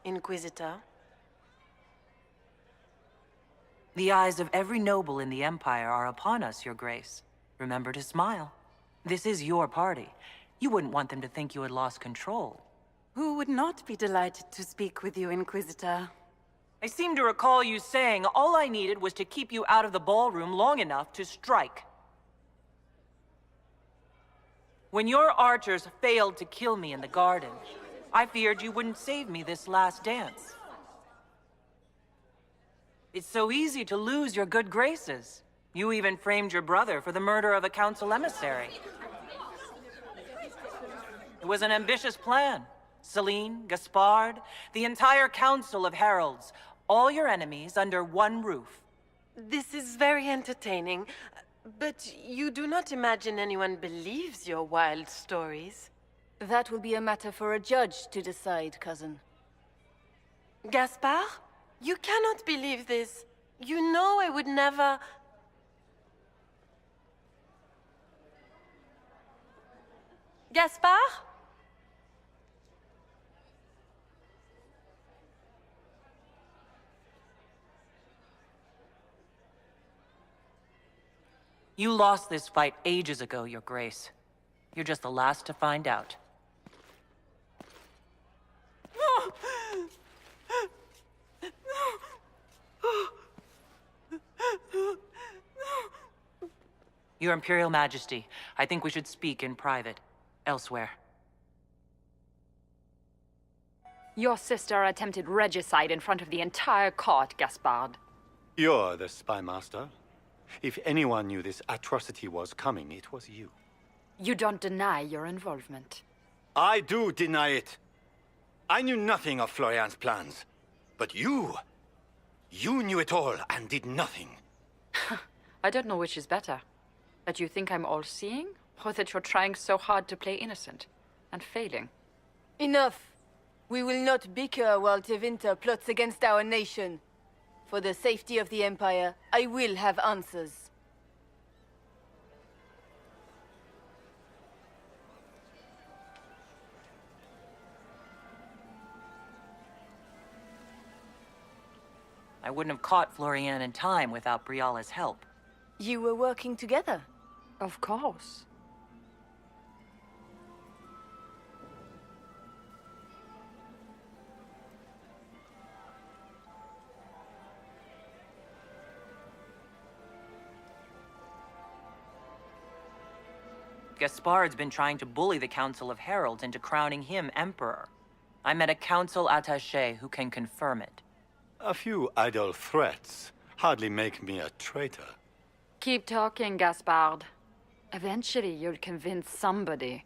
Inquisitor? The eyes of every noble in the Empire are upon us, Your Grace. Remember to smile. This is your party. You wouldn't want them to think you had lost control. Who would not be delighted to speak with you, Inquisitor? I seem to recall you saying all I needed was to keep you out of the ballroom long enough to strike. When your archers failed to kill me in the garden, I feared you wouldn't save me this last dance. It's so easy to lose your good graces. You even framed your brother for the murder of a council emissary. It was an ambitious plan. Celine, Gaspard, the entire council of heralds, all your enemies under one roof. This is very entertaining, but you do not imagine anyone believes your wild stories? That will be a matter for a judge to decide, cousin. Gaspard? You cannot believe this. You know I would never... Gaspard? You lost this fight ages ago, Your Grace. You're just the last to find out. Your Imperial Majesty, I think we should speak in private, elsewhere. Your sister attempted regicide in front of the entire court, Gaspard. You're the spy master. If anyone knew this atrocity was coming, it was you. You don't deny your involvement. I do deny it. I knew nothing of Florian's plans. But you knew it all and did nothing. I don't know which is better. That you think I'm all-seeing, or that you're trying so hard to play innocent and failing. Enough. We will not bicker while Tevinter plots against our nation. For the safety of the Empire, I will have answers. I wouldn't have caught Florian in time without Briala's help. You were working together? Of course. Gaspard's been trying to bully the Council of Heralds into crowning him Emperor. I met a council attaché who can confirm it. A few idle threats hardly make me a traitor. Keep talking, Gaspard. Eventually, you'll convince somebody.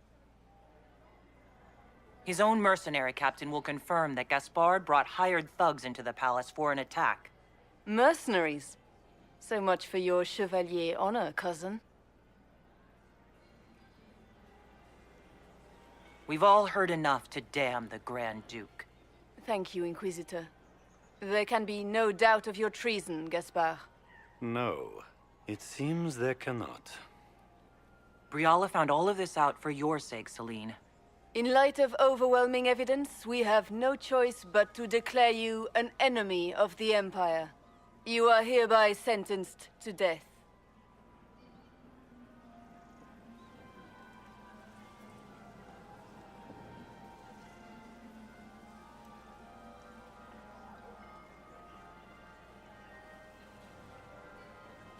His own mercenary captain will confirm that Gaspard brought hired thugs into the palace for an attack. Mercenaries? So much for your chevalier honor, cousin. We've all heard enough to damn the Grand Duke. Thank you, Inquisitor. There can be no doubt of your treason, Gaspard. No, it seems there cannot. Briala found all of this out for your sake, Celine. In light of overwhelming evidence, we have no choice but to declare you an enemy of the Empire. You are hereby sentenced to death.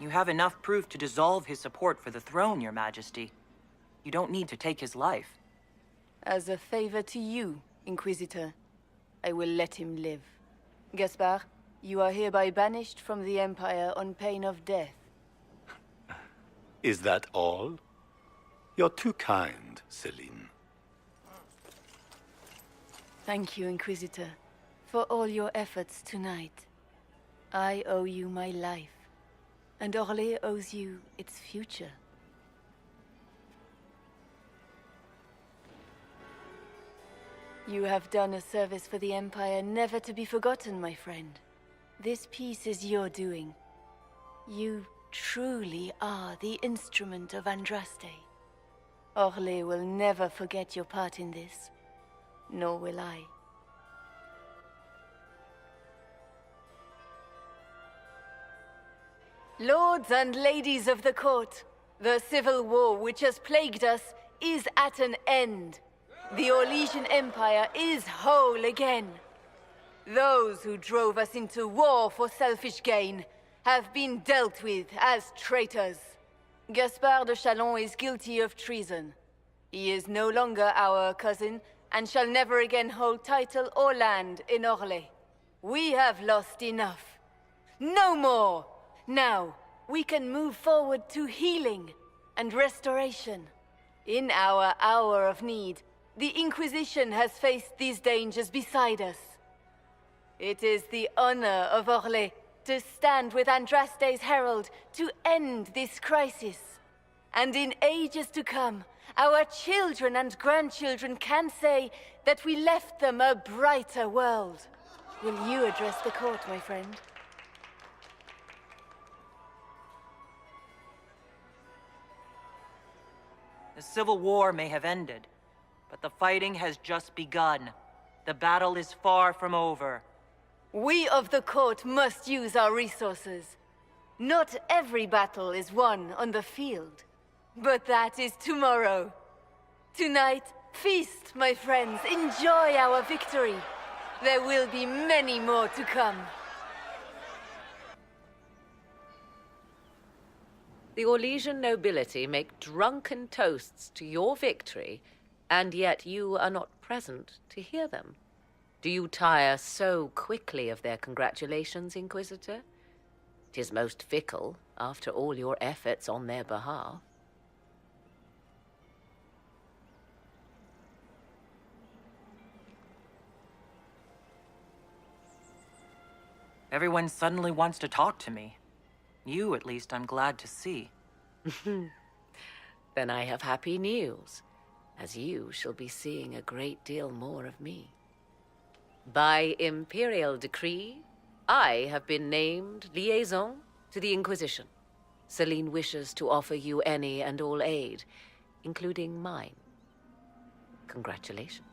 You have enough proof to dissolve his support for the throne, Your Majesty. You don't need to take his life. As a favor to you, Inquisitor, I will let him live. Gaspard, you are hereby banished from the Empire on pain of death. Is that all? You're too kind, Celine. Thank you, Inquisitor, for all your efforts tonight. I owe you my life, and Orlais owes you its future. You have done a service for the Empire never to be forgotten, my friend. This piece is your doing. You truly are the instrument of Andraste. Orlais will never forget your part in this, nor will I. Lords and ladies of the court, the civil war which has plagued us is at an end. The Orlesian Empire is whole again. Those who drove us into war for selfish gain have been dealt with as traitors. Gaspard de Chalon is guilty of treason. He is no longer our cousin and shall never again hold title or land in Orlais. We have lost enough. No more! Now, we can move forward to healing and restoration. In our hour of need, the Inquisition has faced these dangers beside us. It is the honor of Orlais to stand with Andraste's herald to end this crisis. And in ages to come, our children and grandchildren can say that we left them a brighter world. Will you address the court, my friend? The civil war may have ended, but the fighting has just begun. The battle is far from over. We of the court must use our resources. Not every battle is won on the field, but that is tomorrow. Tonight, feast, my friends. Enjoy our victory. There will be many more to come. The Orlesian nobility make drunken toasts to your victory, and yet you are not present to hear them. Do you tire so quickly of their congratulations, Inquisitor? 'Tis most fickle, after all your efforts on their behalf. Everyone suddenly wants to talk to me. You, at least, I'm glad to see. Then I have happy news, as you shall be seeing a great deal more of me. By imperial decree, I have been named liaison to the Inquisition. Celine wishes to offer you any and all aid, including mine. Congratulations.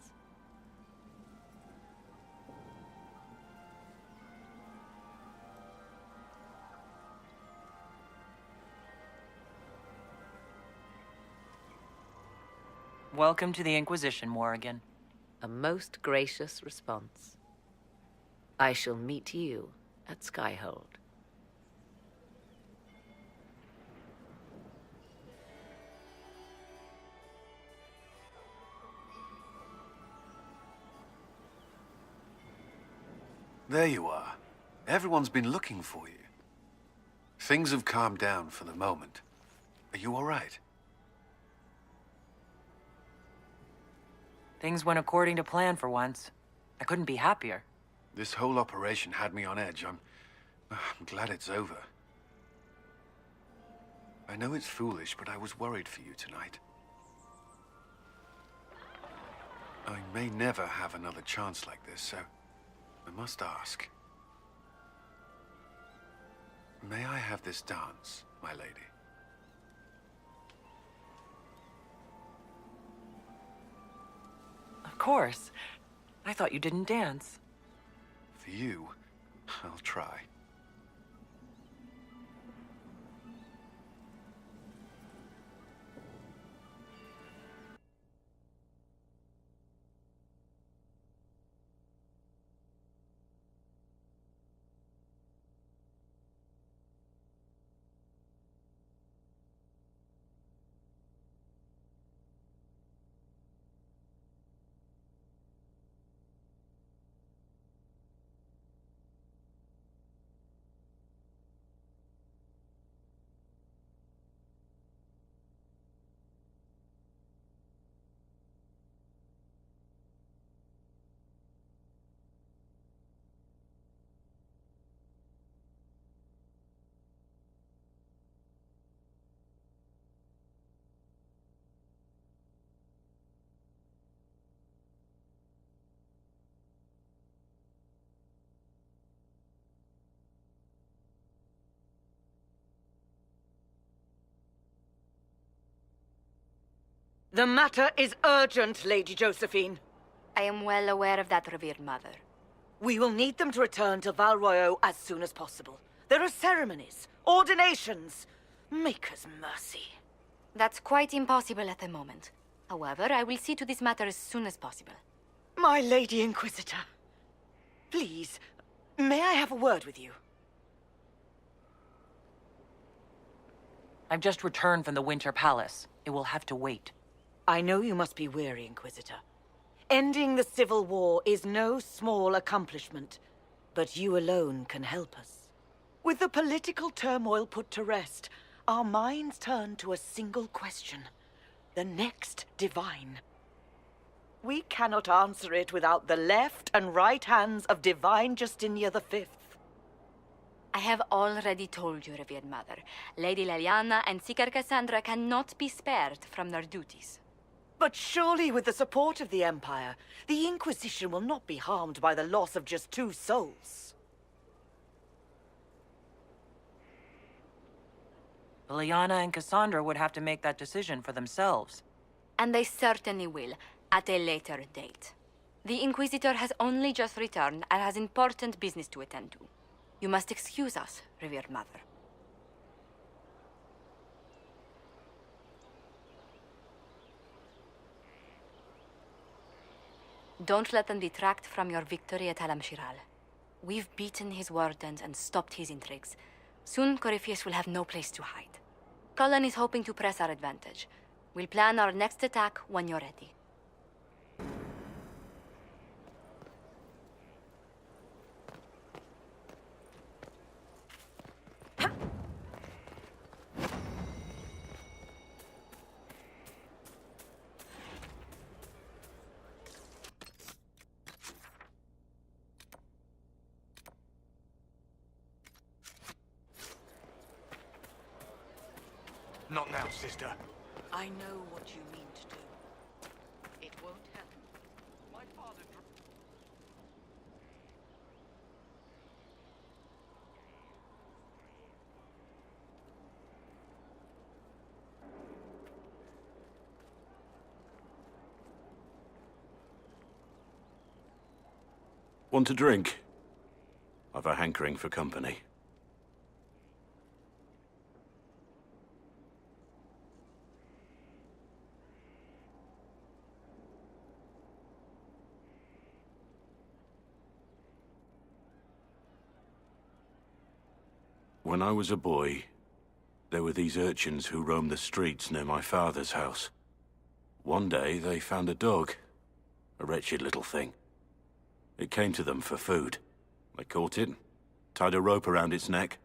Welcome to the Inquisition, Morrigan. A most gracious response. I shall meet you at Skyhold. There you are. Everyone's been looking for you. Things have calmed down for the moment. Are you all right? Things went according to plan for once. I couldn't be happier. This whole operation had me on edge. I'm glad it's over. I know it's foolish, but I was worried for you tonight. I may never have another chance like this, so I must ask. May I have this dance, my lady? Of course. I thought you didn't dance. For you, I'll try. The matter is urgent, Lady Josephine. I am well aware of that, revered mother. We will need them to return to Val Royeaux as soon as possible. There are ceremonies, ordinations. Maker's mercy. That's quite impossible at the moment. However, I will see to this matter as soon as possible. My Lady Inquisitor. Please, may I have a word with you? I've just returned from the Winter Palace. It will have to wait. I know you must be weary, Inquisitor. Ending the Civil War is no small accomplishment, but you alone can help us. With the political turmoil put to rest, our minds turn to a single question. The next Divine. We cannot answer it without the left and right hands of Divine Justinia V. I have already told you, revered mother. Lady Leliana and Seeker Cassandra cannot be spared from their duties. But surely with the support of the Empire, the Inquisition will not be harmed by the loss of just 2 souls. Liliana and Cassandra would have to make that decision for themselves. And they certainly will, at a later date. The Inquisitor has only just returned and has important business to attend to. You must excuse us, revered mother. Don't let them detract from your victory at Alam Shiral. We've beaten his wardens and stopped his intrigues. Soon, Corypheus will have no place to hide. Cullen is hoping to press our advantage. We'll plan our next attack when you're ready. Not now, sister. I know what you mean to do. It won't happen. My father... Want a drink? I've a hankering for company. When I was a boy, there were these urchins who roamed the streets near my father's house. One day, they found a dog. A wretched little thing. It came to them for food. They caught it, tied a rope around its neck,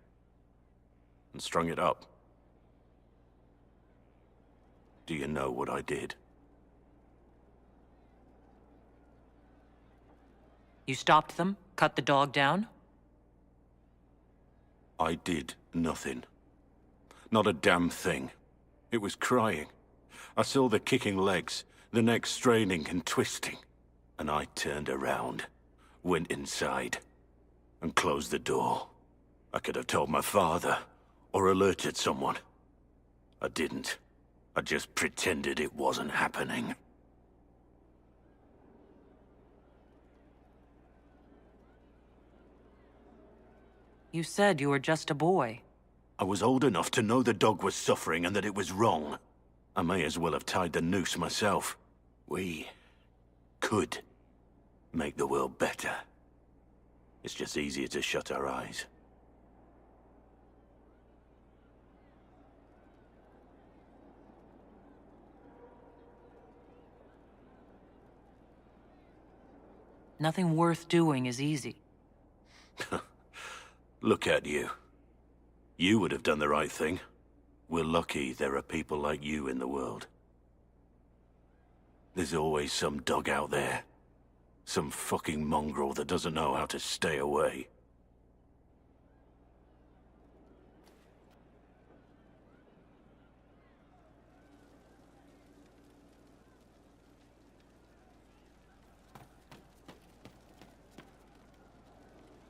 and strung it up. Do you know what I did? You stopped them? Cut the dog down? I did nothing. Not a damn thing. It was crying. I saw the kicking legs, the neck straining and twisting. And I turned around, went inside, and closed the door. I could have told my father, or alerted someone. I didn't. I just pretended it wasn't happening. You said you were just a boy. I was old enough to know the dog was suffering and that it was wrong. I may as well have tied the noose myself. We could make the world better. It's just easier to shut our eyes. Nothing worth doing is easy. Look at you. You would have done the right thing. We're lucky there are people like you in the world. There's always some dog out there. Some fucking mongrel that doesn't know how to stay away.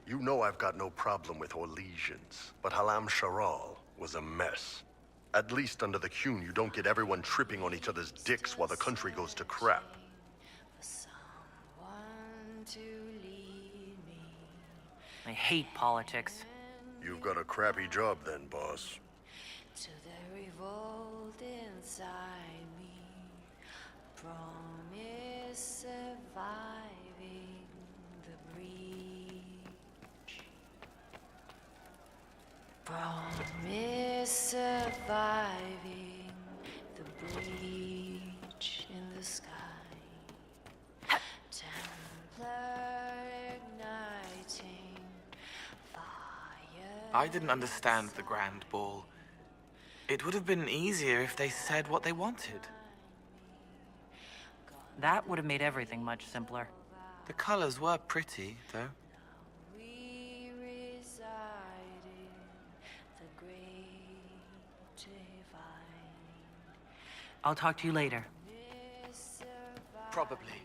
You know I've got no problem with Orlesians, but Halam Sharal was a mess. At least under the Qun, you don't get everyone tripping on each other's dicks while the country goes to crap. I hate politics. You've got a crappy job then, boss. To the revolt inside me, promise surviving the breach. Promise surviving the breach in the sky. Templar igniting fire. I didn't understand the Grand Ball. It would have been easier if they said what they wanted. That would have made everything much simpler. The colors were pretty, though. We reside in the great divine. I'll talk to you later. Probably.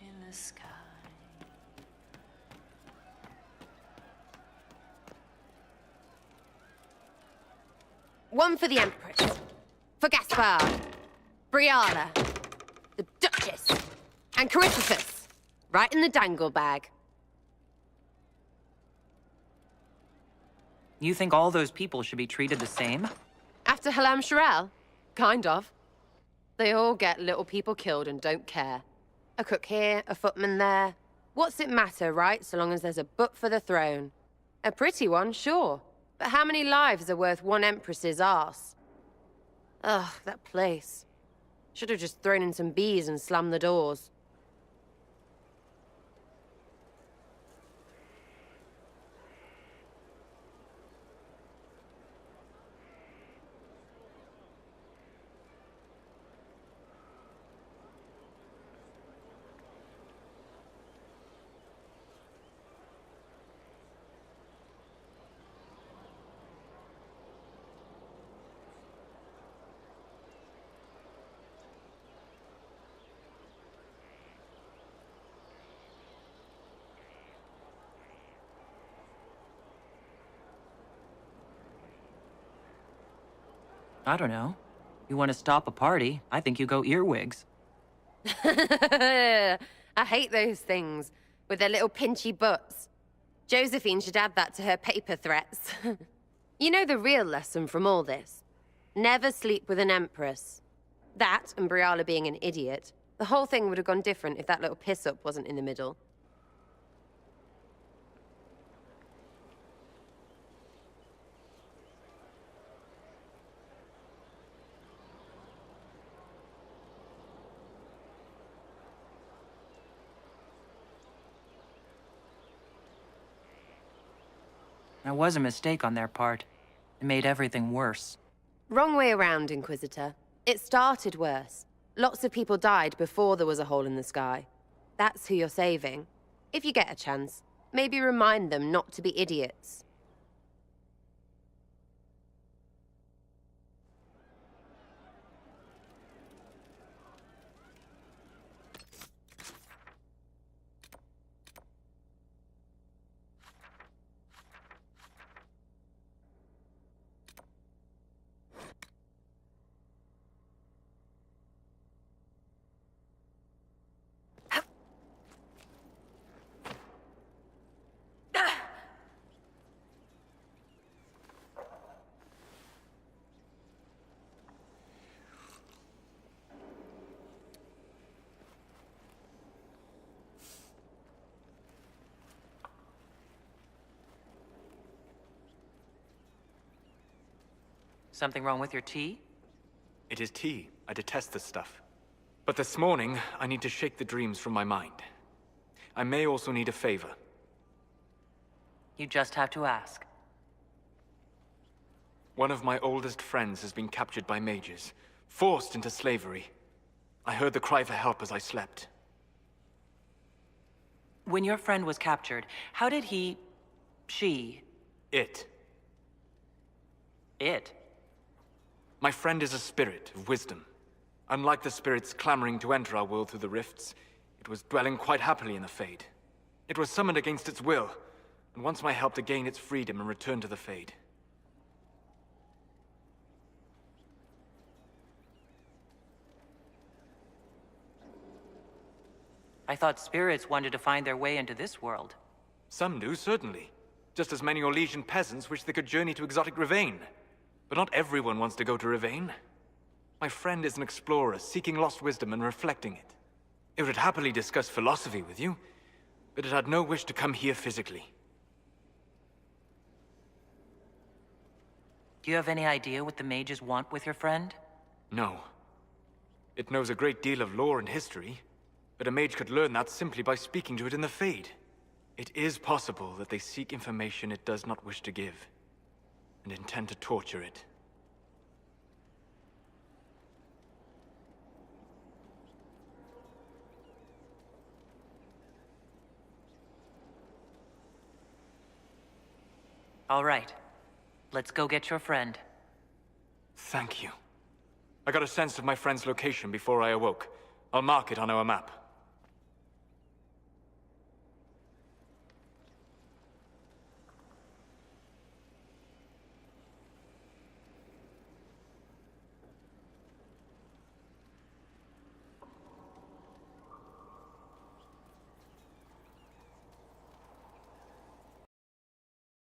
In the sky. One for the Empress. For Gaspard. Briala. The Duchess. And Coryphophus. Right in the dangle bag. You think all those people should be treated the same? After Halam Sharel? Kind of. They all get little people killed and don't care. A cook here, a footman there. What's it matter, right, so long as there's a butt for the throne? A pretty one, sure. But how many lives are worth one empress's arse? Ugh, that place. Should have just thrown in some bees and slammed the doors. I don't know. You want to stop a party? I think you go earwigs. I hate those things, with their little pinchy butts. Josephine should add that to her paper threats. You know the real lesson from all this? Never sleep with an empress. That, and Briala being an idiot. The whole thing would have gone different if that little piss-up wasn't in the middle. That was a mistake on their part. It made everything worse. Wrong way around, Inquisitor. It started worse. Lots of people died before there was a hole in the sky. That's who you're saving. If you get a chance, maybe remind them not to be idiots. Something wrong with your tea? It is tea. I detest this stuff. But this morning, I need to shake the dreams from my mind. I may also need a favor. You just have to ask. One of my oldest friends has been captured by mages, forced into slavery. I heard the cry for help as I slept. When your friend was captured, how did she... It. It? My friend is a spirit of wisdom. Unlike the spirits clamoring to enter our world through the rifts, it was dwelling quite happily in the Fade. It was summoned against its will, and wants my help to gain its freedom and return to the Fade. I thought spirits wanted to find their way into this world. Some do, certainly. Just as many Orlesian peasants wish they could journey to exotic Rivain. But not everyone wants to go to Rivain. My friend is an explorer, seeking lost wisdom and reflecting it. It would happily discuss philosophy with you, but it had no wish to come here physically. Do you have any idea what the mages want with your friend? No. It knows a great deal of lore and history, but a mage could learn that simply by speaking to it in the Fade. It is possible that they seek information it does not wish to give, and intend to torture it. All right. Let's go get your friend. Thank you. I got a sense of my friend's location before I awoke. I'll mark it on our map.